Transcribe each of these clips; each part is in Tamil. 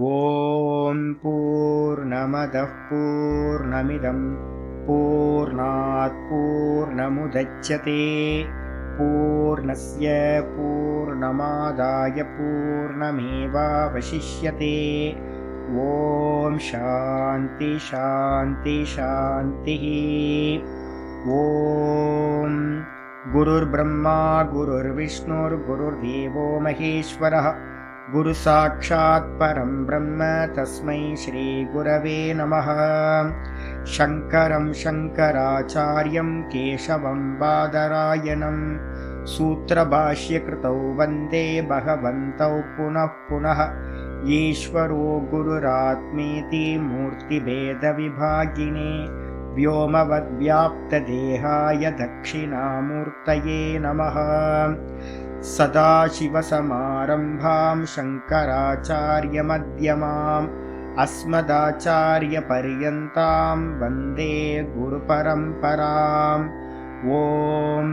ஓம் பூர்ணமதః பூர்ணமிதம் பூர்ணாத் பூர்ணமுதச்யதே பூர்ணஸ்ய பூர்ணமாதாய பூர்ணமேவாவசிஷ்யதே. ஓம் சாந்தி சாந்தி சாந்தி. ஓம் குருர் பிரம்மா குருர் விஷ்ணுர் குருர் தேவோ மகேஸ்வரः குரு சாட்சாத் பரம் பிரம்ம தஸ்மை ஸ்ரீ குரவே நமः. சங்கரம் சங்கராச்சார்யம் கேசவம் பாதராயணம் சூத்ரபாஷ்யகிருதௌ வந்தே பகவந்தௌ புனः புனः. ஈஸ்வரோ குருராத்மேதி மூர்த்திபேத விபாகினே व्योमवद्व्याप्तदेहाय दक्षिणामूर्तये नमः. सदाशिवसमारम्भां शङ्कराचार्यमध्यमाम् अस्मदाचार्यपर्यन्तां वन्दे गुरुपरम्पराम्. ॐ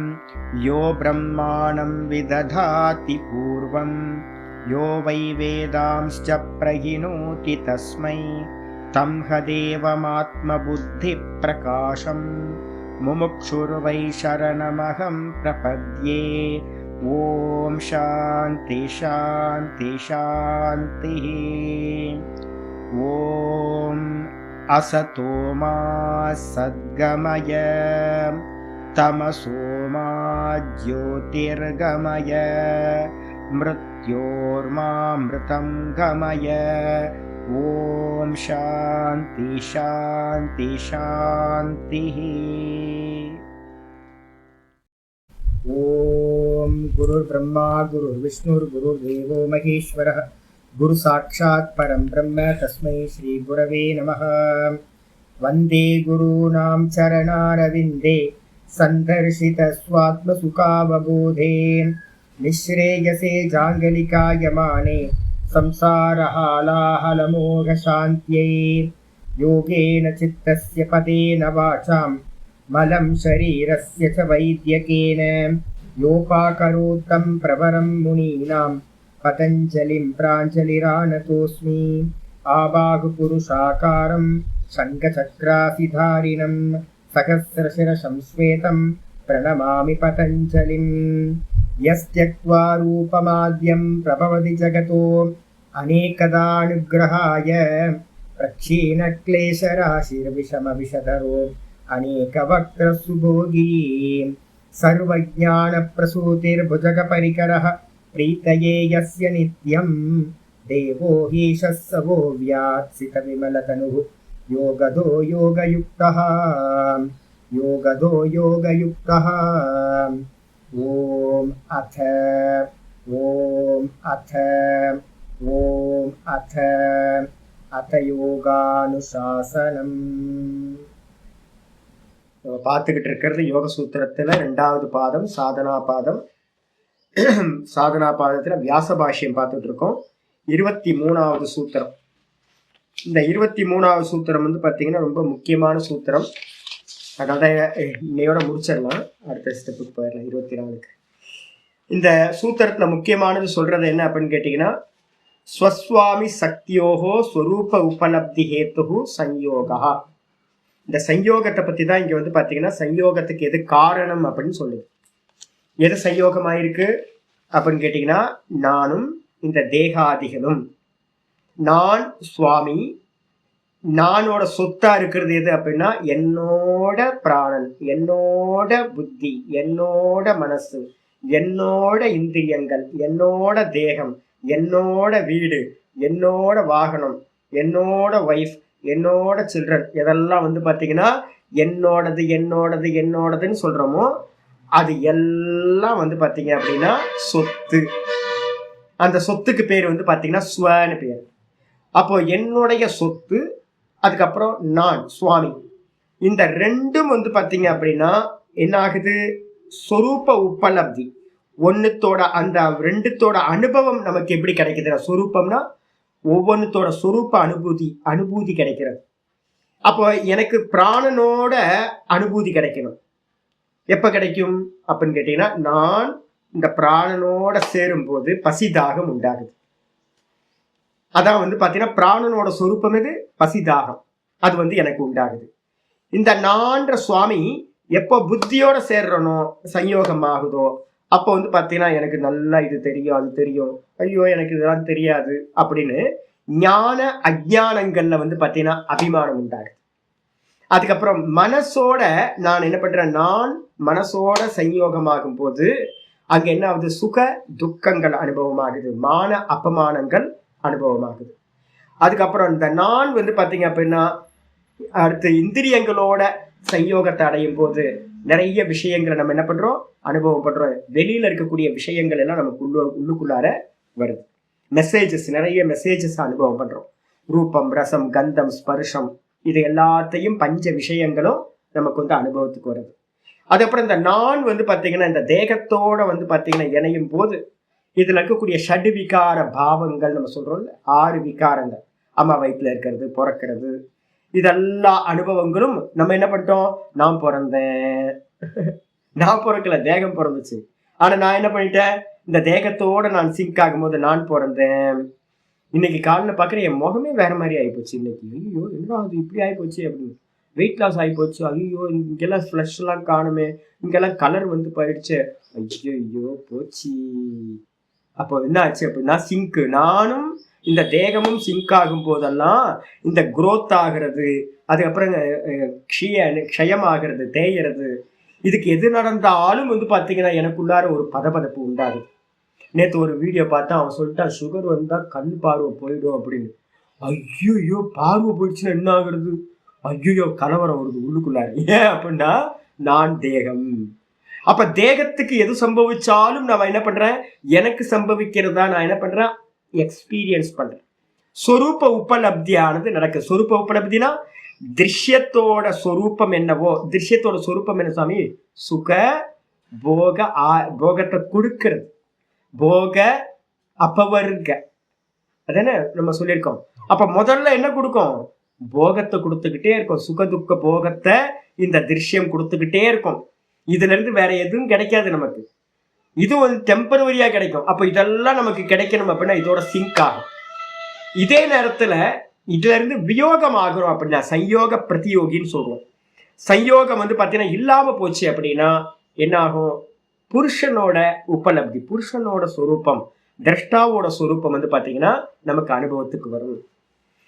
यो ब्रह्माणं विदधाति पूर्वं यो वै वेदांश्च प्रहिणोति तस्मै तं हदेवमात्मबुद्धिप्रकाशं मुमुक्षुर्वै शरणमहं प्रपद्ये. ॐ शान्ति शान्ति शान्तिः. ॐ असतो मा सद्गमय तमसो मा ज्योतिर्गमय मृत्योर्मामृतं गमय. ஓம் சாந்தி சாந்தி சாந்தி. ஓம் குருர் பிரம்மா குருர் விஷ்ணுர் குருர் தேவோ மகேஸ்வரः குரு சாட்சாத் பரம் பிரம்ம தஸ்மை ஸ்ரீ குரவே நமः. வந்தே குருநாம் சரணாரவிந்தே சந்தர்ஷித ஸ்வாத்மசுகாவபோதே நிஸ்ரேயசே ஜாங்கலிகாயமானே संसारहालाहलमोघशान्त्यै. योगेन चित्तस्य पदेन वाचां मलं शरीरस्य च वैद्यकेन योपाकरोत्तं प्रवरं मुनीनां पतञ्जलिं प्राञ्जलिरानतोऽस्मि. आबाहुपुरुषाकारं शङ्खचक्रासिधारिणं सहस्रशिरसं श्वेतं प्रणमामि पतञ्जलिं. यस्त्यक्त्वा रूपमाद्यं प्रभवति जगतो अनेकदानुग्रहाय प्रक्षीणक्लेशराशिर्विषमविषधरो अनेकवक्त्रसुभोगी. सर्वज्ञानप्रसूतिर्भुजगपरिकरः प्रीतये यस्य नित्यं देवो हीशः स वो व्यात्सितविमलतनुः योगदो योगयुक्तः योगदो योगयुक्तः. ॐ अथ अथ யோகானுசாசனம். நம்ம பார்த்துக்கிட்டு இருக்கிறது யோக சூத்திரத்துல 2வது பாதம் சாதனா பாதம். சாதனா பாதத்துல வியாச பாஷ்யம் பார்த்துட்டு இருக்கோம். 23வது சூத்திரம். இந்த 23வது சூத்திரம் வந்து பார்த்தீங்கன்னா ரொம்ப முக்கியமான சூத்திரம். அதனால இன்னையோட முடிச்சிடலாம், அடுத்த ஸ்டெப்புக்கு போயிடலாம் 24க்கு. இந்த சூத்திரத்துல முக்கியமானது சொல்றது என்ன அப்படின்னு கேட்டீங்கன்னா, ஸ்வஸ்வாமி சக்தியோகோ ஸ்வரூப உபலப்தி ஹேத்து சம்யோகா. இந்த சம்யோகத்தை பத்தி தான் இங்க வந்து பாத்தீங்கன்னா, சம்யோகத்துக்கு எது காரணம் அப்படின்னு சொல்லுது. எது சம்யோகமாயிருக்கு அப்படின்னு கேட்டீங்கன்னா, நானும் இந்த தேகாதிகளும், நான் சுவாமி, நானோட சொத்தா இருக்கிறது எது அப்படின்னா என்னோட பிராணன், என்னோட புத்தி, என்னோட மனசு, என்னோட இந்திரியங்கள், என்னோட தேகம், என்னோட வீடு, என்னோட வாகனம், என்னோட ஒய்ஃப், என்னோட சில்ட்ரன், இதெல்லாம் வந்து பார்த்தீங்கன்னா என்னோடது என்னோடது என்னோடதுன்னு சொல்றோமோ அது எல்லாம் வந்து பார்த்தீங்க அப்படின்னா சொத்து. அந்த சொத்துக்கு பேர் வந்து பார்த்தீங்கன்னா ஸ்வன்னு பேர். அப்போ என்னுடைய சொத்து, அதுக்கப்புறம் நான் சுவாமி, இந்த ரெண்டும் வந்து பார்த்தீங்க அப்படின்னா என்ன ஆகுது, சொரூப உபலப்தி. ஒன்னுத்தோட அந்த ரெண்டுத்தோட அனுபவம் நமக்கு எப்படி கிடைக்குது? சொரூபம்னா ஒவ்வொன்றுத்தோட சொரூப அனுபூதி கிடைக்கிறது. அப்போ எனக்கு பிராணனோட அனுபூதி கிடைக்கணும். எப்ப கிடைக்கும் அப்படின்னு கேட்டீங்கன்னா, நான் இந்த பிராணனோட சேரும் போது பசிதாகம் உண்டாகுது. அதான் வந்து பாத்தீங்கன்னா பிராணனோட சொரூபம் இது பசிதாகம், அது வந்து எனக்கு உண்டாகுது. இந்த நான்ற சுவாமி எப்போ புத்தியோட சேர்றனோ சம்யோகம் ஆகுதோ அப்போ வந்து பாத்தீங்கன்னா எனக்கு நல்லா இது தெரியும் அது தெரியும், ஐயோ எனக்கு இதெல்லாம் தெரியாது அப்படின்னு ஞான அஜானங்கள்ல வந்து பாத்தீங்கன்னா அபிமானம் உண்டாகுது. அதுக்கப்புறம் மனசோட நான் என்ன பண்றேன், நான் மனசோட சம்யோகமாகும் போது அங்க என்ன ஆகுது, சுக துக்கங்கள் அனுபவமாகுது, மான அபமானங்கள் அனுபவமாகுது. அதுக்கப்புறம் இந்த நான் வந்து பாத்தீங்க அப்படின்னா அடுத்து இந்திரியங்களோட சம்யோகத்தை அடையும் போது நிறைய விஷயங்களை நம்ம என்ன பண்றோம், அனுபவம் பண்றோம். வெளியில இருக்கக்கூடிய விஷயங்கள் எல்லாம் நமக்கு உள்ளுக்குள்ளார வருது. மெசேஜஸ், நிறைய மெசேஜஸ் அனுபவம் பண்றோம். ரூபம், ரசம், கந்தம், ஸ்பர்ஷம், இது எல்லாத்தையும் பஞ்ச விஷயங்களும் நமக்கு வந்து அனுபவத்துக்கு வருது. அதுக்கப்புறம் இந்த நான் வந்து பாத்தீங்கன்னா இந்த தேகத்தோட வந்து பாத்தீங்கன்னா இணையும் போது இதுல இருக்கக்கூடிய ஷட் விகார பாவங்கள் நம்ம சொல்றோம்ல, 6 விகாரங்கள், அம்மா வயிற்றுல இருக்கிறது, பிறக்கிறது, இதெல்லாம் அனுபவங்களும் நம்ம என்ன பண்ணிட்டோம், நான் பிறந்தேன், நான் பிறக்கல தேகம் பிறந்துச்சு, ஆனா நான் என்ன பண்ணிட்டேன், இந்த தேகத்தோட நான் சிங்க் ஆகும்போது நான் பிறந்தேன். இன்னைக்கு காலையில் பார்க்குறேன் என் முகமே வேற மாதிரி ஆகிப்போச்சு. இன்னைக்கு ஐயோ என்ன அது இப்படி ஆகிப்போச்சு அப்படின்னு, வெயிட் லாஸ் ஆகிப்போச்சு, ஐயோ இங்கெல்லாம் ஃப்ளஷ் எல்லாம் காணுமே, இங்கெல்லாம் கலர் வந்து போயிடுச்சு, ஐயோ ஐயோ போச்சு. அப்போ என்ன ஆச்சு அப்படின்னா சிங்க், நானும் இந்த தேகமும் சிங்க் ஆகும் போதெல்லாம் இந்த குரோத் ஆகிறது, அதுக்கப்புறம் க்ஷயம் ஆகிறது, தேயறது, இதுக்கு எது நடந்தாலும் வந்து பார்த்தீங்கன்னா எனக்குள்ளார ஒரு பதபதப்பு உண்டாகுது. நேற்று ஒரு வீடியோ பார்த்தா அவன் சொல்லிட்டான் சுகர் வந்தா கண் பார்வை போயிடும் அப்படின்னு. ஐயோ பார்வை போயிடுச்சுன்னா என்ன ஆகுறது, ஐயோ கலவரம் வருது உள்ளுக்குள்ளார. ஏன் அப்படின்னா நான் தேகம். அப்ப தேகத்துக்கு எது சம்பவிச்சாலும் நான் என்ன பண்றேன், எனக்கு சம்பவிக்கிறதா நான் என்ன பண்றேன், எக்ஸ்பீரியன்ஸ் பண்றேன். சொரூப உபலப்தியானது நடக்கு. சொரூப உபலப்தினா திருஷ்யத்தோட சொரூபம் என்னவோ, திருஷ்யத்தோட சொரூபம் என்ன சாமி, சுக போக, போகத்தை கொடுக்கிறது, போக அபவர்க, அதானே நம்ம சொல்லியிருக்கோம். அப்ப முதல்ல என்ன கொடுக்கும், போகத்தை கொடுத்துக்கிட்டே இருக்கும், சுக துக்க போகத்தை இந்த திருஷ்யம் கொடுத்துக்கிட்டே இருக்கும். இதுல இருந்து வேற எதுவும் கிடைக்காது நமக்கு, இது வந்து டெம்பரவரியா கிடைக்கும். அப்ப இதெல்லாம் நமக்கு கிடைக்கணும் அப்படின்னா இதோட சிங்க் ஆகும். இதே நேரத்துல இதுல இருந்து வியோகம் ஆகிறோம் அப்படின்னா சம்யோக பிரதியோகின்னு சொல்றோம். சம்யோகம் வந்து பாத்தீங்கன்னா இல்லாம போச்சு அப்படின்னா என்ன ஆகும், புருஷனோட உபலப்தி, புருஷனோட சொரூபம், திரஷ்டாவோட சொரூபம் வந்து பாத்தீங்கன்னா நமக்கு அனுபவத்துக்கு வரும்.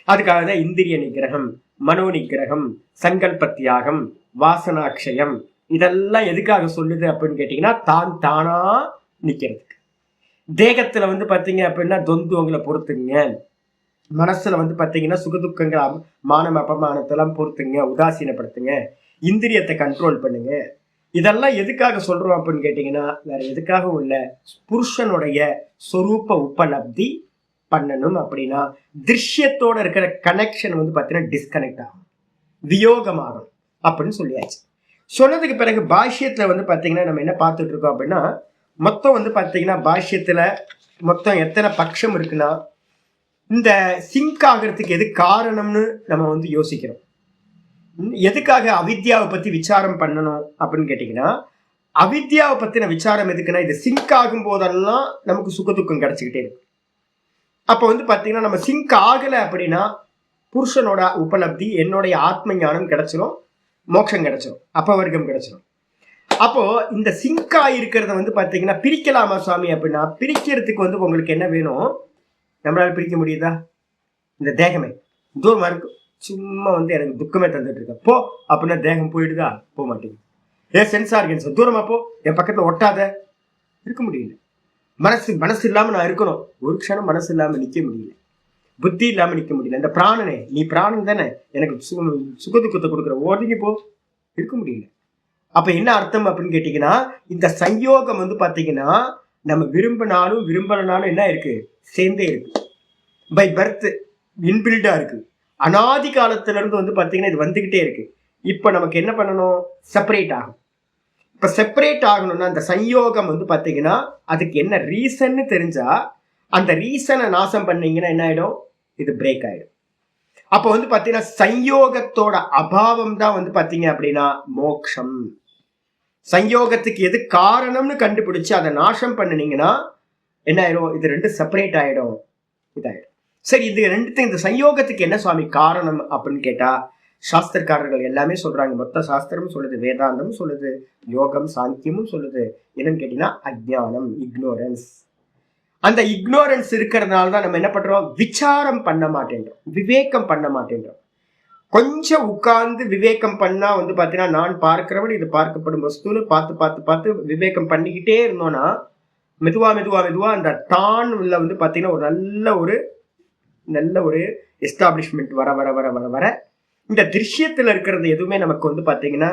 அதுக்காக தான் இந்திரிய நிகிரகம், மனோ நிகிரகம், சங்கல்ப தியாகம், வாசனாட்சயம், இதெல்லாம் எதுக்காக சொல்லுது அப்படின்னு கேட்டீங்கன்னா தான் தானா நிக்கிறதுக்கு. தேகத்துல வந்து பாத்தீங்க அப்படின்னா தொந்துவங்களை பொறுத்துங்க, மனசுல வந்து பாத்தீங்கன்னா சுகதுக்கங்கள் மானம் அபமானத்தெல்லாம் பொறுத்துங்க, உதாசீனப்படுத்துங்க, இந்திரியத்தை கண்ட்ரோல் பண்ணுங்க. இதெல்லாம் எதுக்காக சொல்றோம் அப்படின்னு கேட்டீங்கன்னா வேற எதுக்காகவும் இல்லை, புருஷனுடைய சொரூப உபலப்தி பண்ணணும். அப்படின்னா திருஷ்யத்தோட இருக்கிற கனெக்ஷன் வந்து பாத்தீங்கன்னா டிஸ்கனெக்ட் ஆகும், வியோகமாகும் அப்படின்னு சொல்லியாச்சு. சொன்னதுக்கு பிறகு பாஷ்யத்துல வந்து பாத்தீங்கன்னா நம்ம என்ன பார்த்துட்டு இருக்கோம் அப்படின்னா மொத்தம் வந்து பாத்தீங்கன்னா பாஷ்யத்துல மொத்தம் எத்தனை பட்சம் இருக்குன்னா இந்த சிங்க் ஆகிறதுக்கு எது காரணம்னு நம்ம வந்து யோசிக்கிறோம். எதுக்காக அவித்யாவை பத்தி விசாரம் பண்ணணும் அப்படின்னு கேட்டீங்கன்னா அவித்யாவை பத்தின விசாரம் எதுக்குன்னா இது சிங்க் ஆகும் போதெல்லாம் நமக்கு சுகதுக்கம் கிடைச்சிக்கிட்டே இருக்கு. அப்போ வந்து பாத்தீங்கன்னா நம்ம சிங்க் ஆகலை அப்படின்னா புருஷனோட உபலப்தி, என்னுடைய ஆத்ம ஞானம் கிடைச்சிடும், மோட்சம் கிடைச்சிடும், அப்பவர்க்கம் கிடைச்சிடும். அப்போ இந்த சிங்க் ஆகிருக்கிறத வந்து பாத்தீங்கன்னா பிரிக்கலாமா சுவாமி அப்படின்னா பிரிக்கிறதுக்கு வந்து உங்களுக்கு என்ன வேணும், நம்மளால பிரிக்க முடியுதா, இந்த தேகமே தூரமா இருக்கு, சும்மா வந்து எனக்கு துக்கமே தந்துட்டு இருக்க போ அப்படின்னா தேகம் போயிடுதா, போக மாட்டேங்குது. சென்ஸ் ஆர்கன்ஸ் தூரமா போ, என் பக்கத்துல ஒட்டாத, இருக்க முடியல. மனசு இல்லாம நான் இருக்கணும், ஒரு க்ஷணம் மனசு இல்லாம நிக்க முடியல, புத்தி இல்லாம நிக்க முடியல. இந்த பிராணனே, நீ பிராணன் தானே, எனக்கு சுகதுக்கத்தை கொடுக்குற, ஒதுங்கி போ, இருக்க முடியல. அப்ப என்ன அர்த்தம் அப்படின்னு கேட்டீங்கன்னா இந்த சம்யோகம் வந்து பாத்தீங்கன்னா நம்ம விரும்பினாலும் விரும்பலனாலும் என்ன இருக்கு, சேர்ந்தே இருக்கு, பை பர்த் இன்பில்டா இருக்கு, அனாதி காலத்துல இருந்து வந்து பாத்தீங்கன்னா இது வந்துகிட்டே இருக்கு. இப்ப நமக்கு என்ன பண்ணணும், செப்பரேட் ஆகும். இப்ப செப்பரேட் ஆகணும்னா அந்த சம்யோகம் வந்து பாத்தீங்கன்னா அதுக்கு என்ன ரீசன்னு தெரிஞ்சா அந்த ரீசனை நாசம் பண்ணீங்கன்னா என்ன ஆயிடும், இது பிரேக் ஆயிடும். அப்ப வந்து பாத்தீங்கன்னா சம்யோகத்தோட அபாவம் தான் வந்து பாத்தீங்க அப்படின்னா மோக்ஷம். சம்யோகத்துக்கு எது காரணம்னு கண்டுபிடிச்சு அதை நாசம் பண்ணினீங்கன்னா என்ன ஆயிடும், இது ரெண்டு செப்பரேட் ஆயிடும், இதாயிடும். சரி, இது ரெண்டுத்தையும் இந்த சயோகத்துக்கு என்ன சுவாமி காரணம் அப்படின்னு கேட்டா, சாஸ்திரக்காரர்கள் எல்லாமே சொல்றாங்க. மொத்த சாஸ்திரமும் சொல்லுது, வேதாந்தமும் சொல்லுது, யோகம் சாங்கியமும் சொல்லுது. என்னன்னு கேட்டீங்கன்னா அஜ்ஞானம், இக்னோரன்ஸ். அந்த இக்னோரன்ஸ் இருக்கிறதுனால தான் நம்ம என்ன பண்றோம், விசாரம் பண்ண மாட்டேன்றோம், விவேகம் பண்ண மாட்டேன்றோம். கொஞ்சம் உட்கார்ந்து விவேகம் பண்ணா வந்து பாத்தீங்கன்னா, நான் பார்க்கிறவன் இது பார்க்கப்படும் வஸ்துன்னு பார்த்து பார்த்து பார்த்து விவேகம் பண்ணிக்கிட்டே இருந்தோம்னா மெதுவா மெதுவா மெதுவா அந்த தான் உள்ள வந்து பாத்தீங்கன்னா ஒரு நல்ல ஒரு எஸ்டாப்ளிஷ்மெண்ட் வர வர வர வர வர இந்த திருஷ்யத்துல இருக்கிறது எதுவுமே நமக்கு வந்து பாத்தீங்கன்னா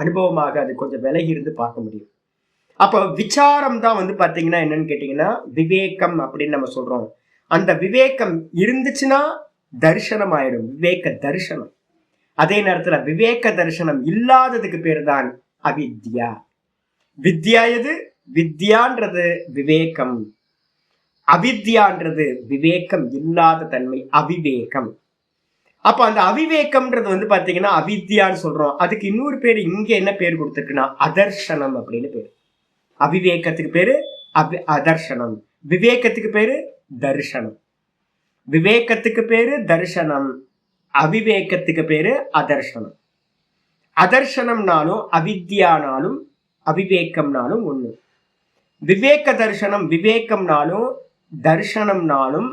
அனுபவமாக அது கொஞ்சம் விலகி இருந்து பார்க்க முடியும். அப்போ விசாரம் தான் வந்து பாத்தீங்கன்னா என்னன்னு கேட்டீங்கன்னா விவேகம் அப்படின்னு நம்ம சொல்றோம். அந்த விவேகம் இருந்துச்சுன்னா தரிசனம் ஆயிடும், விவேக தரிசனம். அதே நேரத்துல விவேக தரிசனம் இல்லாததுக்கு பேர் தான் அவித்யா. வித்யா எது? வித்யான்றது விவேகம், அவித்யான்றது விவேகம் இல்லாத தன்மை, அவிவேகம். அப்ப அந்த அவிவேகம்ன்றது வந்து பாத்தீங்கன்னா அவித்யான்னு சொல்றோம். அதுக்கு இன்னொரு பேரு இங்க என்ன பேர் கொடுத்துருக்குன்னா அதர்சனம் அப்படின்னு பேரு. அவிவேகத்துக்கு பேரு அதர்சனம், விவேகத்துக்கு பேரு தரிசனம். விவேகத்துக்கு பேரு தரிசனம், அவிவேகத்துக்கு பேரு அதர்சனம். அதர்சனம்னாலும் அவித்யானாலும் அவிவேகம்னாலும் ஒண்ணு. விவேக தரிசனம் விவேகம்னாலும் தர்சனம்னாலும்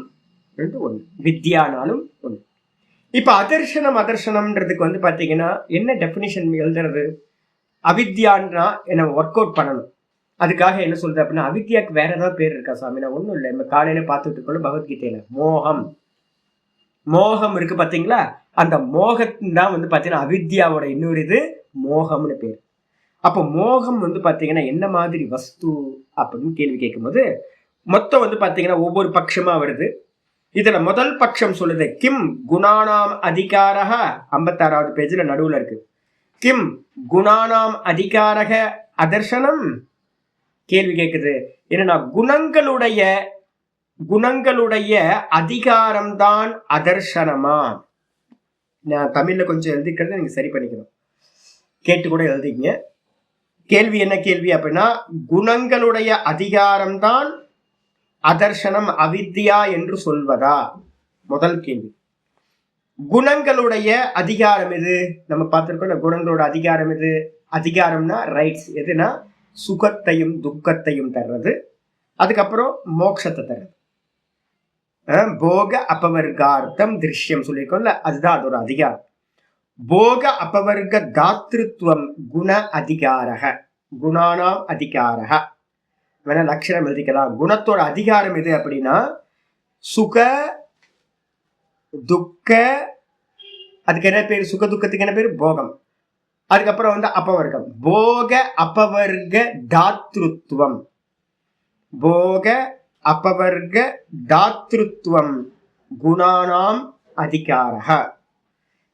ரெண்டு ஒண்ணு, வித்யானாலும் ஒண்ணு. இப்ப அதர்சனம்ன்றதுக்கு வந்து பாத்தீங்கன்னா என்ன டெபினிஷன் எழுதுறது? அவித்யான்னா என்ன ஒர்க் அவுட் பண்ணணும். அதுக்காக என்ன சொல்றது அப்படின்னா, அவித்யாக்கு வேற ஏதாவது பேர் இருக்கா சாமி? நான் ஒண்ணும் இல்லை, நம்ம காலையில பார்த்துட்டு இருக்கோம் பகவத்கீதையில மோகம். மோகம் இருக்கு பாத்தீங்களா? அந்த மோகத்தின் தான் வந்து பாத்தீங்கன்னா அவித்யாவோட இன்னொரு இது மோகம்னு பேர். அப்போ மோகம் வந்து பாத்தீங்கன்னா என்ன மாதிரி வஸ்து அப்படின்னு கேள்வி கேட்கும் போது மொத்தம் வந்து பாத்தீங்கன்னா ஒவ்வொரு பட்சமா வருது. இதுல முதல் பட்சம் சொல்லுது கிம் குணானாம் அதிகாரக, 56வது பேஜ்ல நடுவுல இருக்கு. கிம் குணானாம் அதிகாரக அதர்சனம். கேள்வி கேட்குது என்னன்னா குணங்களுடைய அதிகாரம் தான் அதர்சனமா? நான் தமிழ்ல கொஞ்சம் எழுதிக்கிறத நீங்க சரி பண்ணிக்கணும், கேட்டு கூட எழுதிங்க. கேள்வி என்ன கேள்வி அப்படின்னா, குணங்களுடைய அதிகாரம் தான் அதர்சனம் அவித்யா என்று சொல்வதா? முதல் கேள்வி. குணங்களுடைய அதிகாரம் எது? நம்ம பார்த்திருக்கோம். குணங்களோட அதிகாரம் எது? அதிகாரம்னா ரைட்ஸ் எதுனா சுகத்தையும் துக்கத்தையும் தர்றது, அதுக்கப்புறம் மோட்சத்தை தர்றது. போக அபவர்கார்த்தம் திருஷ்யம் சொல்லியிருக்கோம்ல, அதுதான் அதோட அதிகாரம். போக அபவர்க தாத்ருத்வம் குண அதிகாரக, குணானாம் அதிகாரக. வேணா லட்சணம் எழுதிக்கலாம். குணத்தோட அதிகாரம் எது அப்படின்னா சுக துக்க, அதுக்கு என்ன பேரு? சுக துக்கத்துக்கு என்ன பேரு? போகம். அதுக்கப்புறம் வந்து அபவர்க்கம். போக அபவர்க தாத்ருத்வம், போக அபவர்க தாத்ருத்வம் குணானாம் அதிகாரக.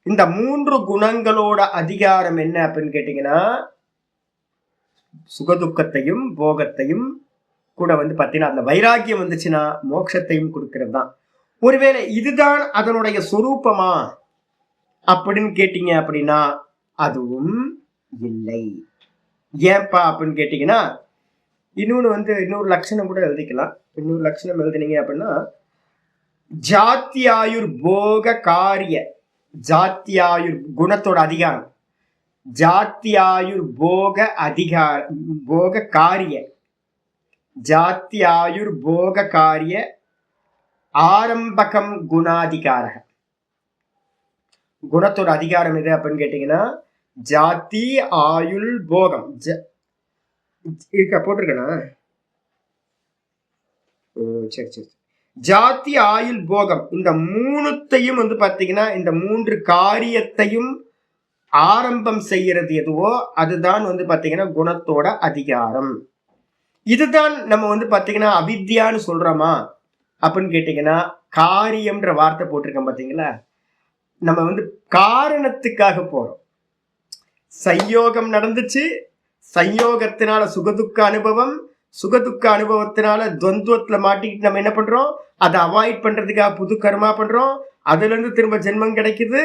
இந்த 3 குணங்களோட அதிகாரம் என்ன அப்படின்னு கேட்டீங்கன்னா சுகதுக்கத்தையும் போகத்தையும் கூட வந்து பார்த்தீங்கன்னா அந்த வைராக்கியம் வந்துச்சுன்னா மோட்சத்தையும் கொடுக்கிறது தான். ஒருவேளை இதுதான் அதனுடைய சொரூபமா அப்படின்னு கேட்டீங்க அப்படின்னா அதுவும் இல்லை. ஏன்பா அப்படின்னு கேட்டீங்கன்னா இன்னொன்று வந்து இன்னொரு லட்சணம் கூட எழுதிக்கலாம். இன்னொரு லட்சணம் எழுதினீங்க அப்படின்னா ஜாத்தியாயுர் போக காரிய, ஜாத்தியாயுர் குணத்தோட அதிகாரம், ஜாத்தியாயுர் போக அதிகார போக காரிய, ஜாத்தியாயுர் போக காரிய ஆரம்பகம் குணாதிகாரக. குணத்தோட அதிகாரம் எது அப்படின்னு கேட்டீங்கன்னா ஜாதி ஆயுள் போகம். இருக்கா போட்டிருக்கேனா? சரி சரி. ஜாதி ஆயுள் போகம் இந்த 3த்தையும் வந்து பாத்தீங்கன்னா இந்த 3 காரியத்தையும் ஆரம்பம் செய்யறது எதுவோ அதுதான் வந்து பாத்தீங்கன்னா குணத்தோட அதிகாரம். இதுதான் நம்ம வந்து பாத்தீங்கன்னா அவித்யான்னு சொல்றோமா அப்படின்னு கேட்டீங்கன்னா காரியம்ன்ற வார்த்தை போட்டிருக்கோம் பாத்தீங்களா? நம்ம வந்து காரணத்துக்காக போறோம். சயோகம் நடந்துச்சு, சயோகத்தினால சுகதுக்க அனுபவம், சுகதுக்க அனுபவத்தினால துவந்துவத்துல மாட்டிக்கிட்டு நம்ம என்ன பண்றோம், அதை அவாய்ட் பண்றதுக்காக புது கர்மா பண்றோம், அதுல இருந்து திரும்ப ஜென்மம் கிடைக்குது.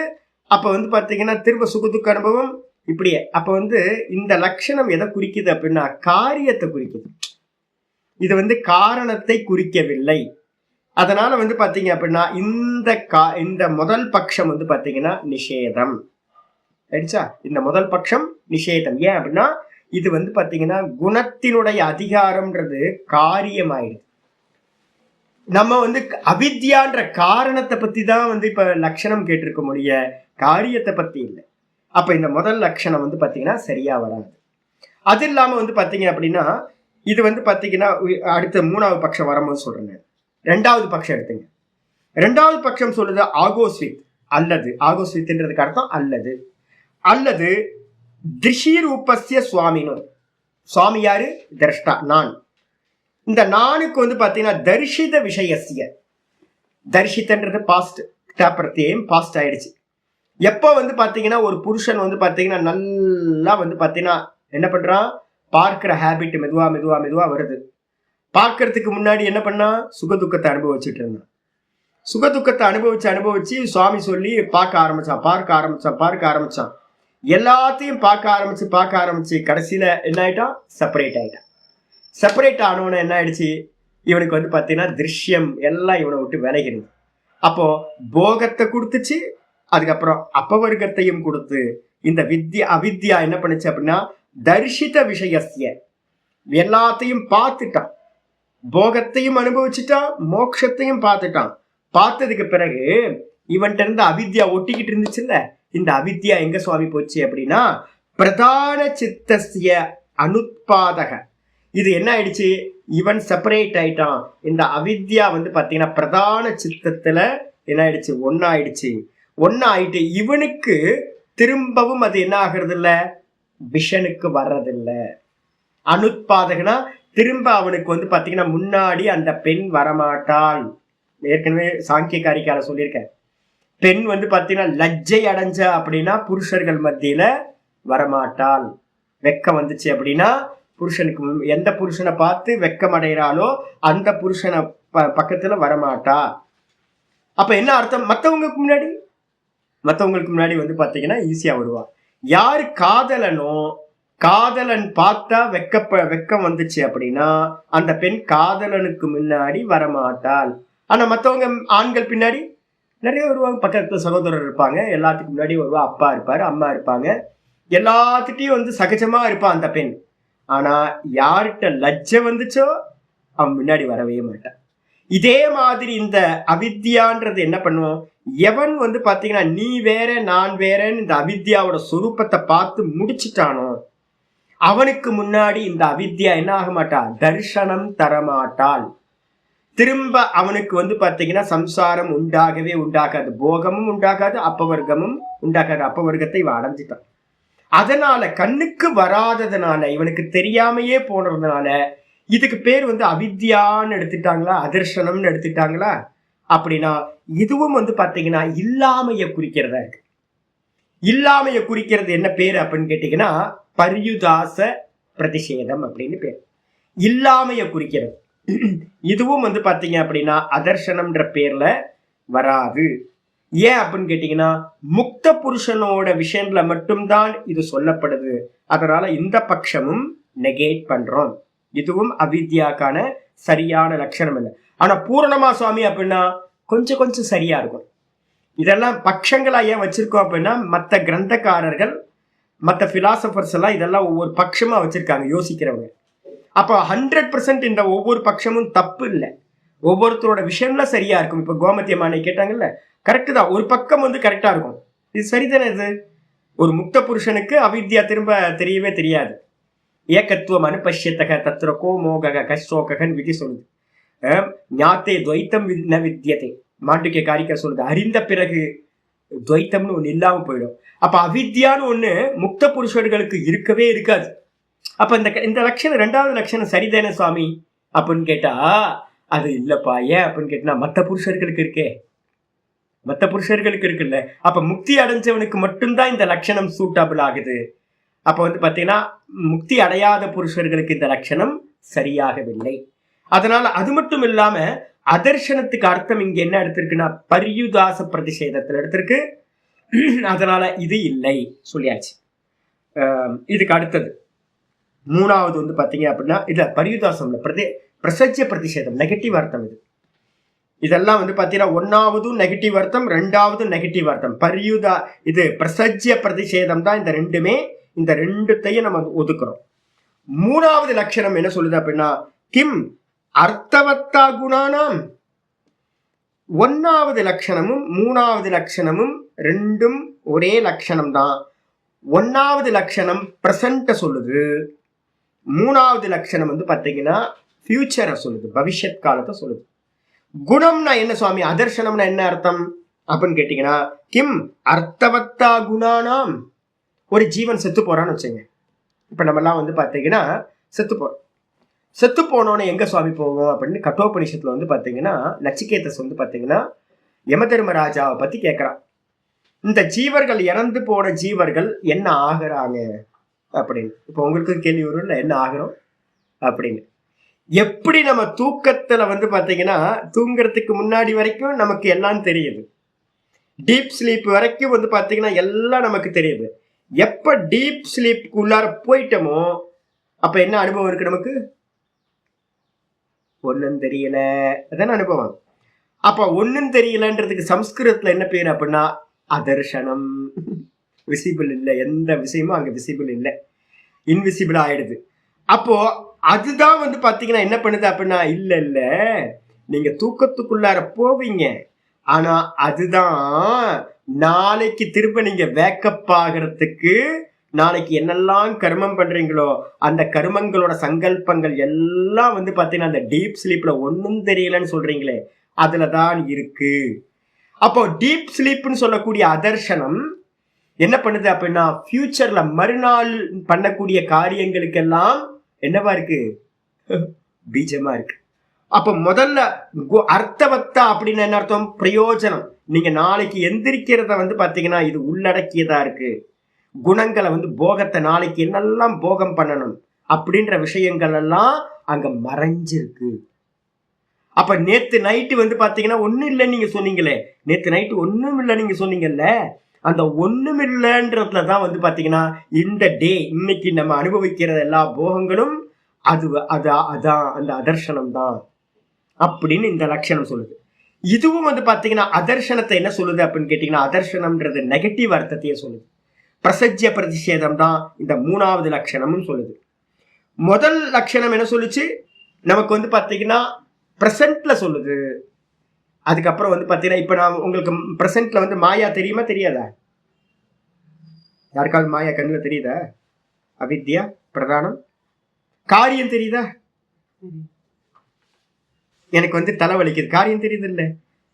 அப்ப வந்து பாத்தீங்கன்னா திரும்ப சுகதுக்க அனுபவம் இப்படியே. அப்ப வந்து இந்த லட்சணம் எதை குறிக்குது அப்படின்னா காரியத்தை குறிக்குது. இது வந்து காரணத்தை குறிக்கவில்லை. அதனால வந்து பாத்தீங்க அப்படின்னா இந்த முதல் பட்சம் வந்து பாத்தீங்கன்னா நிஷேதம் ஆயிடுச்சா. இந்த முதல் பட்சம் நிஷேதம். ஏன் அப்படின்னா இது வந்து பாத்தீங்கன்னா குணத்தினுடைய அதிகாரம்ன்றது காரியமாயிடுது. நம்ம வந்து அவித்யான்ற காரணத்தை பத்தி தான் வந்து இப்ப லட்சணம் கேட்டிருக்க முடிய காரியத்தை பத்தி இல்லை. அப்ப இந்த முதல் லட்சணம் வந்து பாத்தீங்கன்னா சரியா வராது. அது இல்லாம வந்து பாத்தீங்க அப்படின்னா இது வந்து பாத்தீங்கன்னா அடுத்த மூணாவது பட்சம் வரும்போது சொல்றேன். ரெண்டாவது பட்சம் எடுத்துங்க. ரெண்டாவது பட்சம் சொல்லுது ஆகோஸ்வித் அல்லது, ஆகோஸ்வித்ன்றதுக்கு அர்த்தம் அல்லது, அல்லது திருஷிரூபஸ்ய சுவாமினோ. சுவாமி யாரு? திரஷ்டா, நான். இந்த நானுக்கு வந்து பாத்தீங்கன்னா தரிசித விஷயசிய, தரிசித்தன்றது பாஸ்ட் பிரத்யம் பாஸ்ட் ஆயிடுச்சு. எப்போ வந்து பாத்தீங்கன்னா ஒரு புருஷன் வந்து பாத்தீங்கன்னா நல்லா வந்து பாத்தீங்கன்னா என்ன பண்றான், பார்க்கிற ஹேபிட் மெதுவா மெதுவா மெதுவா வருது. பார்க்கறதுக்கு முன்னாடி என்ன பண்ணா சுகதுக்கத்தை அனுபவிச்சுட்டு இருந்தான். சுகதுக்கத்தை அனுபவிச்சு சுவாமி சொல்லி பார்க்க ஆரம்பிச்சான். எல்லாத்தையும் பார்க்க ஆரம்பிச்சு கடைசியில என்ன ஆயிட்டான், செப்பரேட் ஆயிட்டான். செப்பரேட் ஆனவன என்ன ஆயிடுச்சு, இவனுக்கு வந்து பாத்தீங்கன்னா திருஷ்யம் எல்லாம் இவனை விட்டு விலகிடுது. அப்போ போகத்தை கொடுத்துச்சு, அதுக்கப்புறம் அப்பவர்க்கத்தையும் கொடுத்து இந்த அவித்யா என்ன பண்ணுச்சு அப்படின்னா தரிசித விஷயசிய எல்லாத்தையும் பார்த்துட்டான். போகத்தையும் அனுபவிச்சுட்டான், மோட்சத்தையும் பார்த்துட்டான். பார்த்ததுக்கு பிறகு இவன்கிட்ட இருந்து அவித்யா ஒட்டிக்கிட்டு இருந்துச்சுல்ல, இந்த அவித்யா எங்க சுவாமி போச்சு அப்படின்னா பிரதான சித்தசிய அனுத்பாதக. இது என்ன ஆயிடுச்சு, இவன் செப்பரேட் ஆயிட்டான். இந்த அவித்யா வந்து பாத்தீங்கன்னா பிரதான சித்தத்துல என்ன ஆயிடுச்சு, ஒன்னாயிட்டு இவனுக்கு திரும்பவும் அது என்ன ஆகிறது இல்ல, விஷனுக்கு வர்றதில்ல. அனுத்பாதகனா திரும்ப அவனுக்கு வந்து பாத்தீங்கன்னா முன்னாடி அந்த பெண் வரமாட்டாள். ஏற்கனவே சாங்கிய காரிக்கால சொல்லியிருக்கேன். பெண் வந்து பாத்தீங்கன்னா லஜ்ஜை அடைஞ்ச அப்படின்னா புருஷர்கள் மத்தியில வரமாட்டாள். வெக்கம் வந்துச்சு அப்படின்னா புருஷனுக்கு, எந்த புருஷனை பார்த்து வெக்கம் அடைகிறாளோ அந்த புருஷனை பக்கத்துல வரமாட்டா. அப்ப என்ன அர்த்தம், மற்றவங்களுக்கு முன்னாடி வந்து பாத்தீங்கன்னா ஈஸியா வருவா. யாரு காதலனோ, காதலன் பார்த்தா வெக்கம் வந்துச்சு அப்படின்னா அந்த பெண் காதலனுக்கு முன்னாடி வரமாட்டாள். ஆனா மற்றவங்க ஆண்கள் பின்னாடி நிறைய வருவாங்க. பக்கத்துல சகோதரர் இருப்பாங்க, எல்லாத்துக்கும் முன்னாடி வருவா. அப்பா இருப்பாரு, அம்மா இருப்பாங்க, எல்லாத்துட்டையும் வந்து சகஜமா இருப்பான் அந்த பெண். ஆனா யார்கிட்ட லஜ்ஜை வந்துச்சோ அவன் முன்னாடி வரவே மாட்டான். இதே மாதிரி இந்த அவித்யான்றது என்ன பண்ணுவோம், எவன் வந்து பாத்தீங்கன்னா நீ வேற நான் வேறன்னு இந்த அவித்யாவோட சொரூபத்தை பார்த்து முடிச்சுட்டானோ அவனுக்கு முன்னாடி இந்த அவித்யா என்ன ஆக மாட்டா, தர்சனம் தரமாட்டாள். திரும்ப அவனுக்கு வந்து பாத்தீங்கன்னா சம்சாரம் உண்டாகாது, போகமும் உண்டாகாது, அப்பவர்க்கமும் உண்டாகாது. அப்பவர்க்கத்தை இவன் அடைஞ்சிட்டான். அதனால கண்ணுக்கு வராததுனால, இவனுக்கு தெரியாமையே போனதுனால இதுக்கு பேர் வந்து அவித்யான்னு எடுத்துட்டாங்களா, அதர்சனம்னு எடுத்துட்டாங்களா. அப்படின்னா இதுவும் வந்து பாத்தீங்கன்னா இல்லாமைய குறிக்கிறதா இருக்கு. இல்லாமைய குறிக்கிறது என்ன பேரு அப்படின்னு கேட்டீங்கன்னா பர்யுதாச பிரதிஷேதம் அப்படின்னு பேர். இல்லாமைய குறிக்கிறது. இதுவும் வந்து பாத்தீங்க அப்படின்னா அதர்சனம்ன்ற பேர்ல வராது. ஏன் அப்படின்னு கேட்டீங்கன்னா முக்த புருஷனோட விஷயத்துல மட்டும்தான் இது சொல்லப்படுது. அதனால இந்த பட்சமும் நெகேட் பண்றோம். இதுவும் அவித்யாக்கான சரியான லட்சணம் இல்லை. ஆனா பூரணமா சுவாமி அப்படின்னா கொஞ்சம் கொஞ்சம் சரியா இருக்கும். இதெல்லாம் பட்சங்களா ஏன் வச்சிருக்கோம் அப்படின்னா மற்ற கிரந்தக்காரர்கள், மற்ற பிலாசபர்ஸ் எல்லாம் இதெல்லாம் ஒவ்வொரு பட்சமா வச்சிருக்காங்க யோசிக்கிறவங்க. அப்போ 100% இந்த ஒவ்வொரு பட்சமும் தப்பு இல்லை, ஒவ்வொருத்தரோட விஷயம்ல சரியா இருக்கும். இப்ப கோமத்தியமானை கேட்டாங்கல்ல, கரெக்டு தான், ஒரு பக்கம் வந்து கரெக்டா இருக்கும். இது சரிதானே. இது ஒரு முக்த புருஷனுக்கு அவித்யா திரும்ப தெரியவே தெரியாது. ஏகத்துவம் அனுபஷ்யத்தக தத்ரகோ மோக கஷ்டோகன் விதி சொல்லுது. ஞாத்தே துவைத்தம் ந வித்தியதே, மாட்டுக்கே காரிக்கா சொல்லுது. அறிந்த பிறகு துவைத்தம்னு ஒண்ணு இல்லாம போயிடும். அப்ப அவித்யான்னு ஒண்ணு முக்த புருஷர்களுக்கு இருக்கவே இருக்காது. அப்ப இந்த லட்சணம், ரெண்டாவது லட்சணம் சரிதானே சுவாமி அப்படின்னு கேட்டா அது இல்லப்பா. ஏன் அப்படின்னு கேட்டா மற்ற புருஷர்களுக்கு இருக்கே, மற்ற புருஷர்களுக்கு இருக்குல்ல. அப்ப முக்தி அடைஞ்சவனுக்கு மட்டும்தான் இந்த லட்சணம் சூட்டபிள் ஆகுது. அப்ப வந்து பாத்தீங்கன்னா முக்தி அடையாத புருஷர்களுக்கு இந்த லட்சணம் சரியாகவில்லை. அதனால அது மட்டும் இல்லாம அதர்சனத்துக்கு அர்த்தம் இங்க என்ன எடுத்திருக்குன்னா பர்யுதாச பிரதிஷேதத்துல எடுத்திருக்கு. அதனால இது இல்லை சொல்லியாச்சு. இதுக்கு அடுத்தது மூணாவது வந்து பாத்தீங்க அப்படின்னா இல்ல பர்யுதாசம் பிரசஜ்ய பிரதிஷேதம், நெகட்டிவ் அர்த்தம். இதெல்லாம் வந்து பாத்தீங்கன்னா ஒன்னாவதும் நெகட்டிவ் அர்த்தம், ரெண்டாவது நெகட்டிவ் அர்த்தம். பரியுதா இது பிரசஜ்ய பிரதிஷேதம் தான். இந்த ரெண்டுமே, இந்த ரெண்டுத்தையும் நம்ம ஒதுக்குறோம். மூணாவது லட்சணம் என்ன சொல்லுது அப்படின்னா, கிம் அர்த்தவத்தா குணானாம். ஒன்னாவது லட்சணமும் மூணாவது லட்சணமும் ரெண்டும் ஒரே லட்சணம் தான். ஒன்னாவது லட்சணம் பிரசன்ட சொல்லுது, மூணாவது லட்சணம் வந்து பாத்தீங்கன்னா ஃபியூச்சரை சொல்லுது, பவிஷ்யத் காலத்தை சொல்லுது. குணம்னா என்ன சுவாமி, அதர்சனம்னா என்ன அர்த்தம் அப்படின்னு கேட்டீங்கன்னா, கிம் அர்த்தவத்தா குணானாம். ஒரு ஜீவன் செத்து போறான்னு வச்சுங்க. இப்ப நம்ம எல்லாம் வந்து பாத்தீங்கன்னா செத்து போறோம். செத்து போனோன்னு எங்க சுவாமி போவோம் அப்படின்னு கட்டோபனிஷத்துல வந்து பாத்தீங்கன்னா நச்சிகேதஸ் வந்து பாத்தீங்கன்னா யம தர்மராஜாவை பத்தி கேட்கிறான். இந்த ஜீவர்கள், இறந்து போன ஜீவர்கள் என்ன ஆகுறாங்க அப்படின்னு. இப்ப உங்களுக்கு கேள்வி வரும், என்ன ஆகுறோம் அப்படின்னு. எப்படி நம்ம தூக்கத்துல வந்து பாத்தீங்கன்னா தூங்குறதுக்கு முன்னாடி வரைக்கும் நமக்கு எல்லாம் தெரியுது, டீப் ஸ்லீப் வரைக்கும் வந்து பாத்தீங்கன்னா எல்லாம் நமக்கு தெரியுது. எப்ப டீப் ஸ்லீப்க்கு உள்ளார போயிட்டோமோ அப்ப என்ன அனுபவம் இருக்கு நமக்கு, ஒன்னும் தெரியல, அதான அனுபவம். அப்ப ஒன்னும் தெரியலன்றதுக்கு சம்ஸ்கிருதத்துல என்ன பேர் அப்படின்னா அதர்ஷனம். விசிபிள் இல்லை, எந்த விஷயமும் அங்க விசிபிள் இல்லை, இன்விசிபிள் ஆயிடுது. அப்போ அதுதான் வந்து பாத்தீங்கன்னா என்ன பண்ணுது அப்படின்னா, இல்ல இல்ல நீங்க தூக்கத்துக்குள்ளார போவீங்க, ஆனா அதுதான் நாளைக்கு திரும்ப நீங்க வேக்கப் ஆகிறதுக்கு, நாளைக்கு என்னெல்லாம் கர்மம் பண்றீங்களோ அந்த கர்மங்களோட சங்கல்பங்கள் எல்லாம் வந்து பாத்தீங்கன்னா அந்த டீப் ஸ்லீப்ல ஒன்னும் தெரியலன்னு சொல்றீங்களே அதுலதான் இருக்கு. அப்போ டீப் ஸ்லீப்னு சொல்லக்கூடிய அதர்ஷனம் என்ன பண்ணுது அப்படின்னா ஃபியூச்சர்ல மறுநாள் பண்ணக்கூடிய காரியங்களுக்கெல்லாம் என்னவா இருக்கு, பீஜமா இருக்கு. அப்ப முதல்ல அர்த்தவத்தா அப்படின்னு என்ன அர்த்தம், பிரயோஜனம். நீங்க நாளைக்கு எந்திரிக்கிறத வந்து பாத்தீங்கன்னா இது உள்ளடக்கியதா இருக்கு. குணங்களை வந்து போகத்தை, நாளைக்கு என்னெல்லாம் போகம் பண்ணணும் அப்படின்ற விஷயங்கள் எல்லாம் அங்க மறைஞ்சிருக்கு. அப்ப நேத்து நைட்டு வந்து பாத்தீங்கன்னா ஒண்ணும் இல்லைன்னு நீங்க சொன்னீங்களே, நேத்து நைட்டு ஒண்ணும் இல்லை நீங்க சொன்னீங்கல்ல, அந்த ஒண்ணும் இல்லைன்றதுலதான் வந்து பாத்தீங்கன்னா இந்த டே, இன்னைக்கு நம்ம அனுபவிக்கிற எல்லா போகங்களும் அதான் அந்த அதர்ஷனம் தான் அப்படின்னு இந்த லட்சணம் சொல்லுது. இதுவும் வந்து பாத்தீங்கன்னா அதர்ஷனத்தை என்ன சொல்லுது அப்படின்னு கேட்டீங்கன்னா, அதர்ஷனம்ன்றது நெகட்டிவ் அர்த்தத்தையே சொல்லுது. பிரசஜ்ய பிரதிஷேதம் தான் இந்த மூணாவது லட்சணம்னு சொல்லுது. முதல் லட்சணம் என்ன சொல்லுச்சு, நமக்கு வந்து பாத்தீங்கன்னா பிரசன்ட்ல சொல்லுது. அதுக்கப்புறம் வந்து பாத்தீங்கன்னா இப்ப நான் உங்களுக்கு பிரசன்ட்ல வந்து மாயா தெரியுமா தெரியாதா, யாருக்காவது மாயா கண்ணுல தெரியுதா, அவித்யா பிரதானம். காரியம் தெரியுதா, எனக்கு வந்து தலைவலிக்குது, காரியம் தெரியுது இல்ல,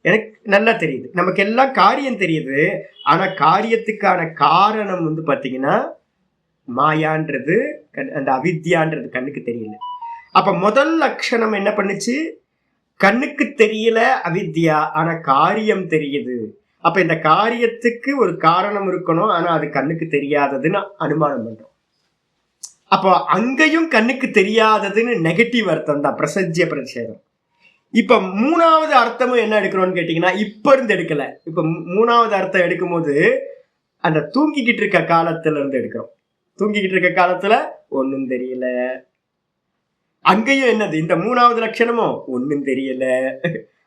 எனக்கு நல்லா தெரியுது, நமக்கு எல்லாம் காரியம் தெரியுது. ஆனா காரியத்துக்கான காரணம் வந்து பாத்தீங்கன்னா மாயான்றது, அந்த அவித்யான்றது கண்ணுக்கு தெரியல. அப்ப முதல் லட்சணம் என்ன பண்ணுச்சு, கண்ணுக்கு தெரியல அவித்யா, ஆனா காரியம் தெரியுது. அப்ப இந்த காரியத்துக்கு ஒரு காரணம் இருக்கணும், ஆனா அது கண்ணுக்கு தெரியாததுன்னு அனுமானம் பண்றோம். அப்போ அங்கேயும் கண்ணுக்கு தெரியாததுன்னு நெகட்டிவ் அர்த்தம் தான் பிரசஜ்ய பிரதிஷேதம். இப்ப மூணாவது அர்த்தமும் என்ன எடுக்கிறோம்னு கேட்டீங்கன்னா, இப்ப இருந்து எடுக்கல. இப்ப மூணாவது அர்த்தம் எடுக்கும் போது அந்த தூங்கிக்கிட்டு இருக்க காலத்துல இருந்து எடுக்கிறோம். தூங்கிக்கிட்டு இருக்க காலத்துல ஒன்னும் தெரியல, அங்கேயும் என்னது, இந்த மூணாவது லட்சணமும் ஒன்னும் தெரியல,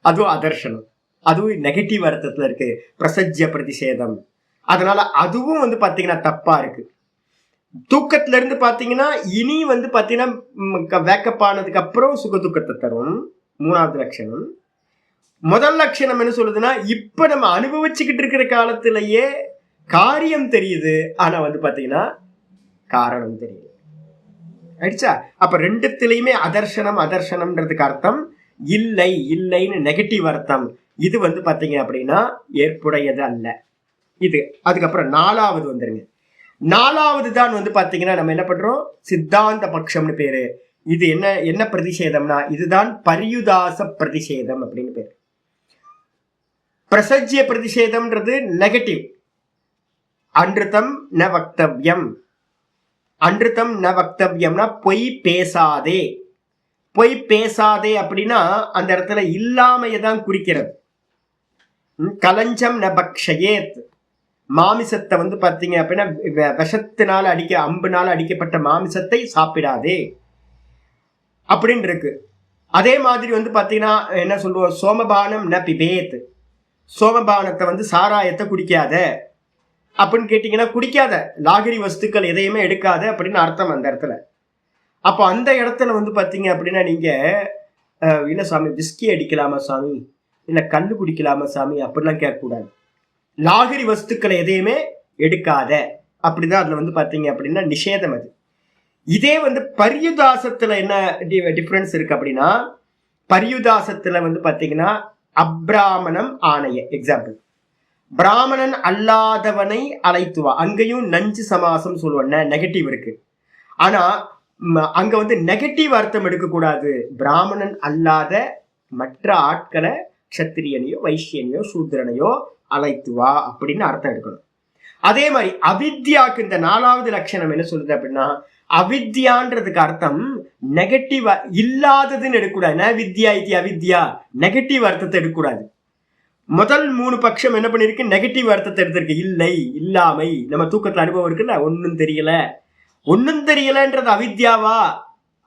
அதுவும் அதர்ஷனம், அதுவும் நெகட்டிவ் அர்த்தத்துல இருக்கு, பிரசஜ்ய பிரதிஷேதம். அதனால அதுவும் வந்து பாத்தீங்கன்னா தப்பா இருக்கு. தூக்கத்துல இருந்து பாத்தீங்கன்னா இனி வந்து பாத்தீங்கன்னா வேக்கப் ஆனதுக்கு அப்புறம் சுக துக்கத்தை தரும் மூணாவது லட்சணம். முதல் லட்சணம் என்ன சொல்லுதுன்னா, இப்ப நம்ம அனுபவிச்சுக்கிட்டு இருக்கிற காலத்திலேயே காரியம் தெரியுது, ஆனா வந்து பாத்தீங்கன்னா காரணம் தெரியுது. ஆயிடுச்சா? அப்ப ரெண்டுத்திலையுமே அதர்ஷனம் அதர்ஷனம்ன்றதுக்கு அர்த்தம் இல்லை, இல்லைன்னு நெகட்டிவ் அர்த்தம். இது வந்து பாத்தீங்க அப்படின்னா ஏற்புடையது அல்ல இது. அதுக்கப்புறம் நாலாவது வந்துருங்க. நாலாவது தான் வந்து பாத்தீங்கன்னா நம்ம என்ன பண்றோம், சித்தாந்த பட்சம்னு பேரு. இது என்ன பிரதிஷேதம்னா, இதுதான் பரியுதாச பிரதிஷேதம் அப்படின்னு பேரு. பிரசஜ்ய பிரதிஷேதம்ன்றது நெகட்டிவ். அன்றுதம் ந வக்தவ்யம், அன்றுதம் ந வக்தவ்யம்னா பொய் பேசாதே. பொய் பேசாதே அப்படின்னா அந்த இடத்துல இல்லாமையதான் குறிக்கிறது. கலஞ்சம் ந பக்ஷயேத், மாமிசத்தை வந்து பாத்தீங்க அப்படின்னா விஷத்தினால அம்புனால அடிக்கப்பட்ட மாமிசத்தை சாப்பிடாதே அப்படின்னு இருக்கு. அதே மாதிரி வந்து பாத்தீங்கன்னா என்ன சொல்லுவோம், சோமபானம் ந பிபேத், சோமபானத்தை வந்து சாராயத்தை குடிக்காத அப்படின்னு கேட்டீங்கன்னா குடிக்காத, லாகிரி வஸ்துக்கள் எதையுமே எடுக்காத அப்படின்னு அர்த்தம் அந்த இடத்துல. அப்போ அந்த இடத்துல வந்து பாத்தீங்க அப்படின்னா நீங்க இல்ல சாமி விஸ்கி அடிக்கலாமா சாமி, இல்ல கல்லு குடிக்கலாமா சாமி அப்படிலாம் கேட்கக்கூடாது. லாகிரி வஸ்துக்களை எதையுமே எடுக்காத அப்படிதான் அதுல வந்து பாத்தீங்க அப்படின்னா நிஷேதம் அது. இதே வந்து பரியுதாசத்துல என்ன டிஃபரன்ஸ் இருக்கு அப்படின்னா, பரியுதாசத்துல வந்து பாத்தீங்கன்னா அப்ராமணம் ஆணைய எக்ஸாம்பிள், பிராமணன் அல்லாதவனை அழைத்துவா, அங்கேயும் நஞ்சு சமாசம் சொல்லுவோம், நெகட்டிவ் இருக்கு. ஆனா அங்க வந்து நெகட்டிவ் அர்த்தம் எடுக்கக்கூடாது. பிராமணன் அல்லாத மற்ற ஆட்களை கஷத்திரியனையோ வைசியனையோ சூத்திரனையோ அழைத்துவா அப்படின்னு அர்த்தம் எடுக்கணும். அதே மாதிரி அவித்யாக்கு இந்த 4வது லட்சணம் என்ன சொல்லுது அப்படின்னா, அவித்யான்றதுக்கு அர்த்தம் நெகட்டிவ் இல்லாததுன்னு எடுக்கக்கூடாது. வித்யா இது அவித்யா நெகட்டிவ் அர்த்தத்தை எடுக்கக்கூடாது. முதல் 3 பட்சம் என்ன பண்ணிருக்கு, நெகட்டிவ் அர்த்தத்தை எடுத்திருக்கு. இல்லை, இல்லாமை, நம்ம தூக்கத்துல அனுபவம் இருக்குல்ல, ஒன்னும் தெரியல, ஒன்னும் தெரியலன்றது அவித்யாவா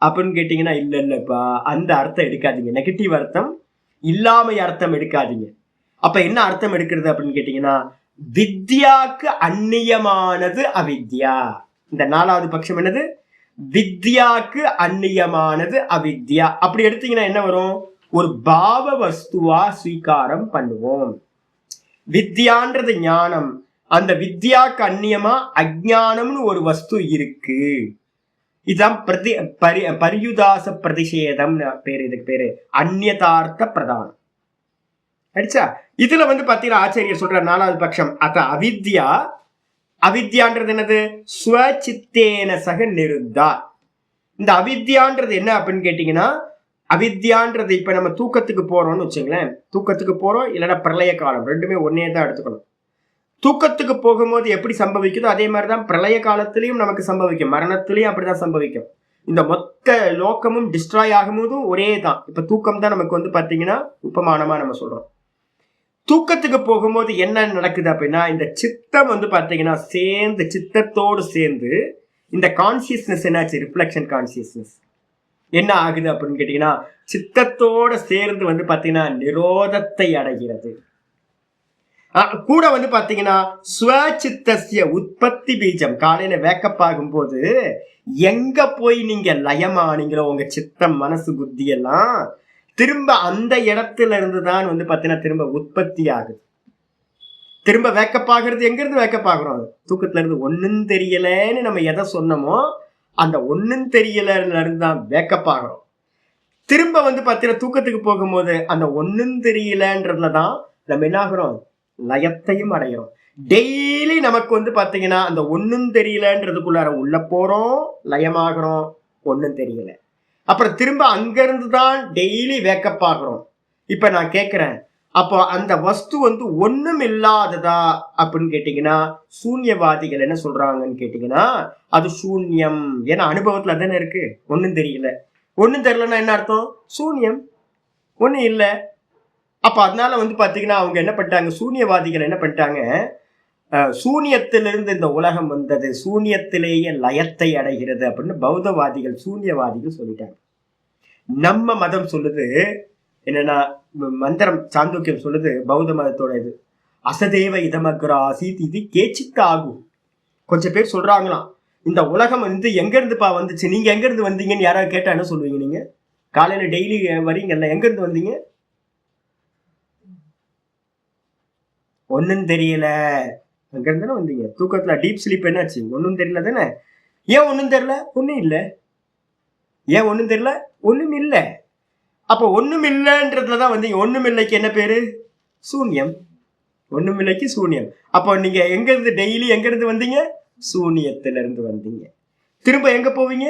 அப்படின்னு கேட்டீங்கன்னா இல்லப்பா, அந்த அர்த்தம் எடுக்காதீங்க. நெகட்டிவ் அர்த்தம், இல்லாமை அர்த்தம் எடுக்காதீங்க. அப்ப என்ன அர்த்தம் எடுக்கிறது அப்படின்னு கேட்டீங்கன்னா, வித்யாக்கு அந்நியமானது அவித்யா. இந்த 4வது பட்சம் என்னது, வித்யாக்கு அந்நியமானது அவித்யா. அப்படி எடுத்தீங்கன்னா என்ன வரும், ஒரு பாவ வஸ்துவா ஸ்வீகாரம் பண்ணுவோம். வித்யான்றது ஞானம், அந்த வித்யாக்கு அந்நியமா அஜ்ஞானம்னு ஒரு வஸ்து இருக்கு. இதுதான் பரியுதாச பிரதிஷேதம் பேரு, இதுக்கு பேரு அந்நியதார்த்த பிரதானம். அடிச்சா இதுல வந்து பாத்தீங்கன்னா ஆச்சாரியர் சொல்ற 4வது பட்சம் அத அவித்யா. அவித்யான்றது என்னது, ஸ்வசித்தேன சக நிருத்தா. இந்த அவித்யான்றது என்ன அப்படின்னு கேட்டீங்கன்னா, அவித்யான்றது இப்ப நம்ம தூக்கத்துக்கு போறோம்னு வச்சுங்களேன், தூக்கத்துக்கு போறோம் இல்லைன்னா பிரளய காலம், ரெண்டுமே ஒன்னே தான் எடுத்துக்கணும். தூக்கத்துக்கு போகும்போது எப்படி சம்பவிக்குதோ அதே மாதிரிதான் பிரளய காலத்திலையும் நமக்கு சம்பவிக்கும், மரணத்திலையும் அப்படிதான் சம்பவிக்கும். இந்த மொத்த லோக்கமும் டிஸ்ட்ராய் ஆகும்போதும் ஒரே தான். இப்ப தூக்கம் தான் நமக்கு வந்து பாத்தீங்கன்னா உபமானமா நம்ம சொல்றோம். தூக்கத்துக்கு போகும்போது என்ன நடக்குது அப்படின்னா, இந்த சித்தம் வந்து பாத்தீங்கன்னா சேர்ந்து, சித்தத்தோடு சேர்ந்து இந்த கான்சியஸ்னஸ் என்னாச்சு, ரிஃப்ளெக்ஷன் கான்சியஸ்னஸ் என்ன ஆகுது அப்படின்னு கேட்டீங்கன்னா, சித்தத்தோட சேர்ந்து வந்து பாத்தீங்கன்னா நிரோதத்தை அடைகிறது. கூட வந்து பாத்தீங்கன்னா ஸ்வசித்தஸ்ய உற்பத்தி பீஜம். காலையில வேக்கப் ஆகும் போது எங்க போய் நீங்க லயமானீங்களோ உங்க சித்தம் மனசு புத்தி எல்லாம், திரும்ப அந்த இடத்துல இருந்துதான் வந்து பாத்தீங்கன்னா திரும்ப உற்பத்தி ஆகுது. திரும்ப வேக்கப் ஆகுறது எங்க இருந்து வேக்கப் ஆகுறோம், தூக்கத்துல இருந்து. ஒன்னும் தெரியலன்னு நம்ம எதை சொன்னோமோ அந்த ஒன்னும் தெரியல தான் வேக்கப் ஆகிறோம். திரும்ப வந்து பாத்தீங்கன்னா தூக்கத்துக்கு போகும்போது அந்த ஒன்னும் தெரியலன்றதுலதான் நம்ம என்ன ஆகுறோம், லயத்தையும் அடைகிறோம். டெய்லி நமக்கு வந்து பாத்தீங்கன்னா அந்த ஒன்னும் தெரியலன்றதுக்குள்ளார உள்ள போறோம், லயமாகிறோம், ஒன்னும் தெரியல. அப்புறம் திரும்ப அங்க இருந்துதான் டெய்லி வேக்கப் ஆகிறோம். இப்ப நான் கேட்கிறேன், அப்போ அந்த வஸ்து வந்து ஒண்ணும் இல்லாததா அப்படின்னு கேட்டீங்கன்னா, சூன்யவாதிகள் என்ன சொல்றாங்கன்னு கேட்டீங்கன்னா அது சூன்யம். ஏன்னா அனுபவத்துல தானே இருக்கு, ஒன்னும் தெரியல. ஒன்னும் தெரியலன்னா என்ன அர்த்தம், சூன்யம், ஒன்னும் இல்லை. அப்ப அதனால வந்து பாத்தீங்கன்னா அவங்க என்ன பண்ணிட்டாங்க, சூன்யவாதிகள் என்ன பண்ணிட்டாங்க, சூன்யத்திலிருந்து இந்த உலகம் வந்தது, சூன்யத்திலேயே லயத்தை அடைகிறது அப்படின்னு பௌத்தவாதிகள், சூன்யவாதிகள் சொல்லிட்டாங்க. நம்ம மதம் சொல்லுது என்னன்னா, மந்திரம் சாந்தோக்கியம் சொல்லுது, பௌத்த மதத்தோட இது அசதேவ இதமக்ராசி இது கேச்சித்த ஆகும். கொஞ்சம் பேர் சொல்றாங்களாம், இந்த உலகம் வந்து எங்க இருந்துப்பா வந்துச்சு, நீங்க எங்க இருந்து வந்தீங்கன்னு யாராவது கேட்டா என்ன சொல்லுவீங்க, நீங்க காலையில டெய்லி வரீங்கல்ல, எங்க இருந்து வந்தீங்க, ஒன்னும் தெரியல, அங்க இருந்தானே வந்தீங்க. தூக்கத்துல டீப் ஸ்லீப் என்னாச்சு, ஒன்னும் தெரியல தானே. ஏன் ஒன்னும் தெரியல, ஒன்னும் இல்லை. ஏன் ஒன்னும் தெரியல, ஒன்னும் இல்லை. அப்போ ஒன்னும் இல்லைன்றதுலதான் வந்தீங்க. ஒன்னும் இல்லைக்கு என்ன பேரு, சூன்யம். ஒன்னும் இல்லைக்கு சூன்யம். அப்போ நீங்க எங்க இருந்து டெய்லி எங்க இருந்து வந்தீங்க, சூன்யத்துல இருந்து வந்தீங்க. திரும்ப எங்க போவீங்க,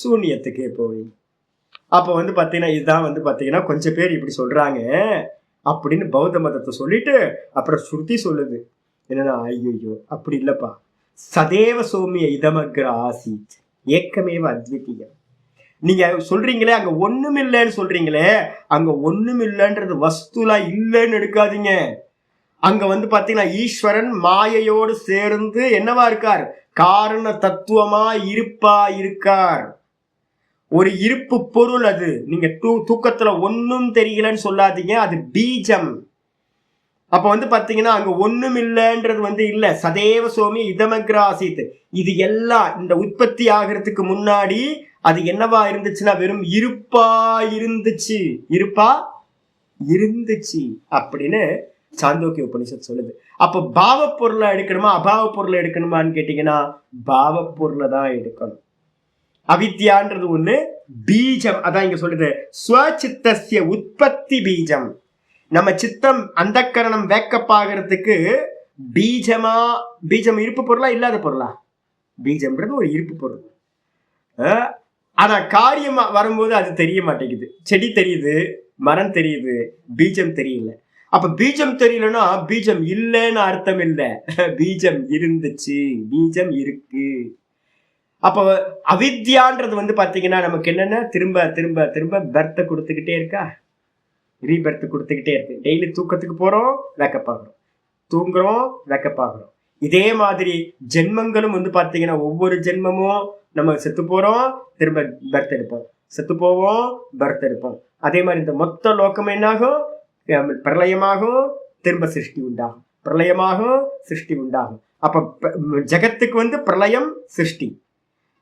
சூன்யத்துக்கே போவீங்க. அப்ப வந்து பாத்தீங்கன்னா இதுதான் வந்து பாத்தீங்கன்னா கொஞ்சம் பேர் இப்படி சொல்றாங்க அப்படின்னு பௌத்த மதத்தை சொல்லிட்டு அப்புறம் ஸ்ருதி சொல்லுது என்னன்னா, ஐயோ அப்படி இல்லப்பா, சதேவ சௌமிய இதமக்ர ஆசீத் ஏக்கமேவ அத்விதீயம். நீங்க சொல்றீங்களே அங்க ஒண்ணும் இல்லைன்னு சொல்றீங்களே, அங்க ஒண்ணும் இல்லைன்றது வஸ்துலா இல்லைன்னு எடுக்காதீங்க. அங்க வந்து பாத்தீங்கன்னா ஈஸ்வரன் மாயையோடு சேர்ந்து என்னவா இருக்கார், காரண தத்துவமா இருக்கார். ஒரு இருப்பு பொருள். அது நீங்க தூக்கத்துல ஒன்னும் தெரியலன்னு சொல்லாதீங்க, அது பீஜம். அப்ப வந்து பாத்தீங்கன்னா அங்க ஒண்ணும் இல்லைன்றது இல்ல. சதேவ சோமி இதமக்ராசித். இது எல்லாம் இந்த உற்பத்தி ஆகிறதுக்கு முன்னாடி அது என்னவா இருந்துச்சுன்னா வெறும் இருப்பா இருந்துச்சு, இருப்பா இருந்துச்சு அப்படின்னு சாந்தோக்கிய உபனிஷத் சொல்லுது. அப்ப பாவ பொருளை எடுக்கணுமா அபாவ பொருளை எடுக்கணுமான்னு கேட்டீங்கன்னா பாவ பொருளை தான் எடுக்கணும். அவித்யான்றது ஒண்ணு, பீஜம். அதான் இங்க சொல்லுது, ஸ்வசித்தஸ்ய உற்பத்தி பீஜம். நம்ம சித்தம் அந்த கரணம் வேக்கப் ஆகிறதுக்கு பீஜமா, பீஜம் இருப்பு பொருளா இல்லாத பொருளா? பீஜம்ன்றது ஒரு இருப்பு பொருள். ஆனா காரியமா வரும்போது அது தெரிய மாட்டேங்குது. செடி தெரியுது, மரம் தெரியுது, பீஜம் தெரியல. அப்ப பீஜம் தெரியலன்னா பீஜம் இல்லைன்னு அர்த்தம் இல்ல, பீஜம் இருந்துச்சு, பீஜம் இருக்கு. அப்ப அவித்யான்றது பாத்தீங்கன்னா நமக்கு என்னன்னா திரும்ப திரும்ப திரும்ப பர்த்தை கொடுத்துக்கிட்டே இருக்கா, ரீபர்த் கொடுத்துக்கிட்டே இருக்கு. டெய்லி தூக்கத்துக்கு போறோம், வேக்கப் ஆகுறோம், தூங்குறோம், வேக்கப் ஆகுறோம். இதே மாதிரி ஜென்மங்களும் பாத்தீங்கன்னா ஒவ்வொரு ஜென்மமும் நம்ம செத்து போறோம், திரும்ப பர்த் எடுப்போம், செத்து போவோம், பர்த் எடுப்போம். அதே மாதிரி இந்த மொத்த லோகம் என்னாகும், பிரளயமாகும், திரும்ப சிருஷ்டி உண்டாகும், பிரளயமாகும், சிருஷ்டி உண்டாகும். அப்ப ஜெகத்துக்கு பிரளயம் சிருஷ்டி.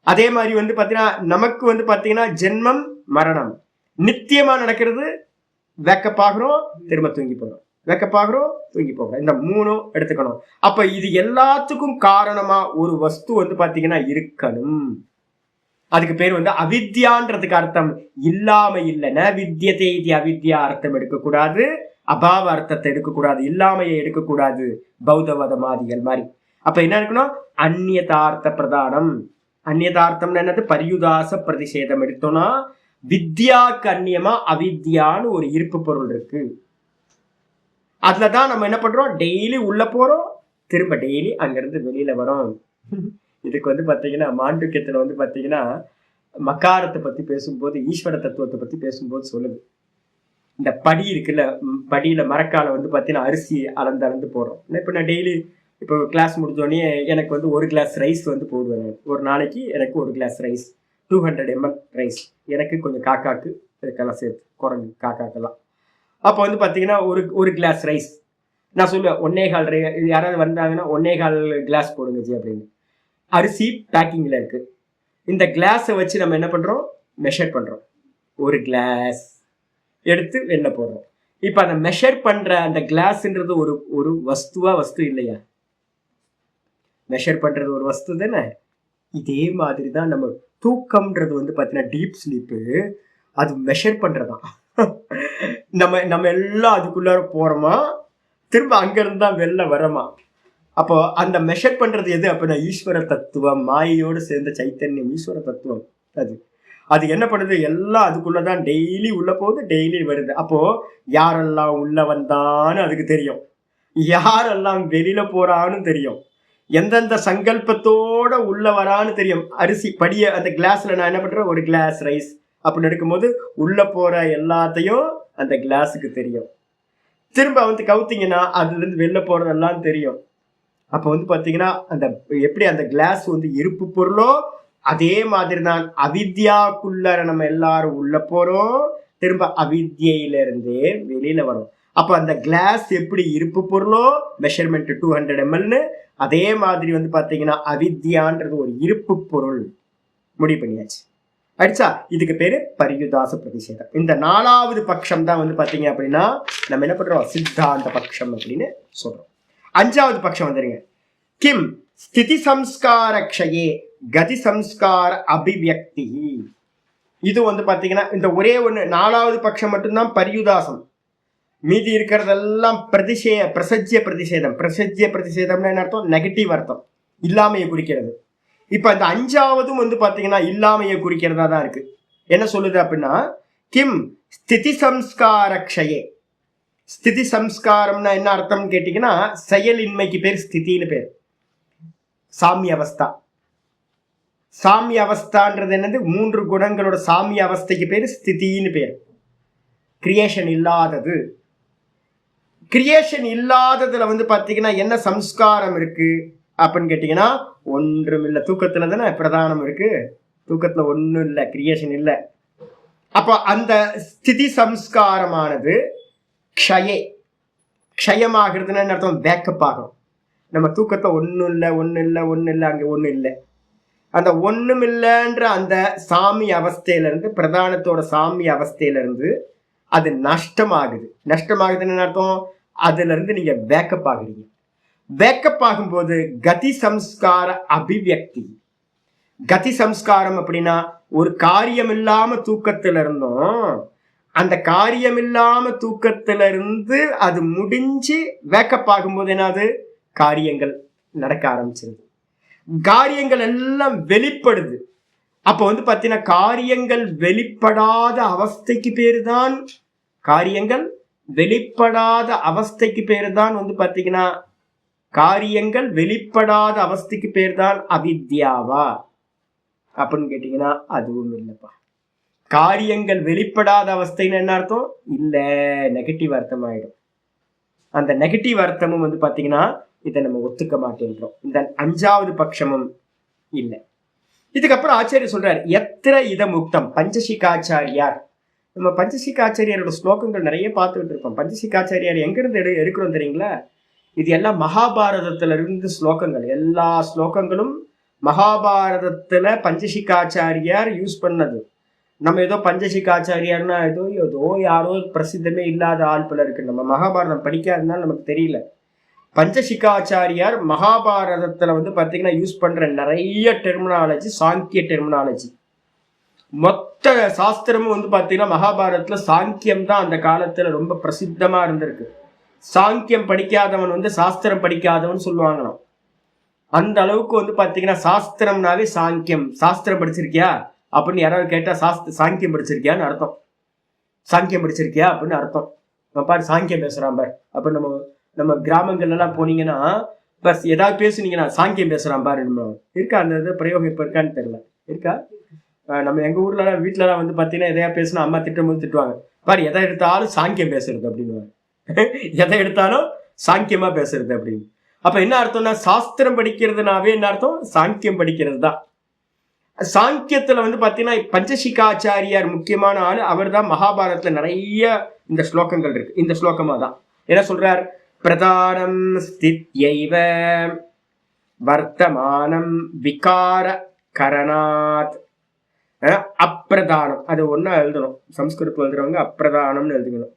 அதே மாதிரி பாத்தீங்கன்னா நமக்கு பாத்தீங்கன்னா ஜென்மம் மரணம் நித்தியமா நடக்கிறது. வேக்கப் ஆகிறோம், திரும்ப தூங்கி போகிறோம், வேக்கப் ஆகிறோம், தூங்கி போகிறோம். இந்த மூணும் எடுத்துக்கணும். அப்ப இது எல்லாத்துக்கும் காரணமா ஒரு வஸ்து பாத்தீங்கன்னா இருக்கணும். அதுக்கு பேர் அவித்யான்றதுக்கு அர்த்தம் இல்லாம இல்லைன்னா வித்தியதே இது அவித்யா அர்த்தம் எடுக்கக்கூடாது, அபாவ அர்த்தத்தை எடுக்கக்கூடாது, இல்லாமையை எடுக்கக்கூடாது பௌத்தவாதமாதிகள் மாதிரி. அப்ப என்ன இருக்கணும், அந்நியதார்த்த பிரதானம். அந்நியதார்த்தம்னு என்னது, பரியுதாச பிரதிஷேதம் எடுத்தோம்னா வித்யாக்கு அந்நியமா அவித்யான்னு ஒரு இருப்பு பொருள் இருக்கு. அதுலதான் நம்ம என்ன பண்றோம், டெய்லி உள்ள போறோம், திரும்ப டெய்லி அங்கிருந்து வெளியில வரோம். இதுக்கு பாத்தீங்கன்னா மாண்டூக்கியத்துல பாத்தீங்கன்னா மகாரத்தை பத்தி பேசும்போது, ஈஸ்வர தத்துவத்தை பத்தி பேசும்போது சொல்லுது. இந்த படி இருக்குல்ல, படியில மரக்கால பாத்தீங்கன்னா அரிசி அளந்து போடுறோம். இப்ப நான் டெய்லி இப்போ கிளாஸ் முடிஞ்சோடனே எனக்கு ஒரு கிளாஸ் ரைஸ் போடுவேன். ஒரு நாளைக்கு எனக்கு ஒரு கிளாஸ் ரைஸ், 200 ml ரைஸ், எனக்கு கொஞ்சம் காக்காக்கு இதுக்கெல்லாம் சேர்த்து, குரங்கு காக்காக்கெல்லாம். அப்போ பார்த்தீங்கன்னா ஒரு கிளாஸ் ரைஸ் நான் சொல்லுவேன் 1.25 யாராவது வந்தாங்கன்னா 1.25 கிளாஸ் போடுங்க ஜி அப்படின்னு. அரிசி பேக்கிங்கில் இருக்கு. இந்த கிளாஸை வச்சு நம்ம என்ன பண்ணுறோம், மெஷர் பண்ணுறோம். ஒரு கிளாஸ் எடுத்து வெளில போடுறோம். இப்போ அந்த மெஷர் பண்ணுற அந்த கிளாஸ்ன்றது ஒரு வஸ்து இல்லையா? மெஷர் பண்ணுறது ஒரு வஸ்து தானே. இதே மாதிரி தான் நம்ம தூக்கம்ன்றது பார்த்தீங்கன்னா டீப் ஸ்லீப்பு, அது மெஷர் பண்ணுறதான். நம்ம எல்லாம் அதுக்குள்ளார போகிறோமா, திரும்ப அங்கேருந்து தான் வெளில வரோமா. அப்போ அந்த மெஷர் பண்ணுறது எது அப்படின்னா ஈஸ்வர தத்துவம், மாயையோடு சேர்ந்த சைத்தன்யம், ஈஸ்வர தத்துவம். அது என்ன பண்ணுது, எல்லாம் அதுக்குள்ளதான் டெய்லி உள்ள போகுது, டெய்லி வருது. அப்போ யாரெல்லாம் உள்ள வந்தான்னு அதுக்கு தெரியும், யாரெல்லாம் வெளியில போறான்னு தெரியும், எந்தெந்த சங்கல்பத்தோட உள்ள வரான்னு தெரியும். அரிசி படிய அந்த கிளாஸ்ல நான் என்ன பண்றேன், ஒரு கிளாஸ் ரைஸ் அப்படின்னு எடுக்கும்போது உள்ள போற எல்லாத்தையும் அந்த கிளாஸுக்கு தெரியும். திரும்ப கவுத்தீங்கன்னா அதுல இருந்து வெளில போறதெல்லாம் தெரியும். அப்ப பாத்தீங்கன்னா அந்த எப்படி அந்த கிளாஸ் இருப்பு பொருளோ அதே மாதிரி தான் அவித்யாக்குள்ள நம்ம எல்லாரும் உள்ள போறோம், திரும்ப அவித்யில இருந்தே வெளியில வரும். அப்ப அந்த கிளாஸ் எப்படி இருப்பு பொருளோ, மெஷர்மெண்ட் 200 ml, அதே மாதிரி பாத்தீங்கன்னா அவித்யான்றது ஒரு இருப்பு பொருள். முடிவு பண்ணியாச்சு. அடிச்சா இதுக்கு பேரு பரியுதாச பிரதிஷேதம். இந்த 4வது பட்சம் தான் பாத்தீங்க அப்படின்னா நம்ம என்ன பண்றோம், சித்தாந்த பட்சம் அப்படின்னு சொல்றோம். 5வது பட்சம் வந்துருங்க. கிம் ஸ்திதி சம்ஸ்காரக்ஷயே கதி சம்ஸ்கார அபிவியக்தி. இது பாத்தீங்கன்னா இந்த ஒரே ஒண்ணு 4வது பட்சம் மட்டும்தான் பரியுதாசம். மீதி இருக்கிறதெல்லாம் பிரசஜ்ய பிரதிஷேதம். பிரசஜ்ய பிரதிஷேதம்னா என்ன அர்த்தம், நெகட்டிவ் அர்த்தம், இல்லாமையை குறிக்கிறது. இப்ப இந்த 5வதும் பாத்தீங்கன்னா இல்லாமையை குறிக்கிறதா தான் இருக்கு. என்ன சொல்லுது அப்படின்னா, கிம் ஸ்திதி சம்ஸ்காரக்ஷயே. ஸ்திதி சம்ஸ்காரம்னா என்ன அர்த்தம் கேட்டீங்கன்னா, செயலின்மைக்கு பேர் ஸ்திதின்னு பேர். சாமிய அவஸ்தா. சாமிய அவஸ்தான்றது என்னது, 3 குணங்களோட சாமிய அவஸ்தைக்கு பேர் ஸ்திதின்னு பேர். கிரியேஷன் இல்லாதது. கிரியேஷன் இல்லாததுல பாத்தீங்கன்னா என்ன சம்ஸ்காரம் இருக்கு அப்படின்னு கேட்டீங்கன்னா, ஒன்றும் இல்லை, தூக்கத்துல தானே பிரதானம் இருக்கு. தூக்கத்துல ஒண்ணும் இல்லை, கிரியேஷன் இல்லை. அப்போ அந்த ஸ்திதி சம்ஸ்காரமானது க்ஷயமாகிறதுன்னு என்ன அர்த்தம்? பேக்கப் ஆகும். நம்ம தூக்கத்தை ஒன்றும் இல்லை அங்கே ஒன்றும் இல்லை, அந்த ஒன்றும் இல்லைன்ற அந்த சாமி அவஸ்தையிலிருந்து, பிரதானத்தோட சாமி அவஸ்தையிலிருந்து அது நஷ்டமாகுதுன்னு அர்த்தம். அதுல இருந்து நீங்க பேக்கப் ஆகுறீங்க. பேக்கப் ஆகும்போது கதி சம்ஸ்கார அபிவியக்தி. கதி சம்ஸ்காரம் அப்படின்னா ஒரு காரியம் இல்லாம தூக்கத்துல இருந்தோம், அந்த காரியம் இல்லாம தூக்கத்துல இருந்து அது முடிஞ்சு வேக்கப் ஆகும்போது என்னது? காரியங்கள் நடக்க ஆரம்பிச்சிருது, காரியங்கள் எல்லாம் வெளிப்படுது. அப்ப பாத்தீங்கன்னா காரியங்கள் வெளிப்படாத அவஸ்தைக்கு பேரு தான், காரியங்கள் வெளிப்படாத அவஸ்தைக்கு பேரு தான் பாத்தீங்கன்னா, காரியங்கள் வெளிப்படாத அவஸ்தைக்கு பேர் தான் அவித்யாவா அப்படின்னு கேட்டீங்கன்னா அதுவும் இல்லப்பா. காரியங்கள் வெளிப்படாத அவஸ்தைன்னு என்ன அர்த்தம்? இல்ல, நெகட்டிவ் அர்த்தம் ஆயிடும். அந்த நெகட்டிவ் அர்த்தமும் பாத்தீங்கன்னா இதை நம்ம ஒத்துக்க மாட்டேன்றோம். இந்த 5வது பட்சமும் இல்லை. இதுக்கப்புறம் ஆச்சாரியர் சொல்றாரு, எத்திர இத முக்தம் பஞ்சசிகாச்சாரியார். நம்ம பஞ்சசிகாச்சாரியாரோட ஸ்லோகங்கள் நிறைய பார்த்துக்கிட்டு இருக்கோம். பஞ்சசிகாச்சாரியார் எங்கிருந்து எடுக்கிறோம் தெரியுங்களா? இது எல்லாம் மகாபாரதத்துல இருந்து ஸ்லோகங்கள். எல்லா ஸ்லோகங்களும் மகாபாரதத்துல பஞ்சசிகாச்சாரியார் யூஸ் பண்ணது. நம்ம ஏதோ பஞ்சசிகாச்சாரியார்னா ஏதோ யாரோ பிரசித்தமே இல்லாத ஆள் போல இருக்கு. நம்ம மகாபாரதம் படிக்காததுனால நமக்கு தெரியல. பஞ்சசிகாச்சாரியார் மகாபாரதத்துல பாத்தீங்கன்னா யூஸ் பண்ற நிறைய டெர்மினாலஜி சாங்கிய டெர்மினாலஜி. மொத்த சாஸ்திரமும் பாத்தீங்கன்னா மகாபாரதத்துல சாங்கியம் தான் அந்த காலத்துல ரொம்ப பிரசித்தமா இருந்திருக்கு. சாங்கியம் படிக்காதவன் சாஸ்திரம் படிக்காதவன் சொல்லுவாங்களாம். அந்த அளவுக்கு பாத்தீங்கன்னா சாஸ்திரம்னாவே சாங்கியம். சாஸ்திரம் படிச்சிருக்கியா அப்படின்னு யாராவது கேட்டா சாங்கியம் படிச்சிருக்கியான்னு அர்த்தம். சாங்கியம் படிச்சிருக்கியா அப்படின்னு அர்த்தம். பாரு சாங்கியம் பேசுறான் பாரு. அப்ப நம்ம கிராமங்கள்ல எல்லாம் போனீங்கன்னா பஸ் ஏதாவது பேசுனீங்கன்னா சாங்கியம் பேசுறான் பாரு இருக்கா? அந்த பிரயோகம் இப்ப இருக்கான்னு தெரியல. இருக்கா? நம்ம எங்க ஊர்ல எல்லாம் வீட்டுல எல்லாம் பாத்தீங்கன்னா எதையா பேசினா அம்மா திட்டும்போது திட்டுவாங்க, பாரு எதை எடுத்தாலும் சாங்கியம் பேசுறது அப்படின்னு. எதை எடுத்தாலும் சாங்கியமா பேசுறது அப்படின்னு. அப்ப என்ன அர்த்தம்னா சாஸ்திரம் படிக்கிறதுனாவே என்ன அர்த்தம்? சாங்கியம் படிக்கிறது தான். சாங்கியத்துல பாத்தீங்கன்னா பஞ்சசிகாச்சாரியார் முக்கியமான ஆளு. அவர் தான் மகாபாரதத்துல நிறைய இந்த ஸ்லோகங்கள் இருக்கு. இந்த ஸ்லோகமா தான் என்ன சொல்றார்? பிரதானம் ஸ்தித்யைவ வர்த்தமானம் விகார கரணாத். அப்பிரதானம் அது ஒன்னா எழுதணும். சம்ஸ்கிருதம் எழுதுறவங்க அப்பிரதானம்னு எழுதுக்கணும்.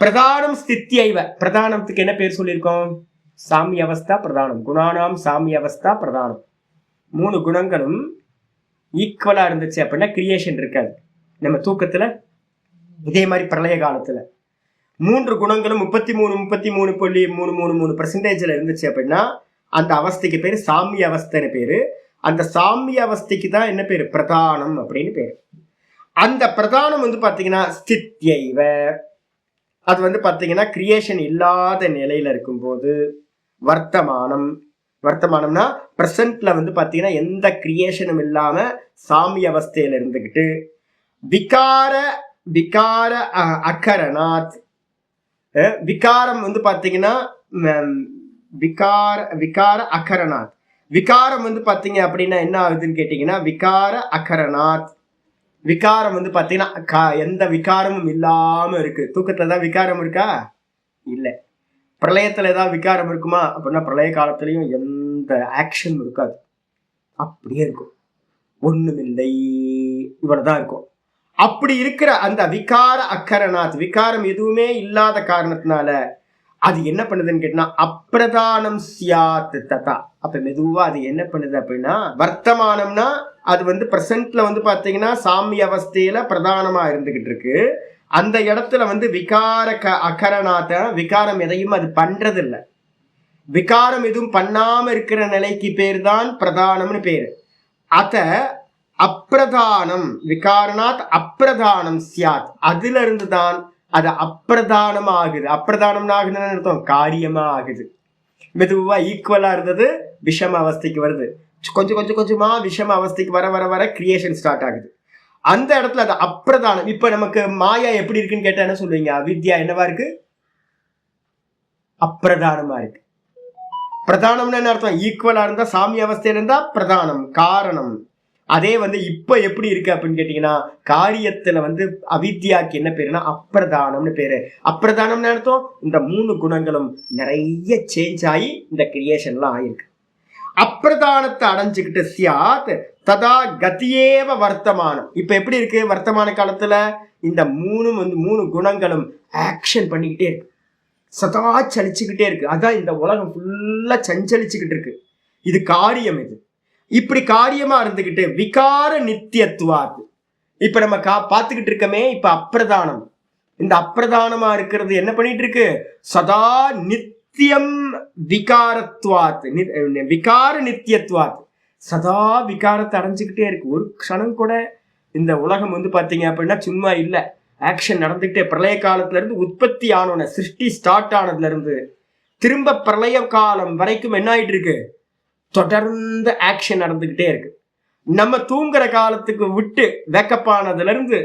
பிரதானம் ஸ்தித்யைவ. பிரதானத்துக்கு என்ன பேர் சொல்லியிருக்கோம்? சாமி அவஸ்தா பிரதானம். குணானாம் சாமி அவஸ்தா பிரதானம். 3 குணங்களும் ஈக்குவலா இருந்துச்சு அப்படின்னா கிரியேஷன் இருக்காது. நம்ம தூக்கத்துல இதே மாதிரி பிரளய காலத்துல 3 குணங்களும் 33.33% இருந்துச்சு அப்படின்னா அந்த அவஸ்தைக்கு பேரு சாமி அவஸ்தைன்னு பேரு. அந்த சாமி அவஸ்தைக்கு தான் என்ன பேரு? பிரதானம் அப்படின்னு பேரு. அந்த பிரதானம் பாத்தீங்கன்னா ஸ்தித்யைவ. அது பாத்தீங்கன்னா கிரியேஷன் இல்லாத நிலையில இருக்கும்போது வர்த்தமானம். வர்த்தமானம்னா பிரசன்ட்ல பாத்தீங்கன்னா எந்த கிரியேஷனும் இல்லாம சாமி அவஸ்தையில இருந்துகிட்டு விகார அகரணாத். விகாரம் பாத்தீங்கன்னா விகார அகரணாத். விகாரம் பாத்தீங்க அப்படின்னா என்ன ஆகுதுன்னு கேட்டீங்கன்னா விகார அகரணாத். விகாரம் பாத்தீங்கன்னா எந்த விகாரமும் இல்லாம இருக்கு. தூக்கத்துலதான் விகாரம் இருக்கா? இல்ல. பிரளயத்துல ஏதாவது விகாரம் இருக்குமா அப்படின்னா பிரளய காலத்திலையும் எந்த ஆக்ஷன் இருக்காது. அப்படியே இருக்கும், ஒண்ணுமில்லை, இவ்வளவுதான் இருக்கும். அப்படி இருக்கிற அந்த விகார அக்கரணாத், விகாரம் எதுவுமே இல்லாத காரணத்தினால அது என்ன பண்ணுதுன்னு கேட்டா அப்பிரதானம் சியாத் ததா. அப்ப மெதுவா அது என்ன பண்ணுது அப்படின்னா வர்த்தமானம்னா அது பிரசன்ட்ல பாத்தீங்கன்னா சாமி அவஸ்தையில பிரதானமா இருந்துகிட்டு இருக்கு. அந்த இடத்துல விகார அகரணாத்த விகாரம் எதையும் அது பண்றது இல்லை. விகாரம் எதுவும் பண்ணாம இருக்கிற நிலைக்கு பேர் தான் பிரதானம்னு பேரு. அத அப்பிரதானம் விகாரணாத் அப்பிரதானம் சியாத். அதுல இருந்து தான் அது அப்பிரதானம் ஆகுது. அப்பிரதானம் ஆகுதுன்னு அர்த்தம் காரியமா ஆகுது. மெதுவா ஈக்குவலா இருந்தது விஷம அவஸ்தைக்கு வருது. கொஞ்சமா விஷம அவஸ்தைக்கு வர வர வர கிரியேஷன் ஸ்டார்ட் ஆகுது. அந்த இடத்துல அது அப்பிரதானம். இப்ப நமக்கு மாயா எப்படி இருக்குன்னு கேட்டா என்ன சொல்லுவீங்க? அவித்யா என்னவா இருக்கு? அப்பிரதானமா இருக்கு. பிரதானம்னு என்ன அர்த்தம்? ஈக்குவலா இருந்தா சாமி அவஸ்தையில இருந்தா பிரதானம் காரணம். அதே வந்து இப்ப எப்படி இருக்கு அப்படின்னு கேட்டீங்கன்னா, காரியத்துல வந்து அவித்யாக்கு என்ன பேருன்னா அப்பிரதானம்னு பேரு. அப்பிரதானம்னு அர்த்தம் இந்த 3 குணங்களும் நிறைய சேஞ்ச் ஆகி இந்த கிரியேஷன்லாம் ஆயிருக்கு. அப்பிரதானத்தை அடைஞ்சுக்கிட்டு சியாத் ததா கதியேவ வர்த்தமானம். இப்ப எப்படி இருக்கு வர்த்தமான காலத்துல? இந்த 3 குணங்களும் ஆக்ஷன் பண்ணிக்கிட்டே இருக்கு, சதா சலிச்சுக்கிட்டே இருக்கு. அதான் இந்த உலகம் ஃபுல்லா சஞ்சலிச்சுக்கிட்டு இருக்கு. இது காரியம். இது இப்படி காரியமா இருந்துகிட்டு விகார நித்தியத்துவாது. இப்ப நம்ம பார்த்துக்கிட்டு இருக்கமே இப்ப அப்பிரதானம். இந்த அப்பிரதானமா இருக்கிறது என்ன பண்ணிட்டு இருக்கு? சதா நித்தியம் விகாரத்வாத், விகார நித்தியத்துவாத், சதா விகாரத்தை அடைஞ்சுக்கிட்டே இருக்கு. ஒரு க்ஷணம் கூட இந்த உலகம் வந்து பாத்தீங்க அப்படின்னா சும்மா இல்லை, ஆக்ஷன் நடந்துகிட்டே. பிரளய காலத்துல இருந்து உற்பத்தி ஆனோன, சிருஷ்டி ஸ்டார்ட் ஆனதுல இருந்து திரும்ப பிரளய காலம் வரைக்கும் என்ன ஆயிட்டு இருக்கு? தொடர்ந்து ஆக்ஷன் நடந்துகிட்டே இருக்கு. நம்ம தூங்குற காலத்துக்கு விட்டு வேக்கப் ஆனதுல இருந்து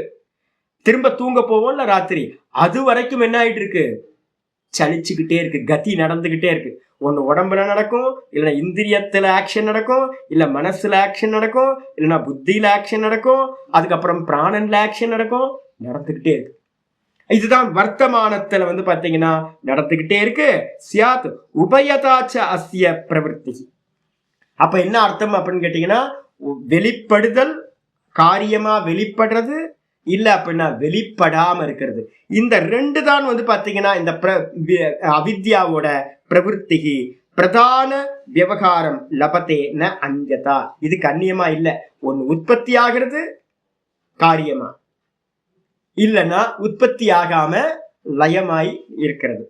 திரும்ப தூங்க போவோம்ல ராத்திரி, அது வரைக்கும் என்ன ஆயிட்டு இருக்கு? சலிச்சுக்கிட்டே இருக்கு, கதி நடந்துகிட்டே இருக்கு. ஒண்ணு உடம்புல நடக்கும், இல்லைன்னா இந்திரியத்துல ஆக்ஷன் நடக்கும், இல்ல மனசுல ஆக்ஷன் நடக்கும், இல்லைன்னா புத்தியில ஆக்ஷன் நடக்கும், அதுக்கப்புறம் பிராணன்ல ஆக்ஷன் நடக்கும், நடந்துகிட்டே இருக்கு. இதுதான் வர்த்தமானத்துல வந்து பாத்தீங்கன்னா நடந்துகிட்டே இருக்கு. சியாத் உபயதாச்ச அஸ்ய பிரவருத்தி. அப்ப என்ன அர்த்தம் அப்படின்னு கேட்டீங்கன்னா, வெளிப்படுதல், காரியமா வெளிப்படுறது, இல்ல அப்படின்னா வெளிப்படாம இருக்கிறது. இந்த 2 தான் வந்து பாத்தீங்கன்னா இந்த அவித்யாவோட பிரவருத்தி. பிரதான விவகாரம் லபத்தே ந அன்யதா. இதுக்கு அந்நியமா இல்ல. ஒண்ணு உற்பத்தி ஆகிறது காரியமா, இல்லைன்னா உற்பத்தி ஆகாம லயமாய் இருக்கிறது.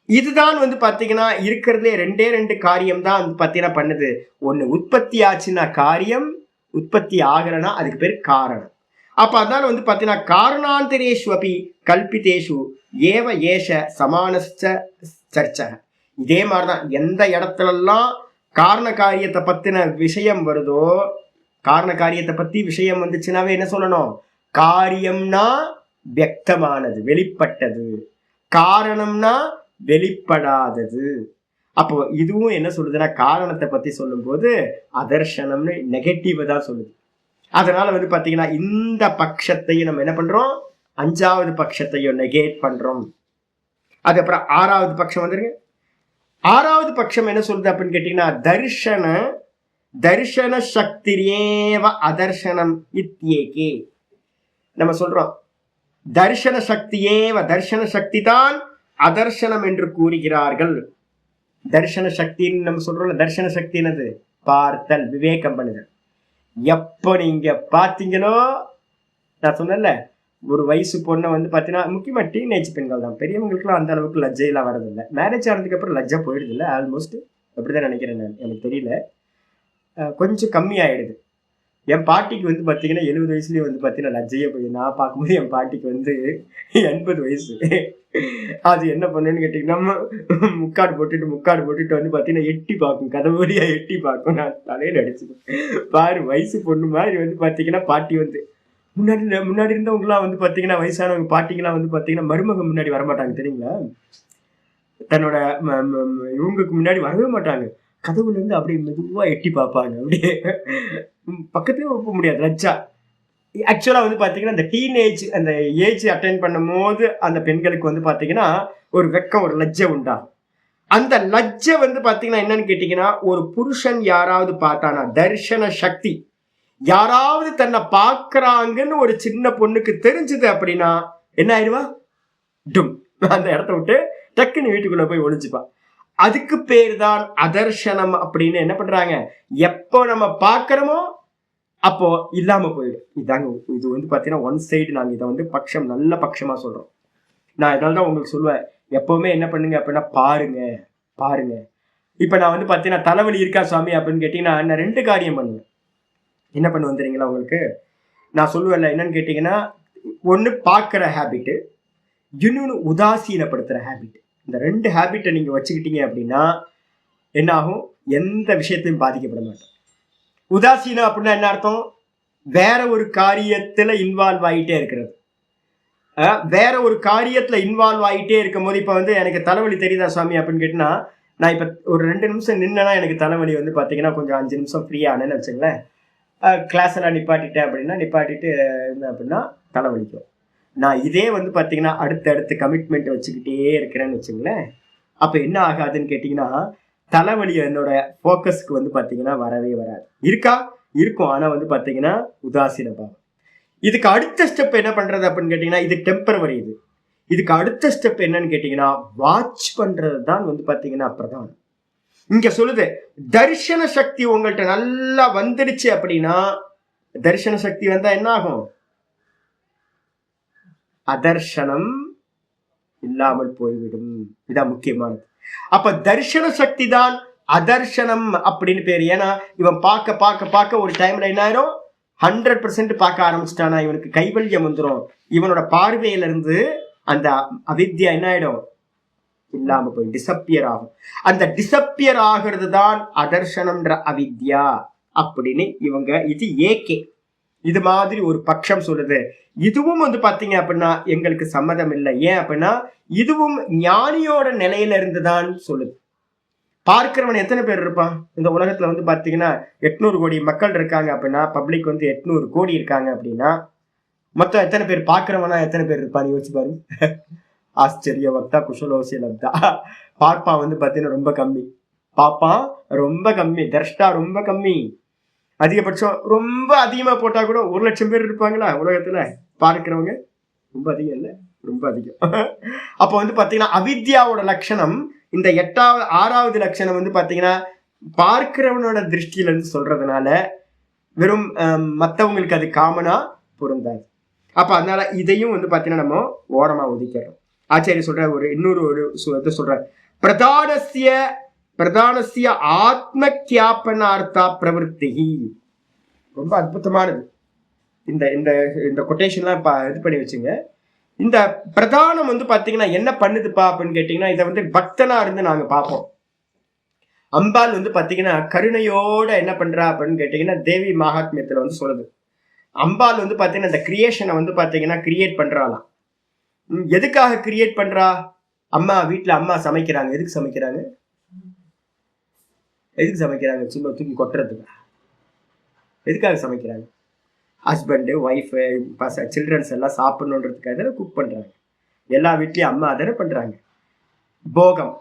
இதுதான் வந்து பாத்தீங்கன்னா இருக்கிறதுலே 2 காரியம் தான் வந்து பாத்தீங்கன்னா பண்ணுது. ஒண்ணு உற்பத்தி ஆச்சுன்னா காரியம், உற்பத்தி ஆகலன்னா அதுக்கு பேர் காரணம். அப்ப அதனால வந்து பாத்தீங்கன்னா காரணாந்தரேஷு அபி கல்பிதேஷு ஏவ ஏஷ சமானஸ்ச சர்ச்சை. இதே மாதிரிதான் எந்த இடத்துலலாம் காரண காரியத்தை பத்தின விஷயம் வருதோ, காரண காரியத்தை பத்தி விஷயம் வந்துச்சுன்னாவே என்ன சொல்லணும்? காரியம்னா வியக்தமானது, வெளிப்பட்டது. காரணம்னா வெளிப்படாதது. அப்போ இதுவும் என்ன சொல்லுதுன்னா, காரணத்தை பத்தி சொல்லும் போது அதர்ஷனம்னு நெகட்டிவ் தான் சொல்லுது. அதனால வந்து பாத்தீங்கன்னா இந்த பட்சத்தையும் நம்ம என்ன பண்றோம்? 5வது பட்சத்தையும் நெகேட் பண்றோம். அதுக்கப்புறம் 6வது பட்சம் வந்துருங்க. 6வது பட்சம் என்ன சொல்லுது அப்படின்னு கேட்டீங்கன்னா, தர்ஷன சக்திரேவ அதர்ஷனம் இத்யேகே. நம்ம சொல்றோம் தர்ஷன சக்தியேவ, தர்ஷன சக்தி தான் அதர்ஷனம் என்று கூறுகிறார்கள். தர்ஷன சக்தின்னு நம்ம சொல்றோம்ல, தர்ஷன சக்தி என்னது? பார்த்தல், விவேகம் பண்ணுதல். எப்போ நீங்க பாத்தீங்களோ, நான் சொன்னேன்ல, ஒரு வயசு பொண்ணை வந்து பாத்தீங்கன்னா முக்கியமா டீனேஜ் பெண்கள் தான், பெரியவங்களுக்குலாம் அந்த அளவுக்கு லஜ்ஜையெல்லாம் வரதில்லை. மேரேஜ் ஆனதுக்கு அப்புறம் லஜ்ஜா போயிடுது இல்லை, ஆல்மோஸ்ட் அப்படிதான் நினைக்கிறேன் நான், எனக்கு தெரியல, கொஞ்சம் கம்மி ஆயிடுது. என் பாட்டிக்கு வந்து பாத்தீங்கன்னா 70 வயசுலயே வந்து பாத்தீங்கன்னா லஜ்ஜையே போய், நான் பார்க்கும்போது என் பாட்டிக்கு வந்து 80 வயசு. அது என்ன பண்ணுன்னு கேட்டீங்கன்னா, முக்காடு போட்டுட்டு வந்து பாத்தீங்கன்னா எட்டி பார்க்கும், கதவு வழியா எட்டி பார்க்கும். நான் தலையில அடிச்சுக்கேன் பாரு, வயசு பொண்ணு மாதிரி வந்து பாத்தீங்கன்னா பாட்டி வந்து முன்னாடி இருந்தவங்கலாம் வந்து பாத்தீங்கன்னா, வயசானவங்க பாட்டிங்கெல்லாம் வந்து பாத்தீங்கன்னா மருமக முன்னாடி வரமாட்டாங்க தெரியுங்களா? தன்னோட இவங்களுக்கு முன்னாடி வரவே மாட்டாங்க. கதவுல இருந்து அப்படியே மெதுவா எட்டி பார்ப்பாங்க. அப்படியே பக்கத்துலயே போக முடியாது, லஜ்ஜா. ஆக்சுவலா வந்து பாத்தீங்கன்னா இந்த டீனேஜ் அந்த ஏஜ் அட்டைன் பண்ணும் போது அந்த பெண்களுக்கு வந்து பாத்தீங்கன்னா ஒரு வெக்கம், ஒரு லஜ்ஜை உண்டாகும். அந்த லஜ்ஜை வந்து பாத்தீங்கன்னா என்னன்னு கேட்டீங்கன்னா, ஒரு புருஷன் யாராவது பார்த்தானா, தர்ஷன சக்தி, யாராவது தன்னை பார்க்கறாங்கன்னு ஒரு சின்ன பொண்ணுக்கு தெரிஞ்சது அப்படின்னா என்ன ஆயிடுவா? டும், அந்த இடத்த விட்டு டக்குன்னு வீட்டுக்குள்ள போய் ஒளிஞ்சுப்பா. அதுக்கு பேர் தான் அதர்ஷனம் அப்படின்னு என்ன பண்றாங்க, எப்போ நம்ம பார்க்கிறோமோ அப்போ இல்லாம போயிடும். இதாங்க இது வந்து பாத்தீங்கன்னா ஒன் சைடு. நாங்க இதை வந்து பட்சம், நல்ல பட்சமா சொல்றோம். நான் இதனால்தான் உங்களுக்கு சொல்லுவேன், எப்பவுமே என்ன பண்ணுங்க அப்படின்னா பாருங்க. இப்ப நான் வந்து பாத்தீங்கன்னா தலைவலி இருக்கா சாமி அப்படின்னு கேட்டீங்கன்னா நான் 2 காரியம் பண்ணுவேன். என்ன பண்ணுவேன் தெரியுங்களா உங்களுக்கு? நான் சொல்லுவேன்ல, என்னன்னு கேட்டீங்கன்னா, ஒண்ணு பார்க்கிற ஹேபிட், இன்னொன்னு உதாசீனப்படுத்துற ஹேபிட். இந்த 2 ஹேபிட்டை நீங்க வச்சுக்கிட்டீங்க அப்படின்னா என்ன ஆகும்? எந்த விஷயத்தையும் பாதிக்கப்பட மாட்டோம். உதாசீனம் அப்படின்னா என்ன அர்த்தம்? வேற ஒரு காரியத்துல இன்வால்வ் ஆகிட்டே இருக்கிறது. வேற ஒரு காரியத்துல இன்வால்வ் ஆகிட்டே இருக்கும் போது, இப்ப வந்து எனக்கு தலைவலி தெரியுதா சாமி அப்படின்னு கேட்டீங்கன்னா, நான் இப்ப ஒரு 2 நிமிஷம் நின்னா எனக்கு தலைவலி வந்து பாத்தீங்கன்னா கொஞ்சம் 5 நிமிஷம் ஃப்ரீ ஆனேன்னு வச்சுங்களேன், கிளாஸ் எல்லாம் நிப்பாட்டிட்டேன் அப்படின்னா நிப்பாட்டிட்டு என்ன அப்படின்னா தலைவலிக்கும். நான் இதே வந்து பார்த்தீங்கன்னா அடுத்தடுத்து கமிட்மெண்ட் வச்சுக்கிட்டே இருக்கிறேன்னு வச்சுங்களேன், அப்போ என்ன ஆகாதுன்னு கேட்டிங்கன்னா தலைவலி என்னோட ஃபோக்கஸ்க்கு வந்து பார்த்தீங்கன்னா வரவே வராது. இருக்கா இருக்கும், ஆனால் வந்து பார்த்தீங்கன்னா உதாசீன பாவம். இதுக்கு அடுத்த ஸ்டெப் என்ன பண்றது அப்படின்னு கேட்டீங்கன்னா இது டெம்பரவரி. இதுக்கு அடுத்த ஸ்டெப் என்னன்னு கேட்டீங்கன்னா வாட்ச் பண்றது தான் வந்து பாத்தீங்கன்னா பிரதானம். இங்க சொல்லுது தரிசன சக்தி உங்கள்கிட்ட நல்லா வந்துடுச்சு அப்படின்னா, தரிசன சக்தி வந்தா என்ன ஆகும்? அதர்சனம் இல்லாமல் போய்விடும். இதான் முக்கியமானது. அப்ப தரிசன சக்தி தான் அதர்சனம் அப்படின்னு பேரு. ஏன்னா இவன் பார்க்க பார்க்க பார்க்க ஒரு டைம்ல என்ன ஆயிரும், 100% பார்க்க ஆரம்பிச்சிட்டானா இவனுக்கு கைவல்யம் வந்துடும். இவனோட பார்வையில இருந்து அந்த அவித்யா என்ன ஆயிடும், இல்லாம போய் டிசப்பியர் ஆகும். அந்த டிசப்பியர் ஆகிறது தான் அதர்சனம்ன்ற அவித்யா அப்படின்னு இவங்க இது ஏகே இது மாதிரி ஒரு பட்சம் சொல்லுது. இதுவும் வந்து பாத்தீங்க அப்படின்னா எங்களுக்கு சம்மதம் இல்லை. ஏன் அப்படின்னா இதுவும் ஞானியோட நிலையில இருந்துதான் சொல்லுது. பார்க்கிறவன் எத்தனை பேர் இருப்பான் இந்த உலகத்துல வந்து பாத்தீங்கன்னா 800 கோடி மக்கள் இருக்காங்க அப்படின்னா, பப்ளிக் வந்து 800 கோடி இருக்காங்க அப்படின்னா மொத்தம் எத்தனை பேர் பார்க்கிறவனா எத்தனை பேர் இருப்பான்னு யோசிச்சு பாருங்க. ஆச்சரிய வக்தா குஷலோசி லப்தா. பார்ப்பான் வந்து பாத்தீங்கன்னா ரொம்ப கம்மி, பார்ப்பான் ரொம்ப கம்மி, தர்ஷ்டா ரொம்ப கம்மி. அதிகபட்சம் ரொம்ப அதிகமா போட்டா கூட 1,00,000 பேர் இருப்பாங்களா உலகத்துல பார்க்கிறவங்க? ரொம்ப அதிகம் இல்ல, ரொம்ப அதிகம். அப்ப வந்து பாத்தீங்கன்னா அவித்யாவோட லட்சணம் இந்த 6வது லட்சணம் வந்து பாத்தீங்கன்னா பார்க்கிறவனோட திருஷ்டியில இருந்து சொல்றதுனால வெறும் மற்றவங்களுக்கு அது காமனா பொருந்தாது. அப்ப அதனால இதையும் வந்து பாத்தீங்கன்னா நம்ம ஓரமா ஒதுக்கிறோம். ஆச்சாரிய சொல்ற இன்னொரு சொல்ற பிரதானசிய ஆத்ம கியாபனார்த்தா பிரவருத்தி. ரொம்ப அற்புதமானது. இந்த இந்த இந்த கொட்டேஷன்லாம் இது பண்ணி வச்சுங்க. இந்த பிரதானம் வந்து பாத்தீங்கன்னா என்ன பண்ணுதுப்பா அப்படின்னு கேட்டீங்கன்னா, இதை வந்து பக்தனா இருந்து நாங்க பார்ப்போம். அம்பாள் வந்து பாத்தீங்கன்னா கருணையோட என்ன பண்றா அப்படின்னு கேட்டீங்கன்னா தேவி மகாத்மியத்துல வந்து சொல்லுது. அம்பாள் வந்து பாத்தீங்கன்னா இந்த கிரியேஷனை வந்து பாத்தீங்கன்னா கிரியேட் பண்றாளாம். எதுக்காக கிரியேட் பண்றா? அம்மா வீட்டுல அம்மா சமைக்கிறாங்க. எதுக்கு சமைக்கிறாங்க? சும்மா தூக்கி கொட்டுறதுக்கு. எதுக்காக சமைக்கிறாங்க? ஹஸ்பண்டு ஒய்ஃபு சில்ட்ரன்ஸ் எல்லாம் சாப்பிடணுன்றதுக்காக குக் பண்றாங்க. எல்லா வீட்லயும் அம்மா தானே பண்றாங்க. போகம்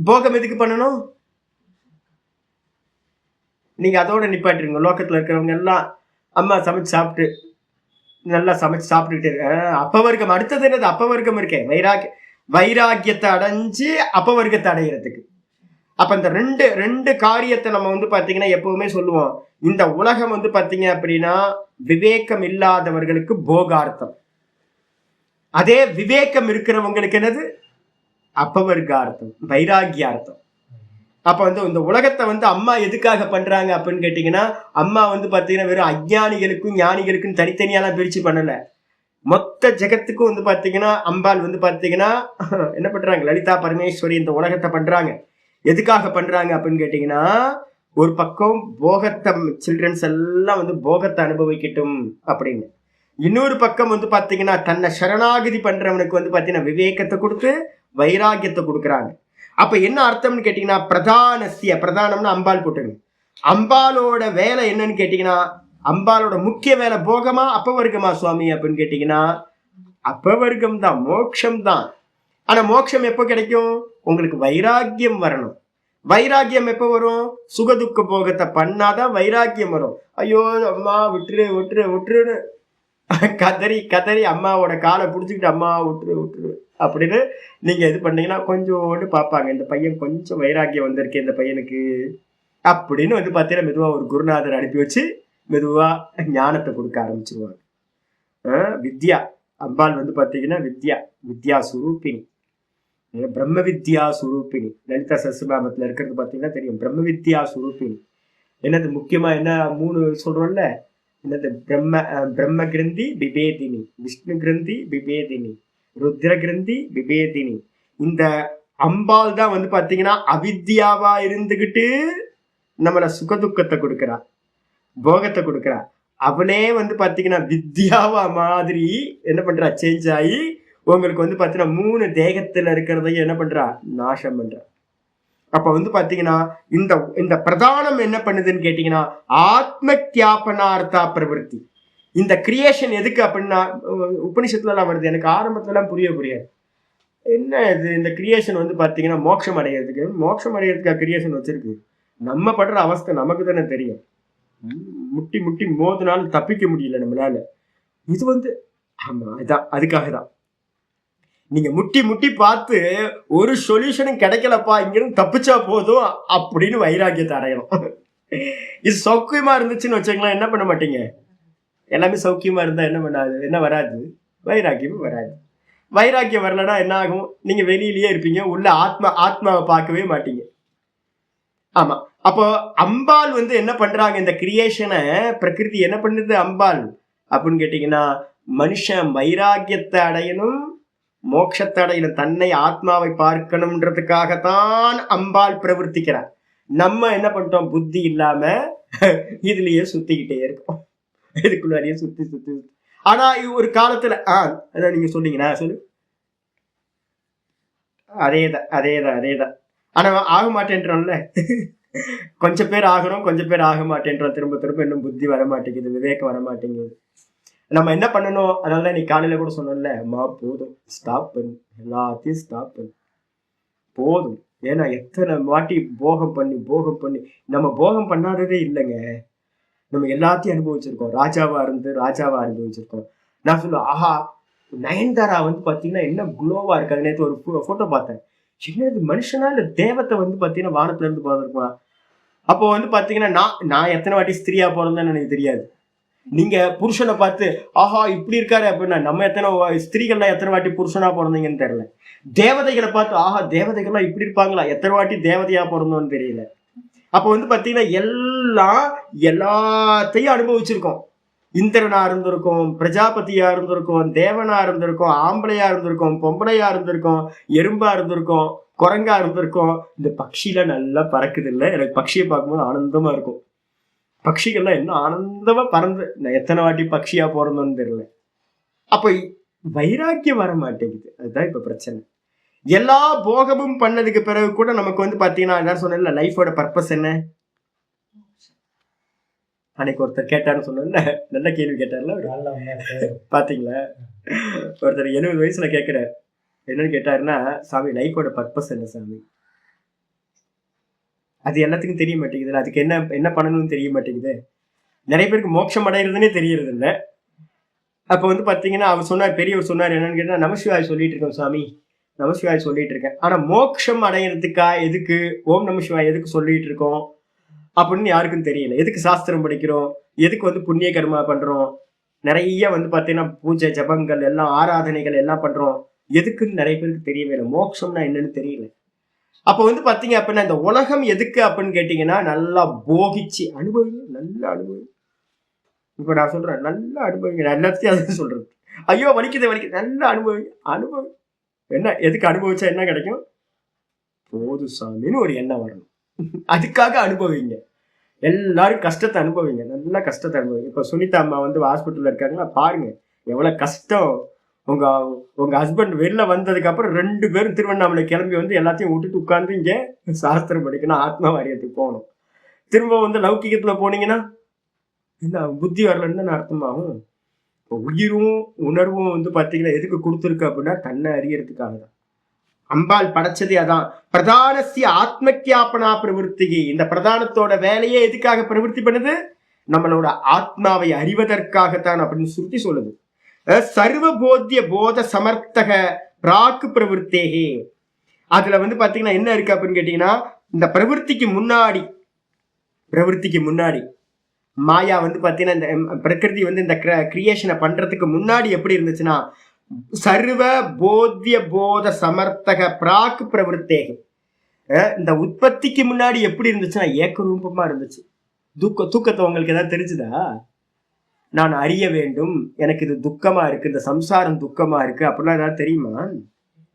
போகம் எதுக்கு பண்ணணும்? நீங்க அதோட நிப்பாட்டுறீங்க. லோக்கத்துல இருக்கிறவங்க எல்லாம் அம்மா சமைச்சு சாப்பிட்டு நல்லா சமைச்சு சாப்பிட்டுக்கிட்டு இருக்க. அப்பவர்க்கம் அடுத்தது என்னது? அப்பவர்க்கம் இருக்கேன். வைராக்கியத்தை அடைஞ்சு அப்பவர்க்கத்தை அடைகிறதுக்கு. அப்ப இந்த ரெண்டு காரியத்தை நம்ம வந்து பாத்தீங்கன்னா எப்பவுமே சொல்லுவோம். இந்த உலகம் வந்து பாத்தீங்க அப்படின்னா விவேகம் இல்லாதவர்களுக்கு போகார்த்தம். அதே விவேகம் இருக்கிறவங்களுக்கு என்னது? அப்பவர்க்கார்த்தம், வைராகியார்த்தம். அப்ப வந்து இந்த உலகத்தை வந்து அம்மா எதுக்காக பண்றாங்க அப்படின்னு கேட்டீங்கன்னா, அம்மா வந்து பாத்தீங்கன்னா வெறும் அஞ்ஞானிகளுக்கும் ஞானிகளுக்கும் தனித்தனியாலாம் பிரிச்சு பண்ணல. மொத்த ஜெகத்துக்கும் வந்து பாத்தீங்கன்னா அம்பாள் வந்து பாத்தீங்கன்னா என்ன பண்றாங்க? லலிதா பரமேஸ்வரி இந்த உலகத்தை பண்றாங்க. எதுக்காக பண்றாங்க அப்படின்னு கேட்டீங்கன்னா, ஒரு பக்கம் போகத்தை சில்ட்ரன்ஸ் எல்லாம் வந்து போகத்தை அனுபவிக்கட்டும் அப்படின்னு, இன்னொரு பக்கம் வந்து பாத்தீங்கன்னா தன்னை சரணாகதி பண்றவனுக்கு வந்து பாத்தீங்கன்னா விவேகத்தை கொடுத்து வைராகியத்தை கொடுக்குறாங்க. அப்ப என்ன அர்த்தம்னு கேட்டீங்கன்னா, பிரதானம்னு அம்பாள் போட்டுங்க. அம்பாலோட வேலை என்னன்னு கேட்டீங்கன்னா, அம்பாலோட முக்கிய வேலை போகமா அப்பவர்க்கமா சுவாமி அப்படின்னு கேட்டீங்கன்னா, அப்பவர்க்கம் தான், மோட்சம் தான். ஆனா மோட்சம் எப்போ கிடைக்கும்? உங்களுக்கு வைராக்கியம் வரணும். வைராக்கியம் எப்போ வரும்? சுகதுக்க போகத்தை பண்ணாதான் வைராக்கியம் வரும். ஐயோ அம்மா விட்டுருன்னு கதறி அம்மாவோட காலை பிடிச்சிக்கிட்டு அம்மா விட்டுரு அப்படின்னு நீங்க இது பண்ணீங்கன்னா கொஞ்சோண்டு பார்ப்பாங்க, இந்த பையன் கொஞ்சம் வைராக்கியம் வந்திருக்கு இந்த பையனுக்கு அப்படின்னு வந்து பார்த்தீங்கன்னா மெதுவா ஒரு குருநாதர் அனுப்பி வச்சு மெதுவா ஞானத்தை கொடுக்க ஆரம்பிச்சிருவாங்க. வித்யா அம்பாள் வந்து பார்த்தீங்கன்னா வித்யா சுரூபிணி, பிரம்ம வித்யா சுரூபிணி. லலிதா சஹஸ்ரநாமத்துல இருக்கிறது பார்த்தீங்கன்னா தெரியும், பிரம்ம வித்யா சுரூபிணி. என்னது முக்கியமா என்ன 3 சொல்றோம்ல, என்னது? பிரம்ம கிரந்தி பிபேதினி, விஷ்ணு கிரந்தி பிபேதினி, ருத்ர கிரந்தி பிபேதினி. இந்த அம்பாள் தான் வந்து பாத்தீங்கன்னா அவித்யாவா இருந்துகிட்டு நம்மள சுகதுக்கத்தை கொடுக்குறா, போகத்தை கொடுக்குறா. அவளே வந்து பாத்தீங்கன்னா வித்யாவா மாதிரி என்ன பண்றா? சேஞ்ச் ஆகி உங்களுக்கு வந்து பாத்தீங்கன்னா 3 தேகத்துல இருக்கிறதையும் என்ன பண்றா? நாசம் பண்றா. அப்ப வந்து பாத்தீங்கன்னா இந்த இந்த பிரதானம் என்ன பண்ணுதுன்னு கேட்டீங்கன்னா ஆத்ம தியாபனார்த்தா பிரவருத்தி. இந்த கிரியேஷன் எதுக்கு அப்படின்னா உபனிஷத்துல எல்லாம் வருது, எனக்கு ஆரம்பத்துல எல்லாம் புரியாது என்ன இது இந்த கிரியேஷன் வந்து பாத்தீங்கன்னா மோட்சம் அடைகிறதுக்கு கிரியேஷன் வச்சிருக்கு. நம்ம படுற அவஸ்தை நமக்கு தானே தெரியும். முட்டி முட்டி மோதினாலும் தப்பிக்க முடியல நம்மளால. இது வந்து ஆமா இதான் அதுக்காக தான் நீங்க முட்டி முட்டி பார்த்து ஒரு சொல்யூஷனும் கிடைக்கலப்பா இங்கிருந்து தப்பிச்சா போதும் அப்படின்னு வைராக்கியத்தை அடையணும். இது சௌக்கியமா இருந்துச்சுன்னு வச்சுக்கலாம் என்ன பண்ண மாட்டீங்க, எல்லாமே சௌக்கியமா இருந்தா என்ன பண்ணாது, என்ன வராது, வைராக்கியமும் வராது. வைராக்கியம் வரலன்னா என்ன ஆகும், நீங்க வெளியிலேயே இருப்பீங்க, உள்ள ஆத்மாவை பார்க்கவே மாட்டீங்க. ஆமா, அப்போ அம்பாள் வந்து என்ன பண்றாங்க, இந்த கிரியேஷனை பிரகிருதி என்ன பண்ணுது அம்பாள் அப்படின்னு கேட்டீங்கன்னா, மனுஷன் வைராக்கியத்தை அடையணும், மோட்சத்தை அடையணும், தன்னை ஆத்மாவை பார்க்கணும்ன்றதுக்காகத்தான் அம்பாள் பிரவர்த்திக்கிறார். நம்ம என்ன பண்ணிட்டோம், புத்தி இல்லாம இதுலயே சுத்திக்கிட்டே இருக்கோம், இதுக்குள்ளாரியே சுத்தி. ஆனா ஒரு காலத்துல அதான் நீங்க சொன்னீங்கன்னா சொல்லு, அதேதான். ஆனா ஆக மாட்டேன்றோம்ல, கொஞ்சம் பேர் ஆகணும், கொஞ்சம் பேர் ஆக மாட்டேன்றோம். திரும்ப இன்னும் புத்தி வர மாட்டேங்குது, விவேகம் வர மாட்டேங்குது. நம்ம என்ன பண்ணணும், அதனால நீ காலையில கூட சொன்னோம்ல, அம்மா போதும், ஸ்டாப் பண்ணு, எல்லாத்தையும் ஸ்டாப் பண்ணு, போதும். ஏன்னா எத்தனை வாட்டி போகம் பண்ணி நம்ம போகம் பண்ணாததே இல்லைங்க. நம்ம எல்லாத்தையும் அனுபவிச்சிருக்கோம், ராஜாவா அனுபவிச்சிருக்கோம். நான் சொல்லுவேன், ஆஹா நயன்தாரா வந்து பாத்தீங்கன்னா என்ன குளோவா இருக்காங்க. நேற்று ஒரு போட்டோ பார்த்தேன், சின்னது மனுஷனா இல்ல தேவத்தை வந்து பாத்தீங்கன்னா வானத்துல இருந்து போறதுக்குமா. அப்போ வந்து பாத்தீங்கன்னா நான் எத்தனை வாட்டி ஸ்திரியா போறேன்னு எனக்கு தெரியாது. நீங்க புருஷனை பார்த்து ஆஹா இப்படி இருக்காரு அப்படின்னா, நம்ம எத்தனை ஸ்திரீகள்லாம் எத்தனை வாட்டி புருஷனா பிறந்தீங்கன்னு தெரியல. தேவதைகளை பார்த்து ஆஹா தேவதைகள்லாம் இப்படி இருப்பாங்களா, எத்தனை வாட்டி தேவதையா பிறந்தோன்னு தெரியல. அப்ப வந்து பாத்தீங்கன்னா எல்லாத்தையும் அனுபவிச்சிருக்கோம். இந்திரனா இருந்திருக்கும், பிரஜாபதியா இருந்திருக்கும், தேவனா இருந்திருக்கும், ஆம்பளையா இருந்திருக்கும், பொம்பளையா இருந்திருக்கும், எறும்பா இருந்திருக்கும், குரங்கா இருந்திருக்கும். இந்த பட்சியில நல்லா பறக்குது இல்ல, எனக்கு பட்சியை பார்க்கும்போது ஆனந்தமா இருக்கும். பட்சிகள்லாம் என்ன ஆனந்தமா பறந்து, நான் எத்தனை வாட்டி பட்சியா போறதுன்னு தெரியல. அப்ப வைராக்கியம் வர மாட்டேங்குது, அதுதான் இப்ப பிரச்சனை. எல்லா போகமும் பண்ணதுக்கு பிறகு கூட நமக்கு வந்து பாத்தீங்கன்னா என்ன சொன்ன, லைஃபோட பர்பஸ் என்ன. அன்னைக்கு ஒருத்தர் கேட்டாருன்னு சொன்ன, நல்ல கேள்வி கேட்டார்ல பாத்தீங்களா, ஒருத்தர் 70 வயசுல கேட்கிறார், என்னன்னு கேட்டாருன்னா, சாமி லைஃபோட பர்பஸ் என்ன சாமி, அது எல்லாத்துக்கும் தெரிய மாட்டேங்குது, அதுக்கு என்ன பண்ணணும்னு தெரிய மாட்டேங்குது. நிறைய பேருக்கு மோட்சம் அடைகிறதுனே தெரியறது இல்லை. அப்ப வந்து பாத்தீங்கன்னா அவர் சொன்னார், பெரியவர் சொன்னார், என்னன்னு கேட்டா, நமசிவாய் சொல்லிட்டு இருக்கோம் சாமி, நமசிவாய் சொல்லிட்டு இருக்கேன், ஆனா மோட்சம் அடைகிறதுக்கா எதுக்கு ஓம் நமசிவாய் எதுக்கு சொல்லிட்டு இருக்கோம் அப்படின்னு யாருக்கும் தெரியல. எதுக்கு சாஸ்திரம் படிக்கிறோம், எதுக்கு வந்து புண்ணிய கர்மா பண்றோம், நிறைய வந்து பாத்தீங்கன்னா பூஜை ஜபங்கள் எல்லாம் ஆராதனைகள் எல்லாம் பண்றோம், எதுக்குன்னு நிறைய பேருக்கு தெரியவே இல்லை. மோட்சம்னா என்னன்னு தெரியல. அப்ப வந்து பாத்தீங்க அப்படின்னா இந்த உலகம் எதுக்கு அப்படின்னு கேட்டீங்கன்னா, நல்லா போகிச்சு அனுபவிங்க, நல்லா அனுபவிங்க. இப்ப நான் சொல்றேன், நல்லா அனுபவிங்க, எல்லாத்தையும் அதை சொல்றது, ஐயோ வலிக்குது, நல்லா அனுபவி. என்ன எதுக்கு அனுபவிச்சா என்ன கிடைக்கும், போது சாமின்னு ஒரு எண்ணம் வரணும், அதுக்காக அனுபவிங்க. எல்லாரும் கஷ்டத்தை அனுபவிங்க, நல்லா கஷ்டத்தை அனுபவிங்க. இப்ப சுனிதா அம்மா வந்து ஹாஸ்பிட்டல்ல இருக்காங்களா, பாருங்க எவ்வளவு கஷ்டம். உங்க ஹஸ்பண்ட் வெளில வந்ததுக்கு அப்புறம் 2 பேரும் திருவண்ணாமலை கிளம்பி வந்து எல்லாத்தையும் விட்டுட்டு உட்கார்ந்து இங்க சாஸ்திரம் படிக்கணும், ஆத்மா வாரியத்துக்கு போகணும். திரும்ப வந்து லௌகிகத்துல போனீங்கன்னா என்ன புத்தி வரலன்னு அர்த்தமாகும். இப்போ உயிரும் உணர்வும் வந்து பாத்தீங்கன்னா எதுக்கு கொடுத்துருக்கு அப்படின்னா, தன்னை அறியறதுக்காக தான். அம்பாள் படைச்சதே அதான், பிரதானசிய ஆத்மக்கியாபனா பிரவருத்தி. இந்த பிரதானத்தோட வேலையே எதுக்காக பிரவருத்தி பண்ணுது, நம்மளோட ஆத்மாவை அறிவதற்காகத்தான் அப்படின்னு சுருத்தி சொல்லுது. சர்வபோத்திய போத சமர்த்தக பிராக்கு பிரவருத்தேகே. அதுல வந்து பாத்தீங்கன்னா என்ன இருக்கு அப்படின்னு கேட்டீங்கன்னா, இந்த பிரவருத்திக்கு முன்னாடி மாயா வந்து பாத்தீங்கன்னா, இந்த பிரகிருதி வந்து இந்த கிரியேஷனை பண்றதுக்கு முன்னாடி எப்படி இருந்துச்சுன்னா, சர்வ போத்திய போத சமர்த்தக பிராக்கு பிரவருத்தேகே. இந்த உற்பத்திக்கு முன்னாடி எப்படி இருந்துச்சுன்னா ஏக்கரூபமா இருந்துச்சு. தூக்கத்தை உங்களுக்கு ஏதாவது தெரிஞ்சுதா, நான் அறிய வேண்டும், எனக்கு இது துக்கமா இருக்கு, இந்த சம்சாரம் துக்கமா இருக்கு அப்படிலாம் ஏதாவது தெரியுமா,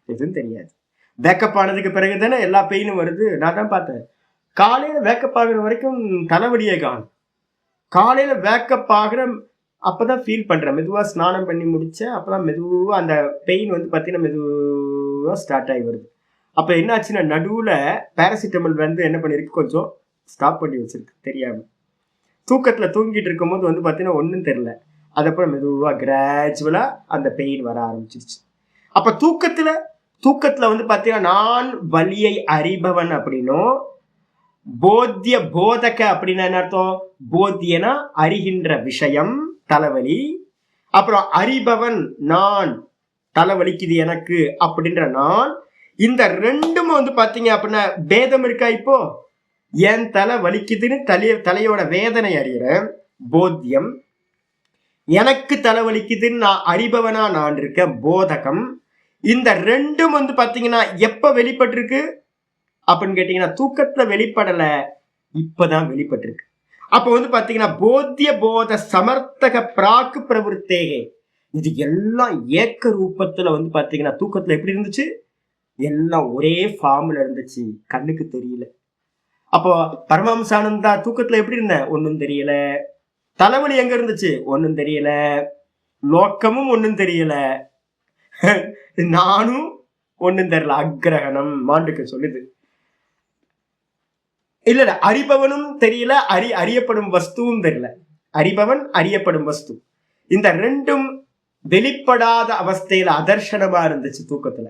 எதுவும் தெரியாது. வேக்கப் ஆனதுக்கு பிறகு தானே எல்லா பெயினும் வருது. நான் தான் பார்த்தேன், காலையில வேக்கப் ஆகுற வரைக்கும் தலைவலியே காணும், காலையில வேக்கப் ஆகுற அப்பதான் ஃபீல் பண்றேன், மெதுவா ஸ்நானம் பண்ணி முடிச்சேன், அப்பதான் மெதுவா அந்த பெயின் வந்து பாத்தீங்கன்னா மெதுவா ஸ்டார்ட் ஆகி வருது. அப்ப என்னாச்சுன்னா நடுவுல பேராசிட்டமல் வந்து என்ன பண்ணிருக்கு, கொஞ்சம் ஸ்டாப் பண்ணி வச்சிருக்கு தெரியாம. தூக்கத்துல தூங்கிட்டு இருக்கும்போது வந்து பாத்தீங்கன்னா ஒன்றும் தெரியல. அதுக்கப்புறம் மெதுவா கிராஜுவலா அந்த பெயின் வர ஆரம்பிச்சிருச்சு. அப்ப தூக்கத்துல வந்து பாத்தீங்கன்னா நான் வலியை அறிபவன் அப்படின்னும், போத்திய போதக அப்படின்னா என்ன அர்த்தம், போத்தியனா அறிகின்ற விஷயம் தலைவலி, அப்புறம் அறிபவன் நான் தலைவலிக்குது எனக்கு அப்படின்ற நான், இந்த ரெண்டும் வந்து பாத்தீங்க அப்படின்னா பேதம் இருக்கா. இப்போ என் தலை வலிக்குதுன்னு தலையோட வேதனை அறிகிறேன் போத்தியம், எனக்கு தலை வலிக்குதுன்னு நான் அறிபவனா நான் இருக்க போதகம். இந்த ரெண்டும் வந்து பாத்தீங்கன்னா எப்ப வெளிப்பட்டிருக்கு அப்படின்னு கேட்டீங்கன்னா தூக்கத்துல வெளிப்படல, இப்பதான் வெளிப்பட்டிருக்கு. அப்ப வந்து பாத்தீங்கன்னா போத்திய போத சமர்த்தக பிராக்கு பிரவருத்தேகே, இது எல்லாம் ஏக்க ரூபத்துல வந்து பாத்தீங்கன்னா தூக்கத்துல எப்படி இருந்துச்சு, எல்லாம் ஒரே ஃபார்ம்ல இருந்துச்சு, கண்ணுக்கு தெரியல. அப்போ பரமஹம்சானந்தா தூக்கத்துல எப்படி இருந்த, ஒன்னும் தெரியல. தலைவலி எங்க இருந்துச்சு, ஒன்னும் தெரியல. லோக்கமும் ஒன்னும் தெரியல, நானும் ஒன்னும் தெரியல. அக்ரகணம் மாண்டுக்கு சொல்லுது. இல்ல அறிபவனும் தெரியல, அறியப்படும் வஸ்துவும் தெரியல. அறிபவன் அறியப்படும் வஸ்து, இந்த ரெண்டும் வெளிப்படாத அவஸ்தையில அதர்ஷனமா இருந்துச்சு தூக்கத்துல.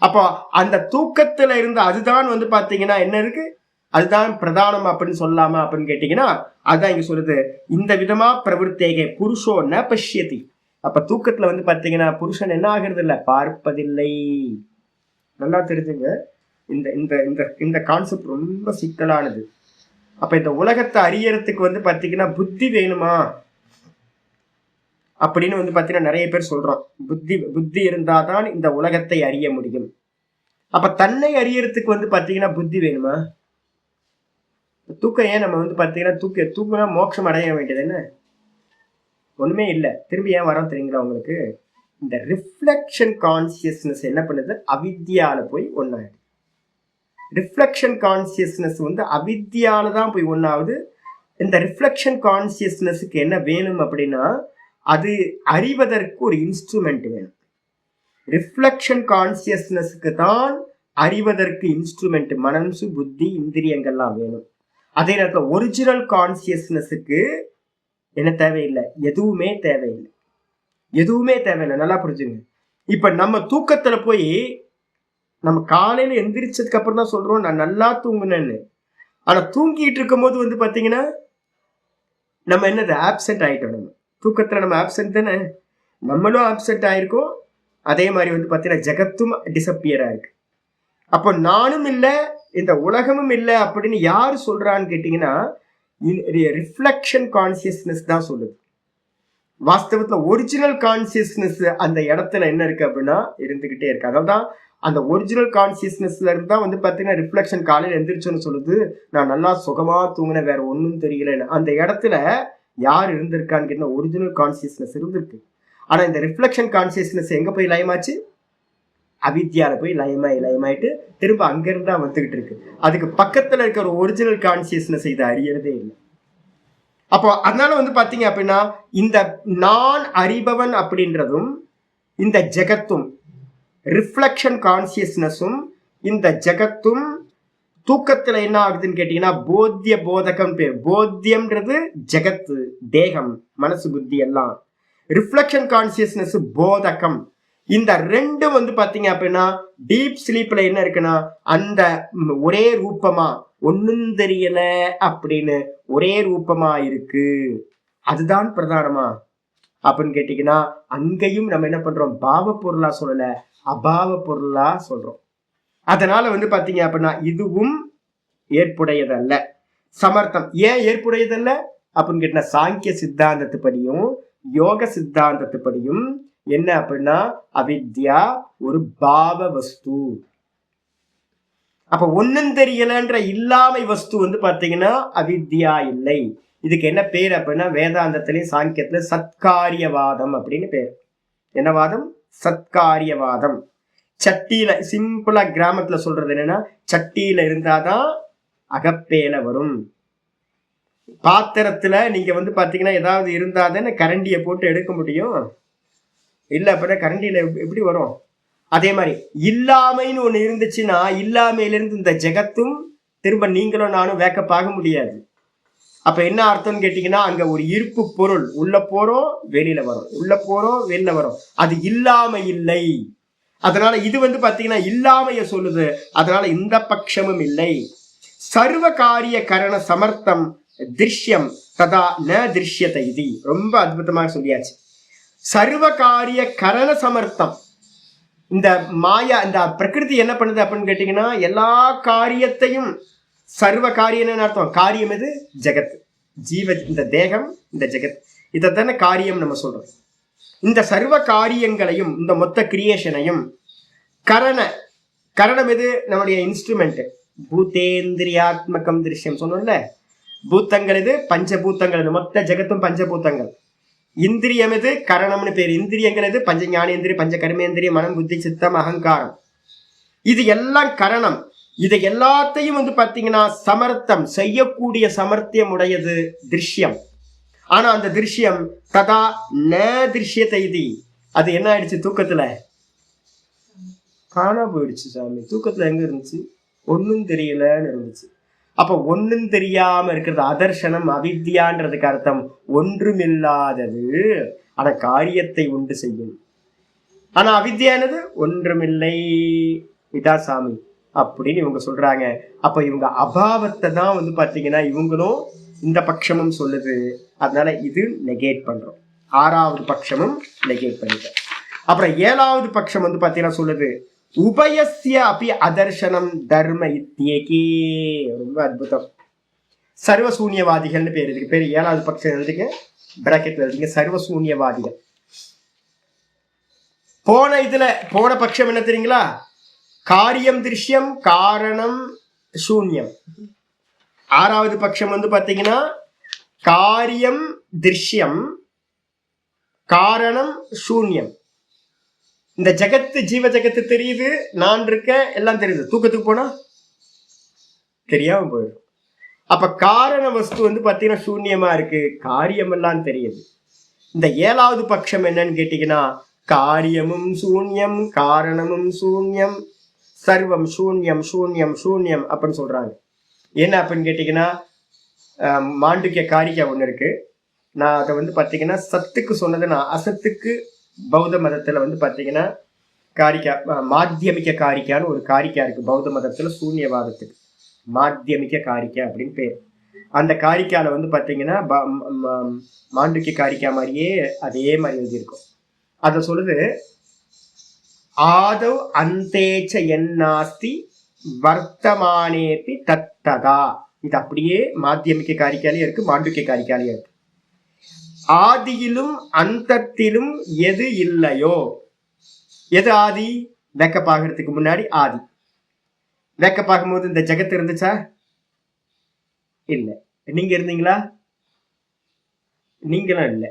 அப்போ அந்த தூக்கத்துல இருந்து அதுதான் வந்து பாத்தீங்கன்னா என்ன இருக்கு, அதுதான் பிரதானம் அப்படின்னு சொல்லாமா அப்படின்னு கேட்டீங்கன்னா அதுதான் இங்க சொல்லுது. இந்த விதமா பிரவருத்தேகே புருஷோ ந பஷ்யதி. அப்ப தூக்கத்துல வந்து பாத்தீங்கன்னா புருஷன் என்ன ஆகிறது இல்ல, பார்ப்பதில்லை. நல்லா தெரிஞ்சுங்க, இந்த இந்த இந்த இந்த கான்செப்ட் ரொம்ப சிக்கலானது. அப்ப இந்த உலகத்தை அறியறதுக்கு வந்து பாத்தீங்கன்னா புத்தி வேணுமா அப்படின்னு வந்து பாத்தீங்கன்னா நிறைய பேர் சொல்றோம். புத்தி இருந்தாதான் இந்த உலகத்தை அறிய முடியும். அப்ப தன்னை அறியறதுக்கு வந்து பாத்தீங்கன்னா புத்தி வேணுமா? தூக்கம் ஏன் நம்ம வந்து பாத்தீங்கன்னா தூக்குனா மோட்சம் அடைய வேண்டியது என்ன, ஒண்ணுமே இல்லை. திரும்பி ஏன் வரோம் தெரியுங்களா உங்களுக்கு, இந்த ரிஃப்ளெக்ஷன் கான்சியஸ்னஸ் என்ன பண்ணுது, அவித்யால போய் ஒன்னாயிடுது. ரிஃப்ளெக்ஷன் கான்சியஸ்னஸ் வந்து அவித்யால தான் போய் ஒன்னாவது. இந்த ரிஃப்ளெக்ஷன் கான்சியஸ்னஸுக்கு என்ன வேணும் அப்படின்னா அது அறிவதற்கு ஒரு இன்ஸ்ட்ருமெண்ட் வேணும். ரிஃப்ளெக்ஷன் கான்சியஸ்னஸுக்கு தான் அறிவதற்கு இன்ஸ்ட்ருமெண்ட், மனசு புத்தி இந்திரியங்கள்லாம் வேணும். அதே நேரத்தில் ஒரிஜினல் கான்சியஸ்னஸுக்கு என்ன தேவையில்லை, எதுவுமே தேவையில்லை, எதுவுமே தேவையில்லை. நல்லா புரிஞ்சுங்க. இப்ப நம்ம தூக்கத்துல போய் நம்ம காலையில எந்திரிச்சதுக்கு அப்புறம் தான் சொல்றோம் நான் நல்லா தூங்குனேன்னு. ஆனா தூங்கிட்டு இருக்கும் போது வந்து பாத்தீங்கன்னா நம்ம என்னது ஆப்சென்ட் ஆயிட்டோம். நம்ம தூக்கத்துல நம்ம ஆப்சென்ட் தானே, நம்மளும் ஆப்சென்ட் ஆயிருக்கோம். அதே மாதிரி வந்து பாத்தீங்கன்னா ஜெகத்தும் டிசப்பியர் ஆயிருக்கு. அப்போ நானும் இல்லை இந்த உலகமும் இல்லை அப்படின்னு யாரு சொல்றான்னு கேட்டீங்கன்னா ரிஃப்ளெக்ஷன் கான்சியஸ்னஸ் தான் சொல்லுது. வாஸ்தவத்துல ஒரிஜினல் கான்சியஸ்னஸ் அந்த இடத்துல என்ன இருக்கு அப்படின்னா இருந்துகிட்டே இருக்கு. அதான் அந்த ஒரிஜினல் கான்சியஸ்னஸ்ல இருந்தா வந்து பாத்தீங்கன்னா ரிஃப்ளெக்ஷன் காலையில எந்திரிச்சோன்னு சொல்லுது நான் நல்லா சுகமா தூங்கினேன் வேற ஒன்னும் தெரியலன்னு. அந்த இடத்துல யார் இருந்திருக்கான்னு கேட்டா ஒரிஜினல் கான்சியஸ்னஸ் இருந்திருக்கு. ஆனா இந்த ரிஃப்ளெக்ஷன் கான்சியஸ்னஸ் எங்க போய் லயமாச்சு, அவித்யால போய் லயமாயிட்டு திரும்ப அங்கிருந்தா வந்துகிட்டு இருக்கு. அதுக்கு பக்கத்துல இருக்கிற ஒரு ஒரிஜினல் கான்சியஸ்னஸ் இதை அறியறதே இல்லை. அப்போ அதனால வந்து பாத்தீங்க அப்படின்னா இந்த நான் அறிபவன் அப்படின்றதும் இந்த ஜெகத்தும் ரிஃப்ளெக்ஷன் கான்சியஸ்னஸும் இந்த ஜெகத்தும் தூக்கத்துல என்ன ஆகுதுன்னு கேட்டீங்கன்னா போத்திய போதகம் பேர். போத்தியம்ன்றது ஜெகத்து, தேகம், மனசு, புத்தி எல்லாம். ரிஃப்ளெக்ஷன் கான்சியஸ்னஸ் போதகம். இந்த ரெண்டும் வந்து பாத்தீங்க அப்படின்னா டீப் ஸ்லீப்ல என்ன இருக்குன்னா அந்த ஒரே ரூபமா ஒன்னும் தெரியல அப்படின்னு ஒரே ரூபமா இருக்கு. அதுதான் பிரதானமா அப்படின்னு கேட்டீங்கன்னா அங்கேயும் நம்ம என்ன பண்றோம், பாவ பொருளா சொல்லல, அபாவ பொருளா சொல்றோம். அதனால வந்து பாத்தீங்க அப்படின்னா இதுவும் ஏற்புடையதல்ல. சமர்த்தம் ஏன் ஏற்புடையதல்ல அப்படின்னு கேட்டா சாங்கிய சித்தாந்தத்துப்படியும் யோக சித்தாந்தத்துப்படியும் என்ன அப்படின்னா அவித்யா ஒரு பாவ வஸ்து. அப்ப ஒன்னும் தெரியலன்ற இல்லாமை வஸ்து வந்து பாத்தீங்கன்னா அவித்யா இல்லை. இதுக்கு என்ன பேர் அப்படின்னா வேதாந்தத்திலையும் சாங்கியத்துல சத்காரியவாதம் அப்படின்னு பேர். என்ன வாதம், சத்காரியவாதம். சட்டியில சிம்பிளா கிராமத்துல சொல்றது என்னன்னா சட்டியில இருந்தாதான் அகப்பேல வரும். பாத்திரத்துல நீங்க வந்து பாத்தீங்கன்னா ஏதாவது இருந்தாதானே கரண்டியை போட்டு எடுக்க முடியும். இல்ல அப்படின்னா கரண்டியில எப்படி வரும், அதே மாதிரி இல்லாமைன்னு ஒண்ணு இருந்துச்சுன்னா இல்லாமையிலிருந்து இந்த ஜெகத்தும் திரும்ப நீங்களும் நானும் வேக்கப் ஆக முடியாது. அப்ப என்ன அர்த்தம்னு கேட்டீங்கன்னா, அங்க ஒரு இருப்பு பொருள் உள்ள போறோம் வெளியில வரும், உள்ள போறோம் வெளியில வரும், அது இல்லாம இல்லை. அதனால இது பாத்தீங்கன்னா இல்லாமைய சொல்லுது. அதனால இந்த பட்சமும் இல்லை. சர்வ காரிய கரண சமர்த்தம் திருஷ்யம் ததா ந திருஷ்யத்தை. இது ரொம்ப அற்புதமாக சொல்லியாச்சு. சர்வ காரிய கரண சமர்த்தம். இந்த மாயா இந்த பிரகிருதி என்ன பண்ணுது அப்படின்னு கேட்டீங்கன்னா, எல்லா காரியத்தையும், சர்வ காரியம் அர்த்தம், காரியம் எது? ஜெகத், ஜீவ, இந்த தேகம், இந்த ஜெகத், இதைத்தானே காரியம் நம்ம சொல்றோம். இந்த சர்வ காரியங்களையும், இந்த மொத்த கிரியேஷனையும், கரணம் எது? நம்முடைய இன்ஸ்ட்ருமெண்ட். பூத்தேந்திரியாத்மகம் திருஷ்யம் சொன்னோம்ல, பூத்தங்கள் எது? பஞ்சபூத்தங்கள். மொத்த ஜெகத்தும் பஞ்சபூத்தங்கள். இந்திரியம் எது? கரணம்னு பேர். இந்திரியங்கள் எது? பஞ்ச ஞானேந்திரியம், பஞ்ச கர்மேந்திரியம், மனம், புத்தி, சித்தம், அகங்காரம். இது எல்லாம் கரணம். இதை எல்லாத்தையும் பாத்தீங்கன்னா சமர்த்தம் செய்யக்கூடிய சமர்த்தியம் உடையது திருஷ்யம். ஆனா அந்த திருஷ்யம் ததா ந திருஷ்யத்தை. இது அது என்ன ஆயிடுச்சு? தூக்கத்துல காணா போயிடுச்சு சாமி. தூக்கத்துல எங்க இருந்துச்சு? ஒன்னும் தெரியலன்னு இருந்துச்சு. அப்ப ஒன்னும் தெரியாம இருக்கிறது அதர்சனம், அவித்யான்றதுக்கு அர்த்தம் ஒன்றுமில்லாதது. ஆனா காரியத்தை உண்டு செய்யும். ஆனா அவித்யானது ஒன்றுமில்லை. இதா சாமி அப்படின்னு இவங்க சொல்றாங்க. அப்ப இவங்க அபாவத்தை தான் பாத்தீங்கன்னா இவங்களும் இந்த பட்சமும் சொல்லுது. அதனால இது நெகேட் பண்றோம். ஆறாவது பட்சமும் நெகேட் பண்ணிட்டோம். அப்புறம் ஏழாவது பட்சம் பாத்தீங்கன்னா சொல்லுது உபயஸ்ய அபி அதர்சனம் தர்ம இத்தியேகே. ரொம்ப அற்புதம். சர்வசூன்யவாதிகள்னு பேர். இதுக்கு பேர் ஏழாவது பட்சம் எழுதிங்க, பிராக்கெட்ல எழுதிங்க, சர்வசூன்யவாதிகள். போன பட்சம் என்ன தெரியுங்களா? காரியம் திருஷ்யம், காரணம் சூன்யம். ஆறாவது பட்சம் பாத்தீங்கன்னா காரியம் திருஷ்யம், காரணம் சூன்யம். இந்த ஜெகத்து, ஜீவ ஜெகத்து தெரியுது, நான் இருக்கேன், எல்லாம் தெரியுது. தூக்கத்துக்கு போனா தெரியாம போயிடும். அப்ப காரண வஸ்து பாத்தீங்கன்னா சூன்யமா இருக்கு, காரியம் எல்லாம் தெரியுது. இந்த ஏழாவது பட்சம் என்னன்னு கேட்டீங்கன்னா காரியமும் சூன்யம், காரணமும் சூன்யம், சர்வம் சூன்யம் சூன்யம் சூன்யம் அப்படின்னு சொல்றாங்க. என்ன அப்படின்னு கேட்டீங்கன்னா மாண்டுக்கிய காரிக்கா ஒண்ணு இருக்கு. நான் அதை பாத்தீங்கன்னா சத்துக்கு சொன்னது, நான் அசத்துக்கு பௌத்த மதத்துல பாத்தீங்கன்னா காரிக்கா, மாத்தியமிக்க காரிக்கான்னு ஒரு காரிக்கா இருக்கு பௌத்த மதத்துல. சூன்யவாதத்துக்கு மாத்தியமிக்க காரிக்கா அப்படின்னு பேர். அந்த காரிக்கால பாத்தீங்கன்னா மாண்டுக்கிய காரிக்கா மாதிரியே அதே மாதிரி எழுதியிருக்கும். அதை சொல்லுது ஆதவ் அந்தேச்ச என்னாஸ்தி வர்த்தமானேபி தத்ததா. இது அப்படியே மாத்தியமிக்க காரிக்காலே இருக்கு, மாண்டுக்கிய காரிக்காலே இருக்கு. ஆதியிலும் அந்தத்திலும் எது இல்லையோ, எது ஆதி? வேக்கப் ஆகிறதுக்கு முன்னாடி ஆதி. வேக்கப் ஆகும்போது இந்த ஜெகத்து இருந்துச்சா? இல்ல. நீங்க இருந்தீங்களா? நீங்களும் இல்ல.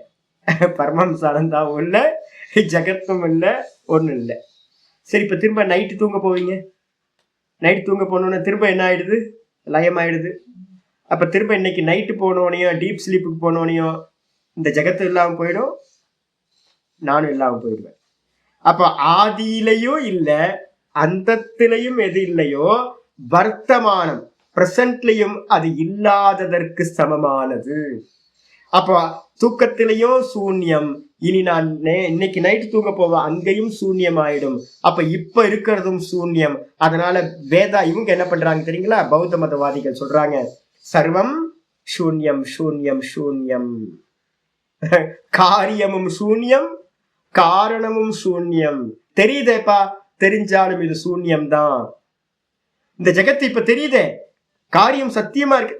பரமஹம்சானந்தாவும் இல்ல, ஜெகத்தும் இல்ல, ஒண்ணும் இல்லை. சரி, இப்ப திரும்ப நைட்டு தூங்க போவீங்க. நைட்டு தூங்க போனோன்னா திரும்ப என்ன ஆயிடுது? லயம் ஆயிடுது. அப்ப திரும்ப இன்னைக்கு நைட்டு போனோனையும் டீப் ஸ்லீப்புக்கு போனோனையும் இந்த ஜெகத்து இல்லாம போயிடும், நானும் இல்லாம போயிடுவேன். அப்ப ஆதியிலையும் இல்ல, அந்தத்திலையும் எது இல்லையோ, வர்த்தமானம் பிரசன்ட்லயும் அது இல்லாததற்கு சமமானது. அப்ப தூக்கத்திலையும் சூன்யம். இனி நான் இன்னைக்கு நைட்டு தூங்க போவேன், அங்கேயும் சூன்யம் ஆயிடும். அப்ப இப்ப இருக்கிறதும் சூன்யம். அதனால வேதா இவங்க என்ன பண்றாங்க தெரியுங்களா? பௌத்த மதவாதிகள் சொல்றாங்க சர்வம் சூன்யம் சூன்யம் சூன்யம். காரியமும் சூன்யம், காரணமும் சூன்யம். தெரியுதேப்பா, தெரிஞ்சாலும் இது சூன்யம் தான். இந்த ஜெகத்து இப்ப தெரியுதே, காரியம் சத்தியமா இருக்கு,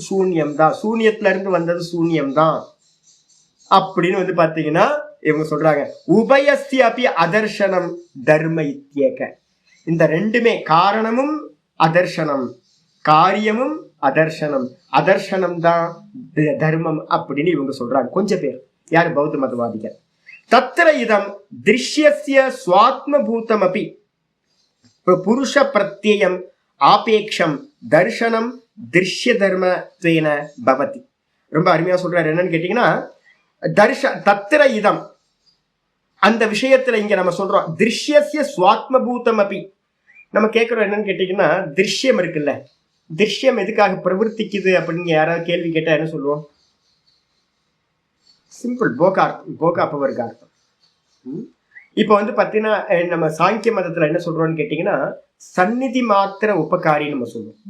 சூன்யம் தான். சூன்யத்துல இருந்து வந்தது சூன்யம் தான் அப்படின்னு பாத்தீங்கன்னா இவங்க சொல்றாங்க உபயஸ்ய அபி அதர்சனம் தர்ம இத்தியேக. இந்த ரெண்டுமே, காரணமும் அதர்சனம், காரியமும் அதர்சனம், அதர்சனம் தான் தர்மம் அப்படின்னு இவங்க சொல்றாங்க. கொஞ்சம் பேர் யாரு? பௌத்த மதவாதிகள். தத்திர இதம் திருஷ்யஸ்ய ஸ்வாத்ம பூதம் அபி புருஷ பிரத்யம் ஆபேக்ஷம் தர்சனம் திருஷ்ய தர்மத்வேன பவதி. ரொம்ப அருமையா சொல்றாரு. என்னன்னு கேட்டீங்கன்னா தத்திர இதம், அந்த விஷயத்துல இங்க நம்ம சொல்றோம் திருஷ்யசிய சுவாத்மபூதம் அப்படி. நம்ம கேட்கறோம் என்னன்னு கேட்டீங்கன்னா, திருஷ்யம் இருக்குல்ல, திருஷ்யம் எதுக்காக பிரவர்த்திக்குது அப்படின்னு யாராவது கேள்வி கேட்டா என்ன சொல்லுவோம்? சிம்பிள், போகா பவருக்கு அர்த்தம். இப்ப வந்து பாத்தீங்கன்னா நம்ம சாங்கிய மதத்துல என்ன சொல்றோம்னு கேட்டீங்கன்னா, சந்நிதி மாத்திர உபகாரின்னு நம்ம சொல்லுவோம்.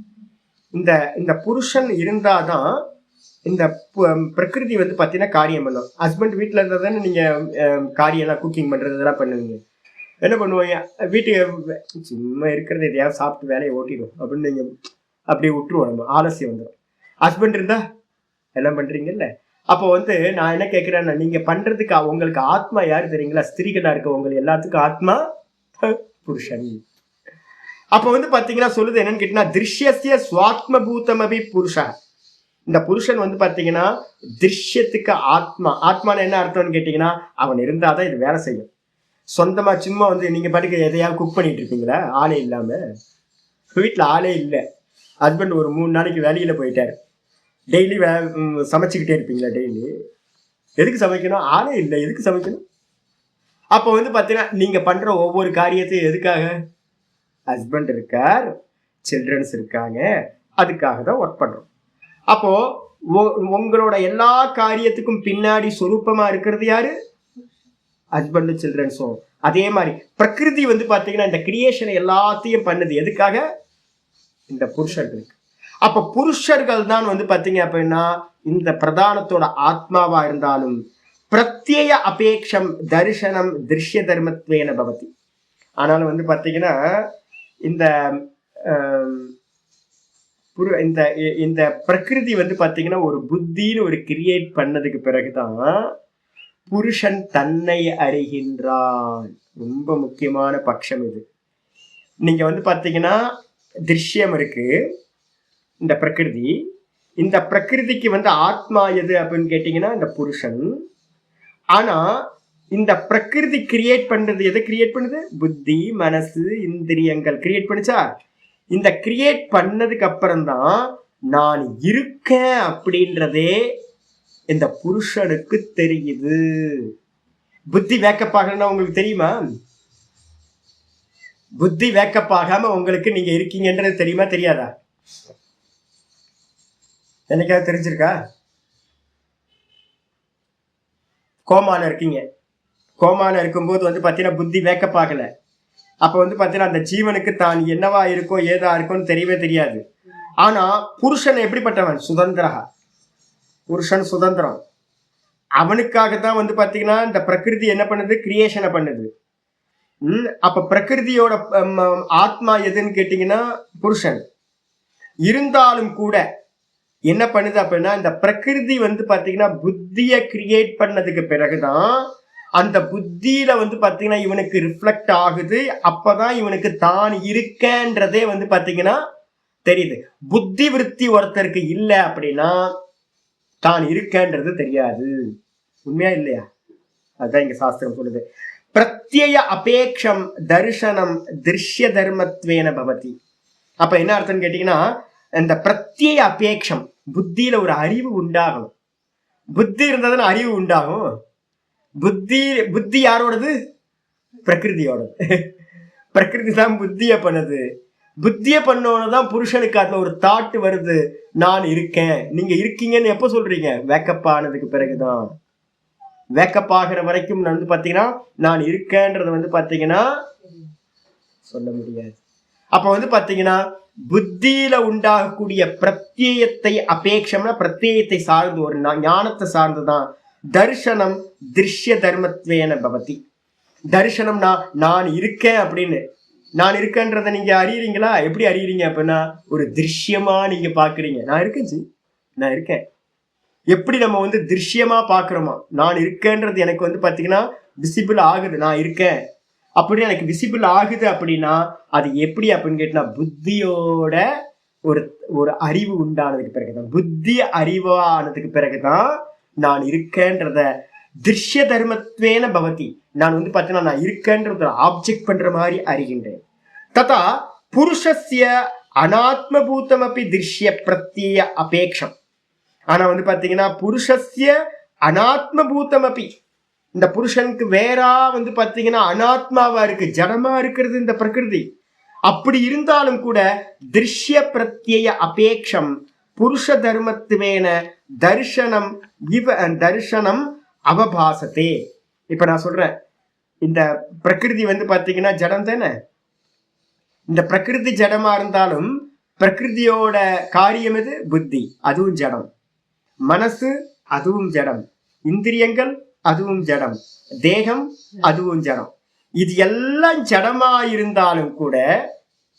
இந்த இந்த புருஷன் இருந்தாதான் இந்த பிரகிருதி வந்து பாத்தீங்கன்னா காரியம் பண்ணும். ஹஸ்பண்ட் வீட்டுல இருந்தா தானே நீங்க காரியம் எல்லாம் குக்கிங் பண்றது இதெல்லாம் பண்ணுவீங்க. என்ன பண்ணுவாங்க, வீட்டுக்கு சும்மா இருக்கிறது எதையாவது சாப்பிட்டு வேலையை ஓட்டிடும் அப்படின்னு நீங்க அப்படியே விட்டுருவோம், நம்ம ஆலசியம் வந்துடும். ஹஸ்பண்ட் இருந்தா எல்லாம் பண்றீங்கல்ல. அப்போ வந்து நான் என்ன கேட்கிறேன்னா, நீங்க பண்றதுக்கு உங்களுக்கு ஆத்மா யாரு தெரியுங்களா? ஸ்திரீகளா இருக்க உங்களுக்கு எல்லாத்துக்கும் ஆத்மா புருஷன். அப்ப வந்து பாத்தீங்கன்னா சொல்லுது என்னன்னு கேட்டீங்கன்னா, திருஷ்யசிய சுவாத்மபூதமபி புருஷா. இந்த புருஷன் வந்து பாத்தீங்கன்னா திருஷ்யத்துக்கு ஆத்மா. ஆத்மான்னு என்ன அர்த்தம்னு கேட்டீங்கன்னா, அவன் இருந்தாதான் இது வேலை செய்யும். சொந்தமா சும்மா வந்து நீங்க பாட்டுக்கு எதையாவது குக் பண்ணிட்டு இருப்பீங்களா ஆளே இல்லாம? வீட்டுல ஆளே இல்லை, ஹஸ்பண்ட் ஒரு 3 நாளைக்கு வேலையில போயிட்டாரு, டெய்லி சமைச்சுக்கிட்டே இருப்பீங்களா? டெய்லி எதுக்கு சமைக்கணும்? ஆளே இல்லை, எதுக்கு சமைக்கணும்? அப்போ வந்து பாத்தீங்கன்னா நீங்க பண்ற ஒவ்வொரு காரியத்தையும் எதுக்காக? ஹஸ்பண்ட் இருக்கார், சில்ட்ரன்ஸ் இருக்காங்க, அதுக்காக தான் ஒர்க் பண்றோம். அப்போ உங்களோட எல்லா காரியத்துக்கும் பின்னாடி சொரூபமா இருக்கிறது யாரு? ஹஸ்பண்டும் சில்ட்ரன்ஸும். அதே மாதிரி பிரகிருதி வந்து பாத்தீங்கன்னா இந்த கிரியேஷனை எல்லாத்தையும் பண்ணுது எதுக்காக? இந்த புருஷர்களுக்கு. அப்ப புருஷர்கள் தான் வந்து பாத்தீங்க அப்படின்னா இந்த பிரதானத்தோட ஆத்மாவா இருந்தாலும் பிரத்யேய அபேட்சம் தரிசனம் திருஷ்ய தர்மத்வேன பவதி. ஆனாலும் வந்து பாத்தீங்கன்னா இந்த இந்த இந்த பிரகிருதி வந்து பாத்தீங்கன்னா ஒரு புத்தின்னு ஒரு கிரியேட் பண்ணதுக்கு பிறகுதான் புருஷன் தன்னை அறிகின்றான். ரொம்ப முக்கியமான பட்சம் இது. நீங்க வந்து பாத்தீங்கன்னா திருஷ்யம் இருக்கு, இந்த பிரகிருதி. இந்த பிரகிருதிக்கு வந்து ஆத்மா எது அப்படின்னு கேட்டீங்கன்னா இந்த புருஷன். ஆனா இந்த பிரகிருதி கிரியேட் பண்றது எதை கிரியேட் பண்ணுது? புத்தி, மனசு, இந்திரியங்கள் கிரியேட் பண்ணுச்சா? இந்த கிரியேட் பண்ணதுக்கு அப்புறம் தான் நான் இருக்கேன் அப்படின்றதே இந்த புருஷனுக்கு தெரியுது. புத்தி வேக்கப் ஆகணும்னா உங்களுக்கு தெரியுமா? புத்தி வேக்கப் ஆகாம உங்களுக்கு நீங்க இருக்கீங்கன்றது தெரியுமா தெரியாதா? என்னைக்காவது தெரிஞ்சிருக்கா? கோமால இருக்கீங்க, கோமால இருக்கும்போது வந்து பாத்தீங்கன்னா புத்தி வேக்கப் ஆகல. அப்ப வந்து பாத்தீங்கன்னா அந்த ஜீவனுக்கு தான் என்னவா இருக்கோ ஏதா இருக்கோன்னு தெரியவே தெரியாது. ஆனா புருஷன் எப்படிப்பட்டவன்? சுதந்திரா. புருஷன் சுதந்திரம். அவனுக்காகத்தான் வந்து பாத்தீங்கன்னா இந்த பிரகிருதி என்ன பண்ணுது? கிரியேஷனை பண்ணுது. அப்ப பிரகிருதியோட ஆத்மா எதுன்னு கேட்டீங்கன்னா புருஷன். இருந்தாலும் கூட என்ன பண்ணுது அப்படின்னா இந்த பிரகிருதி வந்து பாத்தீங்கன்னா புத்திய கிரியேட் பண்ணதுக்கு பிறகுதான் அந்த புத்தியில வந்து பாத்தீங்கன்னா இவனுக்கு ரிஃப்ளெக்ட் ஆகுது. அப்பதான் இவனுக்கு தான் இருக்கன்றதே வந்து பாத்தீங்கன்னா தெரியுது. புத்தி விருத்தி ஒருத்தருக்கு இல்லை அப்படின்னா தான் இருக்கன்றது தெரியாது. உண்மையா இல்லையா? அதுதான் இங்க சாஸ்திரம் சொல்லுது. பிரத்யேய அபேட்சம் தரிசனம் திருஷ்ய தர்மத்வேன பவதி. அப்ப என்ன அர்த்தம்னு கேட்டீங்கன்னா இந்த பிரத்யேய அபேட்சம், புத்தியில ஒரு அறிவு உண்டாகணும். புத்தி இருந்ததுன்னா அறிவு உண்டாகும். புத்தி யாரோடது? பிரகிருதியோடது. பிரகிருதி தான் புத்திய பண்ணுது. புத்திய பண்ணோன்னு புருஷனுக்கு அதுல ஒரு தாட் வருது, நான் இருக்கேன். நீங்க இருக்கீங்கன்னு எப்ப சொல்றீங்க? வேக்கப் ஆனதுக்கு பிறகுதான். வேக்கப் ஆகிற வரைக்கும் வந்து பாத்தீங்கன்னா நான் இருக்கேன்றத வந்து பாத்தீங்கன்னா சொல்ல முடியாது. அப்ப வந்து பாத்தீங்கன்னா புத்தியில உண்டாகக்கூடிய பிரத்யேயத்தை அபேட்சம்னா பிரத்யேயத்தை சார்ந்து ஒரு ஞானத்தை சார்ந்துதான் தரிசனம் திருஷ்ய தர்மத்வேன பவதி. தரிசனம்னா நான் இருக்கேன் அப்படின்னு. நான் இருக்கேன்றத நீங்க அறியறீங்களா? எப்படி அறியறீங்க அப்படின்னா ஒரு திருஷ்யமா நீங்க பாக்குறீங்க. நான் இருக்கேன், நான் இருக்கேன். எப்படி நம்ம வந்து திருஷ்யமா பாக்குறோமா? நான் இருக்கேன்றது எனக்கு வந்து பாத்தீங்கன்னா விசிபிள் ஆகுது, நான் இருக்கேன் அப்படின்னு எனக்கு விசிபிள் ஆகுது. அப்படின்னா அது எப்படி அப்படின்னு கேட்டா புத்தியோட ஒரு அறிவு உண்டானதுக்கு பிறகுதான், புத்தி அறிவானதுக்கு பிறகுதான் நான் இருக்கேன்றத திருஷ்ய தர்மத்வேன பவதி. நான் வந்து பாத்தீங்கன்னா நான் இருக்கேன்ற ஆப்ஜெக்ட் பண்ற மாதிரி அறிகின்றேன். ததா புருஷஸ்ய அனாத்மபூதம் அப்படி திருஷ்ய பிரத்யேய அபேட்சம். ஆனா வந்து பாத்தீங்கன்னா புருஷஸ்ய அனாத்மபூதம் அப்படி இந்த புருஷனுக்கு வேறா பாத்தீங்கன்னா அனாத்மாவா இருக்கு, ஜடமா இருக்கிறது இந்த பிரகிருதி. அப்படி இருந்தாலும் கூட திருஷ்ய பிரத்யய அபேட்சம் புருஷ தர்மத்துவேன தர்ஷனம் தர்ஷனம் அவபாசத்தே. இப்ப நான் சொல்றேன், இந்த பிரகிருதி பாத்தீங்கன்னா ஜடம் தானே. இந்த பிரகிருதி ஜடமா இருந்தாலும் பிரகிருதியோட காரியம் எது? புத்தி, அதுவும் ஜடம். மனசு, அதுவும் ஜடம். இந்திரியங்கள், அதுவும் ஜடம். தேகம், அதுவும் ஜடம். இது எல்லாம் ஜடமா இருந்தாலும் கூட,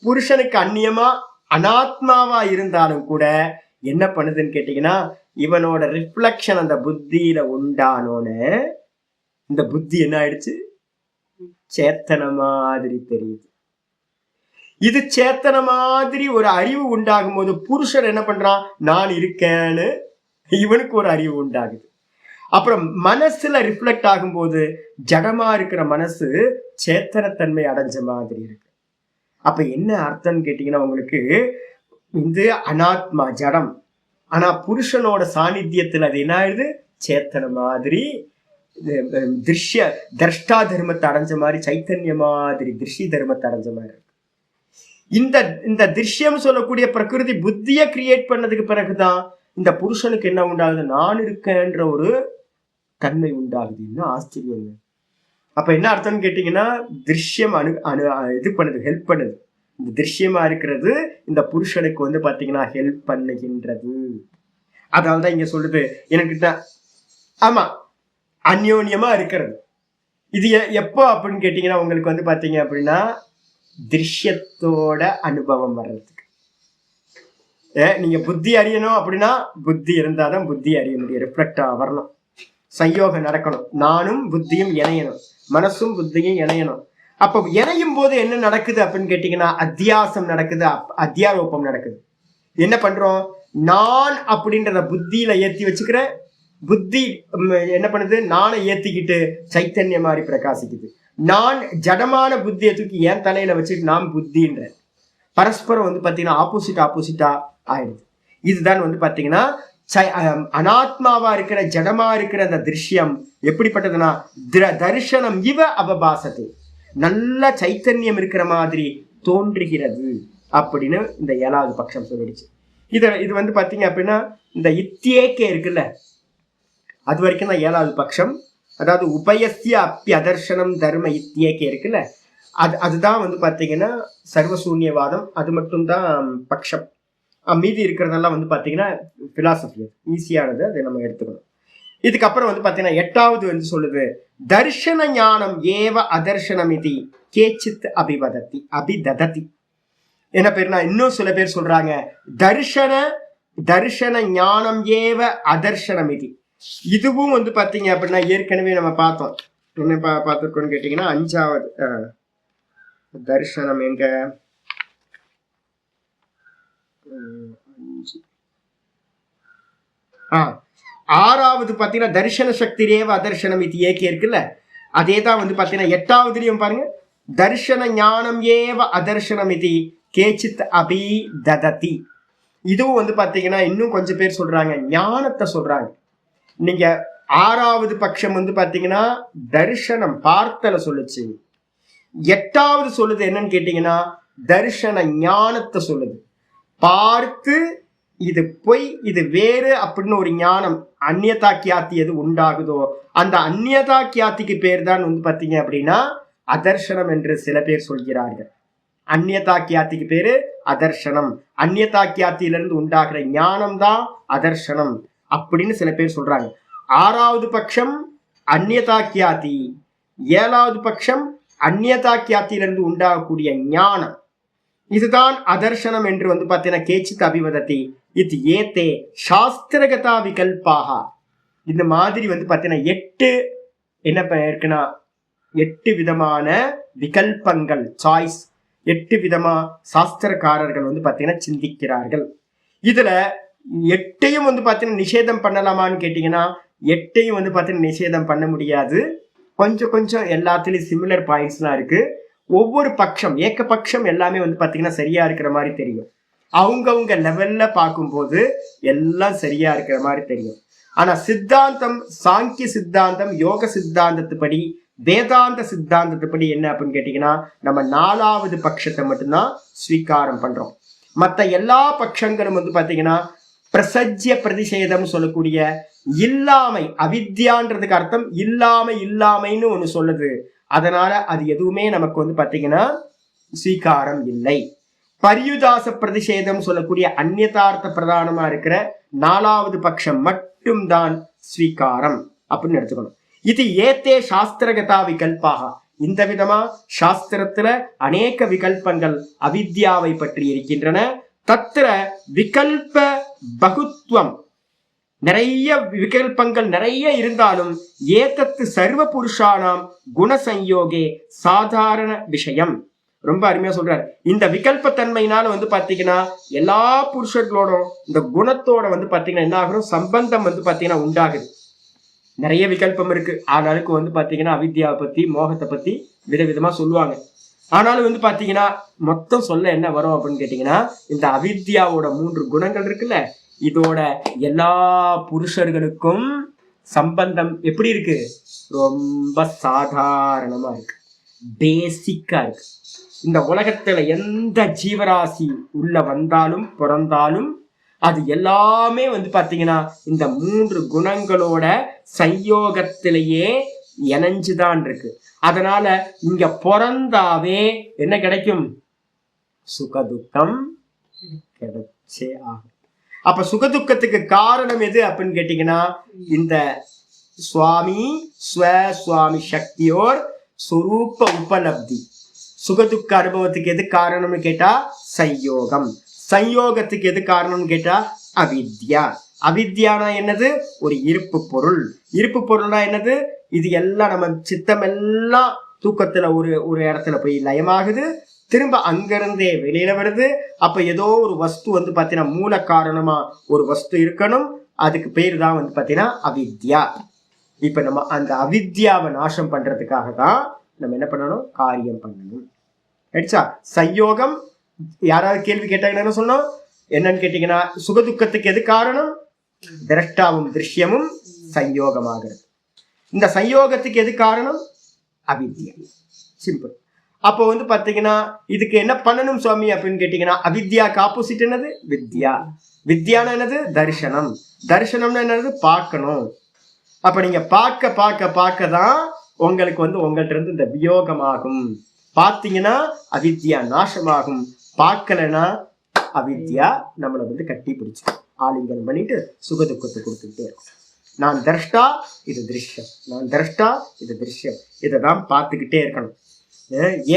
புருஷனுக்கு அந்நியமா அனாத்மாவா இருந்தாலும் கூட என்ன பண்ணுதுன்னு கேட்டீங்கன்னா, இவனோட ரிஃப்ளெக்ஷன் அந்த புத்தியில உண்டானோன்னு இந்த புத்தி என்ன ஆயிடுச்சு? சேத்தன மாதிரி தெரியுது. இது சேத்தன மாதிரி ஒரு அறிவு உண்டாகும் போது புருஷன் என்ன பண்றான்? நான் இருக்கேன்னு இவனுக்கு ஒரு அறிவு உண்டாகுது. அப்புறம் மனசுல ரிஃப்ளெக்ட் ஆகும் போது ஜடமா இருக்கிற மனசு சேத்தனத்தன்மை அடைஞ்ச மாதிரி இருக்கு. அப்ப என்ன அர்த்தம்னு கேட்டீங்கன்னா, உங்களுக்கு இது அனாத்மா ஜடம், ஆனா புருஷனோட சாநித்தியத்தில் அது என்ன ஆயிடுது? சேத்தன மாதிரி, திரஷ்டா தர்மத்தை அடைஞ்ச மாதிரி, சைத்தன்ய மாதிரி திருஷ்டி தர்மத்தை அடைஞ்ச மாதிரி இருக்கு. இந்த திருஷ்யம் சொல்லக்கூடிய பிரகிருதி புத்தியை கிரியேட் பண்ணதுக்கு பிறகுதான் இந்த புருஷனுக்கு என்ன உண்டாகுது? நான் இருக்கேன்ற ஒரு தன்மை உண்டாகுது. இன்னும் ஆச்சரியம். அப்ப என்ன அர்த்தம்னு கேட்டீங்கன்னா, திருஷ்யம் இது பண்ணுது, ஹெல்ப் பண்ணுது. இந்த திருஷ்யமா இருக்கிறது இந்த புருஷனுக்கு பாத்தீங்கன்னா ஹெல்ப் பண்ணுகின்றது. அதனாலதான் இங்க சொல்லுது எனக்கிட்ட, ஆமா, அந்யோன்யமா இருக்கிறது. இது எப்போ அப்படின்னு கேட்டீங்கன்னா, உங்களுக்கு பாத்தீங்க அப்படின்னா திருஷ்யத்தோட அனுபவம் வர்றதுக்கு. நீங்க புத்தி அறியணும் அப்படின்னா புத்தி இருந்தாதான் புத்தி அறிய முடியும், ரிஃப்ளெக்டா வரணும், சயோகம் நடக்கணும். நானும் புத்தியும் இணையணும், மனசும் புத்தியும் இணையணும். அப்ப இணையும் போது என்ன நடக்குது அப்படின்னு கேட்டீங்கன்னா, அத்தியாசம் நடக்குது, அத்தியாரோபம் நடக்குது. என்ன பண்றோம்? நான் அப்படின்றத புத்தியில ஏத்தி வச்சுக்கிற புத்தி என்ன பண்ணுது? நானை ஏத்திக்கிட்டு சைத்தன்ய மாதிரி பிரகாசிக்குது. நான் ஜடமான புத்தியை தூக்கி என் தலையில வச்சுட்டு நான் புத்தின்ற பரஸ்பரம் பாத்தீங்கன்னா ஆப்போசிட்டா ஆயிடுது. இதுதான் பாத்தீங்கன்னா அனாத்மாவா இருக்கிற ஜடமா இருக்கிற அந்த திருஷ்யம் எப்படிப்பட்டதுன்னா தரிசனம் இவ அபபாசத்தை, நல்ல சைத்தன்யம் இருக்கிற மாதிரி தோன்றுகிறது அப்படின்னு இந்த 7வது பட்சம் சொல்லிடுச்சு. இது பாத்தீங்க அப்படின்னா இந்த இத்தியேக்கே இருக்குல்ல, அது வரைக்கும் தான் 7வது பட்சம். அதாவது உபயசிய அப்பி அதர்ஷனம் தர்ம இத்தியேக்கே இருக்குல்ல, அதுதான் பாத்தீங்கன்னா சர்வசூன்யவாதம். அது மட்டும் தான் பட்சம். மீதி இருக்கிறதெல்லாம் பாத்தீங்கன்னா பிலாசபி, ஈஸியானது, அதை நம்ம எடுத்துக்கணும். இதுக்கப்புறம் பாத்தீங்கன்னா 8வது சொல்லுது, தர்ஷன ஞானம் ஏவ அதர்ஷனம் இது கேச்சித் அபிதததி. என்ன பேர்னா, இன்னும் சில பேர் சொல்றாங்க தர்ஷன ஞானம் ஏவ அதர்ஷனம் இது. இதுவும் பாத்தீங்க அப்படின்னா ஏற்கனவே நம்ம பார்த்தோம். என்ன பார்த்திருக்கோம்னு கேட்டீங்கன்னா 5வது தர்ஷனம் எங்க 6வது பாத்தீங்கன்னா தர்ஷன சக்தி ரேவ அதர்ஷனம் இது ஏகே இருக்குல்ல, அதே தான் பாத்தீங்கன்னா 8வதுலயும் பாருங்க, தர்ஷன ஞானம் ஏவ அதர்ஷனம் இது கேச்சித் அபிதததி. இதுவும் பாத்தீங்கன்னா இன்னும் கொஞ்சம் பேர் சொல்றாங்க ஞானத்தை சொல்றாங்க. நீங்க 6வது பட்சம் பாத்தீங்கன்னா தர்ஷனம் பார்த்தல சொல்லுச்சு. 8வது சொல்லுது என்னன்னு கேட்டீங்கன்னா தர்ஷன ஞானத்தை சொல்லுது. பார்த்து இது பொய், இது வேறு அப்படின்னு ஒரு ஞானம், அந்நியதா கியாத்தி எது உண்டாகுதோ அந்த அந்நியதா கியாத்திக்கு பேர் தான் பாத்தீங்க அப்படின்னா அதர்ஷனம் என்று சில பேர் சொல்கிறார்கள். அந்நியதா கியாத்திக்கு பேரு அதர்ஷனம். அந்நியதா கியாத்தியிலிருந்து உண்டாகிற ஞானம் தான் அதர்ஷனம் அப்படின்னு சில பேர் சொல்றாங்க. 6வது பட்சம் அந்நியதா கியாத்தி, 7வது பட்சம் அந்நியதா கியாத்தியிலிருந்து உண்டாகக்கூடிய ஞானம், இதுதான் அதர்ஷனம் என்று பாத்தீங்கன்னா கேச்சித் அபிவதத்தி இது ஏத்தே சாஸ்திரகதா விகல்பாக. இந்த மாதிரி பாத்தீங்கன்னா 8 என்ன இருக்குன்னா 8 விதமான விகல்பங்கள், சாய்ஸ், 8 விதமா சாஸ்திரக்காரர்கள் பாத்தீங்கன்னா சிந்திக்கிறார்கள். இதுல 8ஐயும் பாத்தீங்கன்னா நிஷேதம் பண்ணலாமான்னு கேட்டீங்கன்னா 8ஐயும் பாத்தீங்கன்னா நிஷேதம் பண்ண முடியாது. கொஞ்சம் எல்லாத்துலயும் சிமிலர் பாயிண்ட்ஸ்லாம் இருக்கு. ஒவ்வொரு பட்சம் ஏகபட்சம் எல்லாமே பாத்தீங்கன்னா சரியா இருக்கிற மாதிரி தெரியும். அவங்கவுங்க லெவல்ல பார்க்கும்போது எல்லாம் சரியா இருக்கிற மாதிரி தெரியும். ஆனா சித்தாந்தம், சாங்கிய சித்தாந்தம், யோக சித்தாந்தத்துப்படி, வேதாந்த சித்தாந்தத்துப்படி என்ன அப்படின்னு கேட்டீங்கன்னா நம்ம 4வது பட்சத்தை மட்டும்தான் ஸ்வீகாரம் பண்றோம். மற்ற எல்லா பட்சங்களும் வந்து பாத்தீங்கன்னா பிரசஜ்ய பிரதிஷேதம் சொல்லக்கூடிய இல்லாமை, அவித்யான்றதுக்கு அர்த்தம் இல்லாமைன்னு ஒண்ணு சொல்லுது. அதனால அது எதுவுமே நமக்கு வந்து பாத்தீங்கன்னா ஸ்வீகாரம் இல்லை. பரியுதாச பிரதிஷேதம் சொல்லக்கூடிய அந்நியதார்த்த பிரதானமா இருக்கிற 4வது பட்சம் மட்டும்தான் ஸ்வீகாரம் அப்படின்னு எடுத்துக்கணும். இது ஏத்தே சாஸ்திரகதா விகல்பாக, இந்த விதமா சாஸ்திரத்துல அநேக விகல்பங்கள் அவித்யாவை பற்றி இருக்கின்றன. தத்திர விகல்ப பகுத்துவம், நிறைய விகல்பங்கள் நிறைய இருந்தாலும் ஏதத்து சர்வ புருஷானாம் குணசம்யோகே சாதாரண விஷயம். ரொம்ப அருமையா சொல்றாரு. இந்த விகல்பத்தன்மையினால வந்து பாத்தீங்கன்னா எல்லா புருஷர்களோட இந்த குணத்தோட வந்து பாத்தீங்கன்னா என்ன ஆகணும், சம்பந்தம் வந்து பாத்தீங்கன்னா உண்டாகுது. நிறைய விகல்பம் இருக்கு. ஆனாலுக்கு வந்து பாத்தீங்கன்னா அவித்யாவை பத்தி, மோகத்தை பத்தி விதவிதமா சொல்லுவாங்க. ஆனாலும் வந்து பாத்தீங்கன்னா மொத்தம் சொல்ல என்ன வரும் அப்படின்னு கேட்டீங்கன்னா இந்த அவித்யாவோட 3 குணங்கள் இருக்குல்ல, இதோட எல்லா புருஷர்களுக்கும் சம்பந்தம் எப்படி இருக்கு, ரொம்ப சாதாரணமா இருக்கு, பேசிக்கா இருக்கு. இந்த உலகத்துல எந்த ஜீவராசி உள்ள வந்தாலும் பிறந்தாலும் அது எல்லாமே வந்து பாத்தீங்கன்னா இந்த 3 குணங்களோட சயோகத்திலேயே இணைஞ்சுதான் இருக்கு. அதனால இங்க பிறந்தாவே என்ன கிடைக்கும், சுகதுக்கம் கிடைச்சே ஆகும். அப்ப சுகதுக்கத்துக்கு காரணம் எது அப்படின்னு கேட்டீங்கன்னா இந்த சுவாமி ஸ்வசுவாமி சக்தியோர் சுரூப உபலப்தி. சுகதுக்க அனுபவத்துக்கு எது காரணம்னு கேட்டா சயோகம். சயோகத்துக்கு எது காரணம்னு கேட்டா அவித்யா. அவித்யானா என்னது, ஒரு இருப்பு பொருள். இருப்பு பொருள்னா என்னது, இது எல்லாம் நம்ம சித்தம் எல்லாம் தூக்கத்துல ஒரு இடத்துல போய் லயமாகுது, திரும்ப அங்கிருந்தே வெளியில வருது. அப்ப ஏதோ ஒரு வஸ்து வந்து பாத்தீங்கன்னா மூல காரணமா ஒரு வஸ்து இருக்கணும், அதுக்கு பேர் தான் வந்து பாத்தீங்கன்னா அவித்யா. இப்ப நம்ம அந்த அவித்யாவை நாசம் பண்றதுக்காக தான் நம்ம என்ன பண்ணணும், காரியம் பண்ணணும். ஆயிடுச்சா? சயோகம். யாராவது கேள்வி கேட்டாங்க என்ன சொன்னோம், என்னன்னு கேட்டீங்கன்னா சுகதுக்கத்துக்கு எது காரணம், திரஷ்டாவும் திருஷ்யமும் சயோகமாகிறது. இந்த சயோகத்துக்கு எது காரணம், அவித்யா. சிம்பிள். அப்போ வந்து பாத்தீங்கன்னா இதுக்கு என்ன பண்ணணும் சுவாமி அப்படின்னு கேட்டீங்கன்னா அவித்யாக்கு ஆப்போசிட் என்னது, வித்யா. வித்யானா என்னது, தரிசனம். தரிசனம்னா என்னது, பார்க்கணும். அப்ப நீங்க பார்க்க பார்க்க பார்க்க தான் உங்களுக்கு வந்து உங்கள்கிட்ட இருந்து இந்த வியோகமாகும். பார்த்தீங்கன்னா அவித்யா நாசமாகும், பார்க்கலன்னா அவித்யா நம்மளை வந்து கட்டி பிடிச்சு ஆலிங்கனம் பண்ணிட்டு சுகதுக்கத்தை கொடுத்துக்கிட்டே இருக்கும். நான் திரஷ்டா, இது திருஷ்யம், நான் திரஷ்டா, இது திருஷ்யம், இதை தான் பார்த்துக்கிட்டே இருக்கணும்.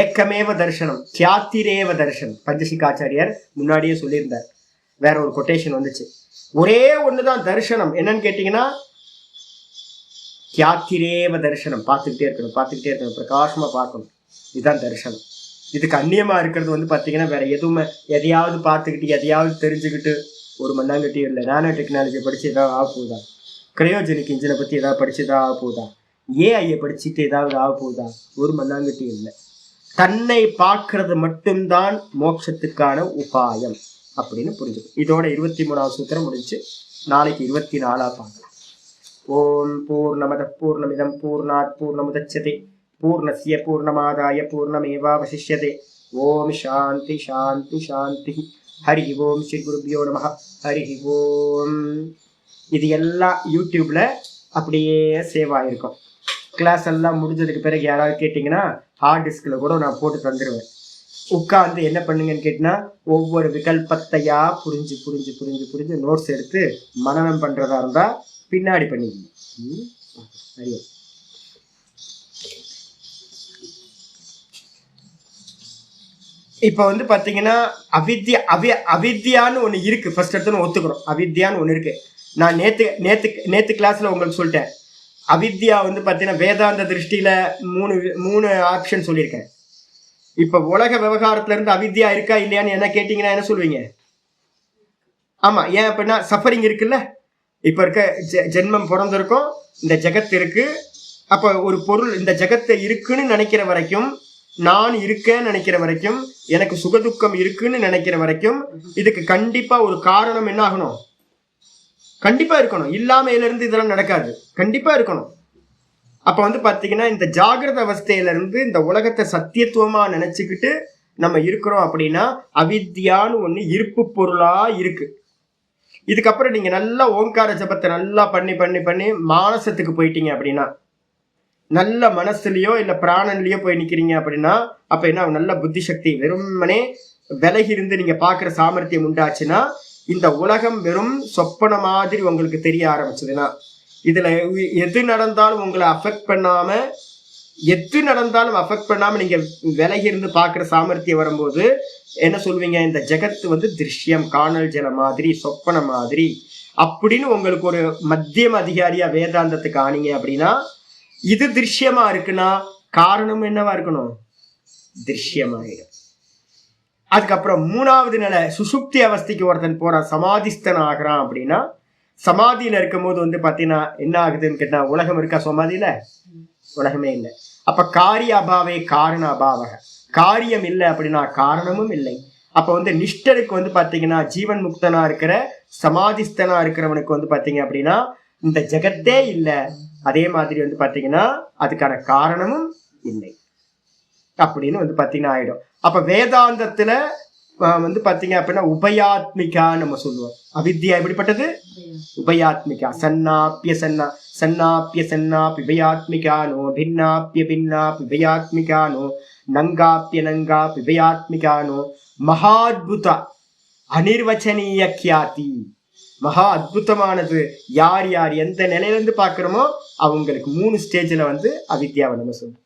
ஏக்கமேவ தரிசனம், கியாத்திரேவ தரிசனம். பஞ்சசிகாச்சாரியார் முன்னாடியே சொல்லியிருந்தார். வேற ஒரு கொட்டேஷன் வந்துச்சு, ஒரே ஒண்ணுதான் தரிசனம், என்னன்னு கேட்டீங்கன்னா கியாத்திரேவ தரிசனம். பார்த்துக்கிட்டே இருக்கணும், பார்த்துக்கிட்டே இருக்கணும், பிரகாசமா பார்க்கணும், இதுதான் தரிசனம். இதுக்கு அந்நியமா இருக்கிறது வந்து பாத்தீங்கன்னா வேற எதுவுமே, எதையாவது பார்த்துக்கிட்டு எதையாவது தெரிஞ்சுக்கிட்டு ஒரு மண்ணாங்கட்டியும் இல்லை. நானோ டெக்னாலஜி படிச்சு ஏதாவது ஆக போகுதா, கிரையோஜெனிக் இன்ஜினை பத்தி ஏதாவது படிச்சு ஏதாவது ஆக போகுதா, ஏஐயை படிச்சுட்டு ஏதாவது ஆக போகுதா, ஒரு மண்ணாங்கட்டியும் இல்லை. தன்னை பார்க்கறது மட்டும்தான் மோட்சத்துக்கான உபாயம் அப்படின்னு புரிஞ்சுக்கும். இதோட 23வது சூத்திரம் முடிஞ்சு. நாளைக்கு 24 பார்க்கலாம். ஓம் பூர்ணமத பூர்ணமிதம் பூர்ணாத் பூர்ணமுதச்யதே பூர்ணஸ்ய பூர்ணமாதாய பூர்ணமேவாவசிஷ்யதே. ஓம் சாந்தி சாந்தி சாந்தி. ஹரி ஓம் ஸ்ரீ குருபியோ நமஹ. ஹரி ஓம். இது எல்லாம் யூடியூப்ல அப்படியே சேவ் ஆகிருக்கும். கிளாஸ் எல்லாம் முடிஞ்சதுக்கு பிறகு யாராவது கேட்டிங்கன்னா ஹார்ட் டிஸ்கில் கூட நான் போட்டு தந்துடுவேன். உட்காந்து என்ன பண்ணுங்கன்னு கேட்டினா ஒவ்வொரு விகல்பத்தையா புரிஞ்சு புரிஞ்சு புரிஞ்சு புரிஞ்சு நோட்ஸ் எடுத்து மனனம் பண்ணுறதா இருந்தால் பின்னாடி பண்ணிக்கணும். ஐயோ, இப்போ வந்து பார்த்தீங்கன்னா அவித்யான்னு ஒன்று இருக்கு. ஃபர்ஸ்ட் எடுத்து ஒத்துக்கிறோம், அவித்யான்னு ஒன்று இருக்கு. நான் நேற்று கிளாஸ்ல உங்களுக்கு சொல்லிட்டேன். அவித்யா வந்து பார்த்தீங்கன்னா வேதாந்த திருஷ்டியில மூணு ஆப்ஷன் சொல்லியிருக்கேன். இப்போ உலக விவகாரத்துல இருந்து அவித்யா இருக்கா இல்லையான்னு என்ன கேட்டீங்கன்னா என்ன சொல்லுவீங்க? ஆமா, ஏன் அப்படின்னா சஃபரிங் இருக்குல்ல. இப்ப இருக்க ஜென்மம் பிறந்திருக்கும், இந்த ஜெகத் இருக்கு. அப்ப ஒரு பொருள் இந்த ஜெகத்தை இருக்குன்னு நினைக்கிற வரைக்கும், நான் இருக்கேன்னு நினைக்கிற வரைக்கும், எனக்கு சுகதுக்கம் இருக்குன்னு நினைக்கிற வரைக்கும், இதுக்கு கண்டிப்பா ஒரு காரணம் என்ன ஆகணும்? கண்டிப்பா இருக்கணும். இல்லாமையில இருந்து இதெல்லாம் நடக்காது, கண்டிப்பா இருக்கணும். அப்ப வந்து பாத்தீங்கன்னா இந்த ஜாகிரத அவஸ்தையில இருந்து இந்த உலகத்தை சத்தியத்துவமா நினைச்சுக்கிட்டு நம்ம இருக்கிறோம் அப்படின்னா அவித்யான்னு ஒண்ணு இருப்பு பொருளா இருக்கு. இதுக்கப்புறம் நீங்க நல்லா ஓங்கார ஜபத்தை நல்லா பண்ணி பண்ணி பண்ணி மானசத்துக்கு போயிட்டீங்க அப்படின்னா, நல்ல மனசுலயோ இல்ல பிராணன்லயோ போய் நிக்கிறீங்க அப்படின்னா, அப்ப என்ன நல்ல புத்தி சக்தி வெறுமனே விலகி இருந்து நீங்க பாக்குற சாமர்த்தியம் உண்டாச்சுன்னா, இந்த உலகம் வெறும் சொப்பன மாதிரி உங்களுக்கு தெரிய ஆரம்பிச்சதுன்னா, இதுல எது நடந்தாலும் உங்களை அஃபெக்ட் பண்ணாம, எது நடந்தாலும் அஃபெக்ட் பண்ணாம நீங்க விலகி இருந்து பாக்குற சாமர்த்தியம் வரும்போது என்ன சொல்வீங்க, இந்த ஜெகத்து வந்து திருஷ்யம், காணல் ஜல மாதிரி, சொப்பன மாதிரி அப்படின்னு உங்களுக்கு ஒரு மத்தியம் அதிகாரியா வேதாந்தத்துக்கு ஆனீங்க அப்படின்னா, இது திருஷ்யமா இருக்குன்னா காரணம் என்னவா இருக்கணும், திருஷ்யமாயிடும். அதுக்கப்புறம் மூணாவது நிலை சுசுப்தி அவஸ்தைக்கு ஒருத்தன் போறான், சமாதிஸ்தன் ஆகிறான் அப்படின்னா, சமாதியில இருக்கும் போது வந்து பாத்தீங்கன்னா என்ன ஆகுதுன்னு கேட்டா, உலகம் இருக்கா சமாதியில? உலகமே இல்லை. அப்ப காரிய அபாவே காரண அபாவக, காரியம் இல்லை அப்படின்னா காரணமும் இல்லை. அப்ப வந்து நிஷ்டருக்கு வந்து பாத்தீங்கன்னா ஜீவன் முக்தனா இருக்கிற சமாதிஸ்தனா இருக்கிறவனுக்கு வந்து பாத்தீங்க அப்படின்னா இந்த ஜெகத்தே இல்லை, அதே மாதிரி வந்து பாத்தீங்கன்னா அதுக்கான காரணமும் இல்லை அப்படின்னு வந்து பாத்தீங்கன்னா ஆயிடும். அப்ப வேதாந்தத்துல வந்து பாத்தீங்க அப்படின்னா உபயாத்மிகா நம்ம சொல்லுவோம். அவித்யா எப்படிப்பட்டது? உபயாத்மிகா. சன்னாப்பிய சன்னா சன்னாப்பிய சன்னாப்பி உபயாத்மிகானோ, பின்னாப்பிய பின்னாப்பி உபயாத்மிகானோ, நங்காப்பிய நங்காப்பி உபயாத்மிகானோ, மகாத்புத அனிர்வச்சனீய கியாதி, மகா அற்புதமானது. யார் யார் எந்த நிலையிலிருந்து பாக்குறோமோ அவங்களுக்கு 3 ஸ்டேஜ்ல வந்து அவித்யாவை நம்ம சொல்றோம்.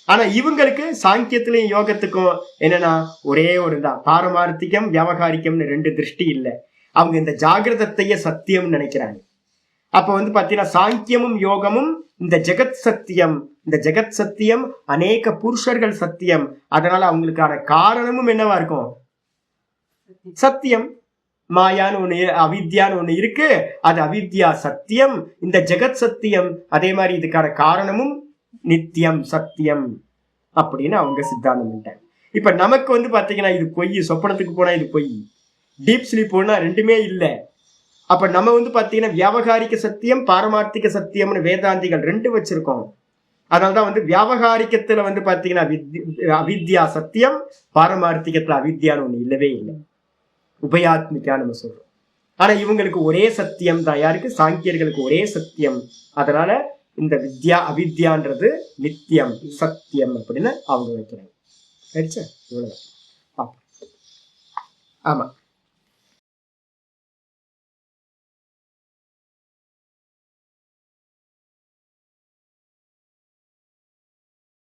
ஆனா இவங்களுக்கு சாங்கியத்திலையும் யோகத்துக்கும் என்னன்னா ஒரே ஒரு தான், பாரமார்த்திகம் வியாவகாரிக்கம்னு 2 திருஷ்டி இல்லை. அவங்க இந்த ஜாகிரதத்தையே சத்தியம்னு நினைக்கிறாங்க. அப்ப வந்து பாத்தீங்கன்னா சாங்கியமும் யோகமும் இந்த ஜெகத் சத்தியம், இந்த ஜெகத் சத்தியம் அநேக புருஷர்கள் சத்தியம், அதனால அவங்களுக்கான காரணமும் என்னவா இருக்கும், சத்தியம். மாயான்னு ஒண்ணு, அவித்யான்னு ஒண்ணு இருக்கு, அது அவித்யா சத்தியம், இந்த ஜெகத் சத்தியம். அதே மாதிரி இதுக்கான காரணமும் நித்தியம் சத்தியம் அப்படின்னு அவங்க சித்தாந்தம் பண்ணிட்டாங்க. இப்ப நமக்கு வந்து பாத்தீங்கன்னா இது பொய், சொப்பனத்துக்கு போனா இது பொய், டீப் ஸ்லீப் போனா ரெண்டுமே இல்லை. அப்ப நம்ம வந்து பாத்தீங்கன்னா வியாவகாரிக சத்தியம் பாரமார்த்திக சத்தியம்னு வேதாந்திகள் 2 வச்சிருக்கோம். அதனால்தான் வந்து வியாவகாரிக்கத்துல வந்து பாத்தீங்கன்னா அவித்யா சத்தியம், பாரமார்த்திகத்துல அவித்யான்னு ஒண்ணு இல்லவே இல்லை, உபயாத்மிகா நம்ம சொல்றோம். ஆனா இவங்களுக்கு ஒரே சத்தியம் தான். யாருக்கு? சாங்கியர்களுக்கு ஒரே சத்தியம். அதனால இந்த வித்யா அவித்யான்றது நித்தியம் சத்தியம் அப்படின்னு அவங்க வைக்கிறாங்க. ஆமா.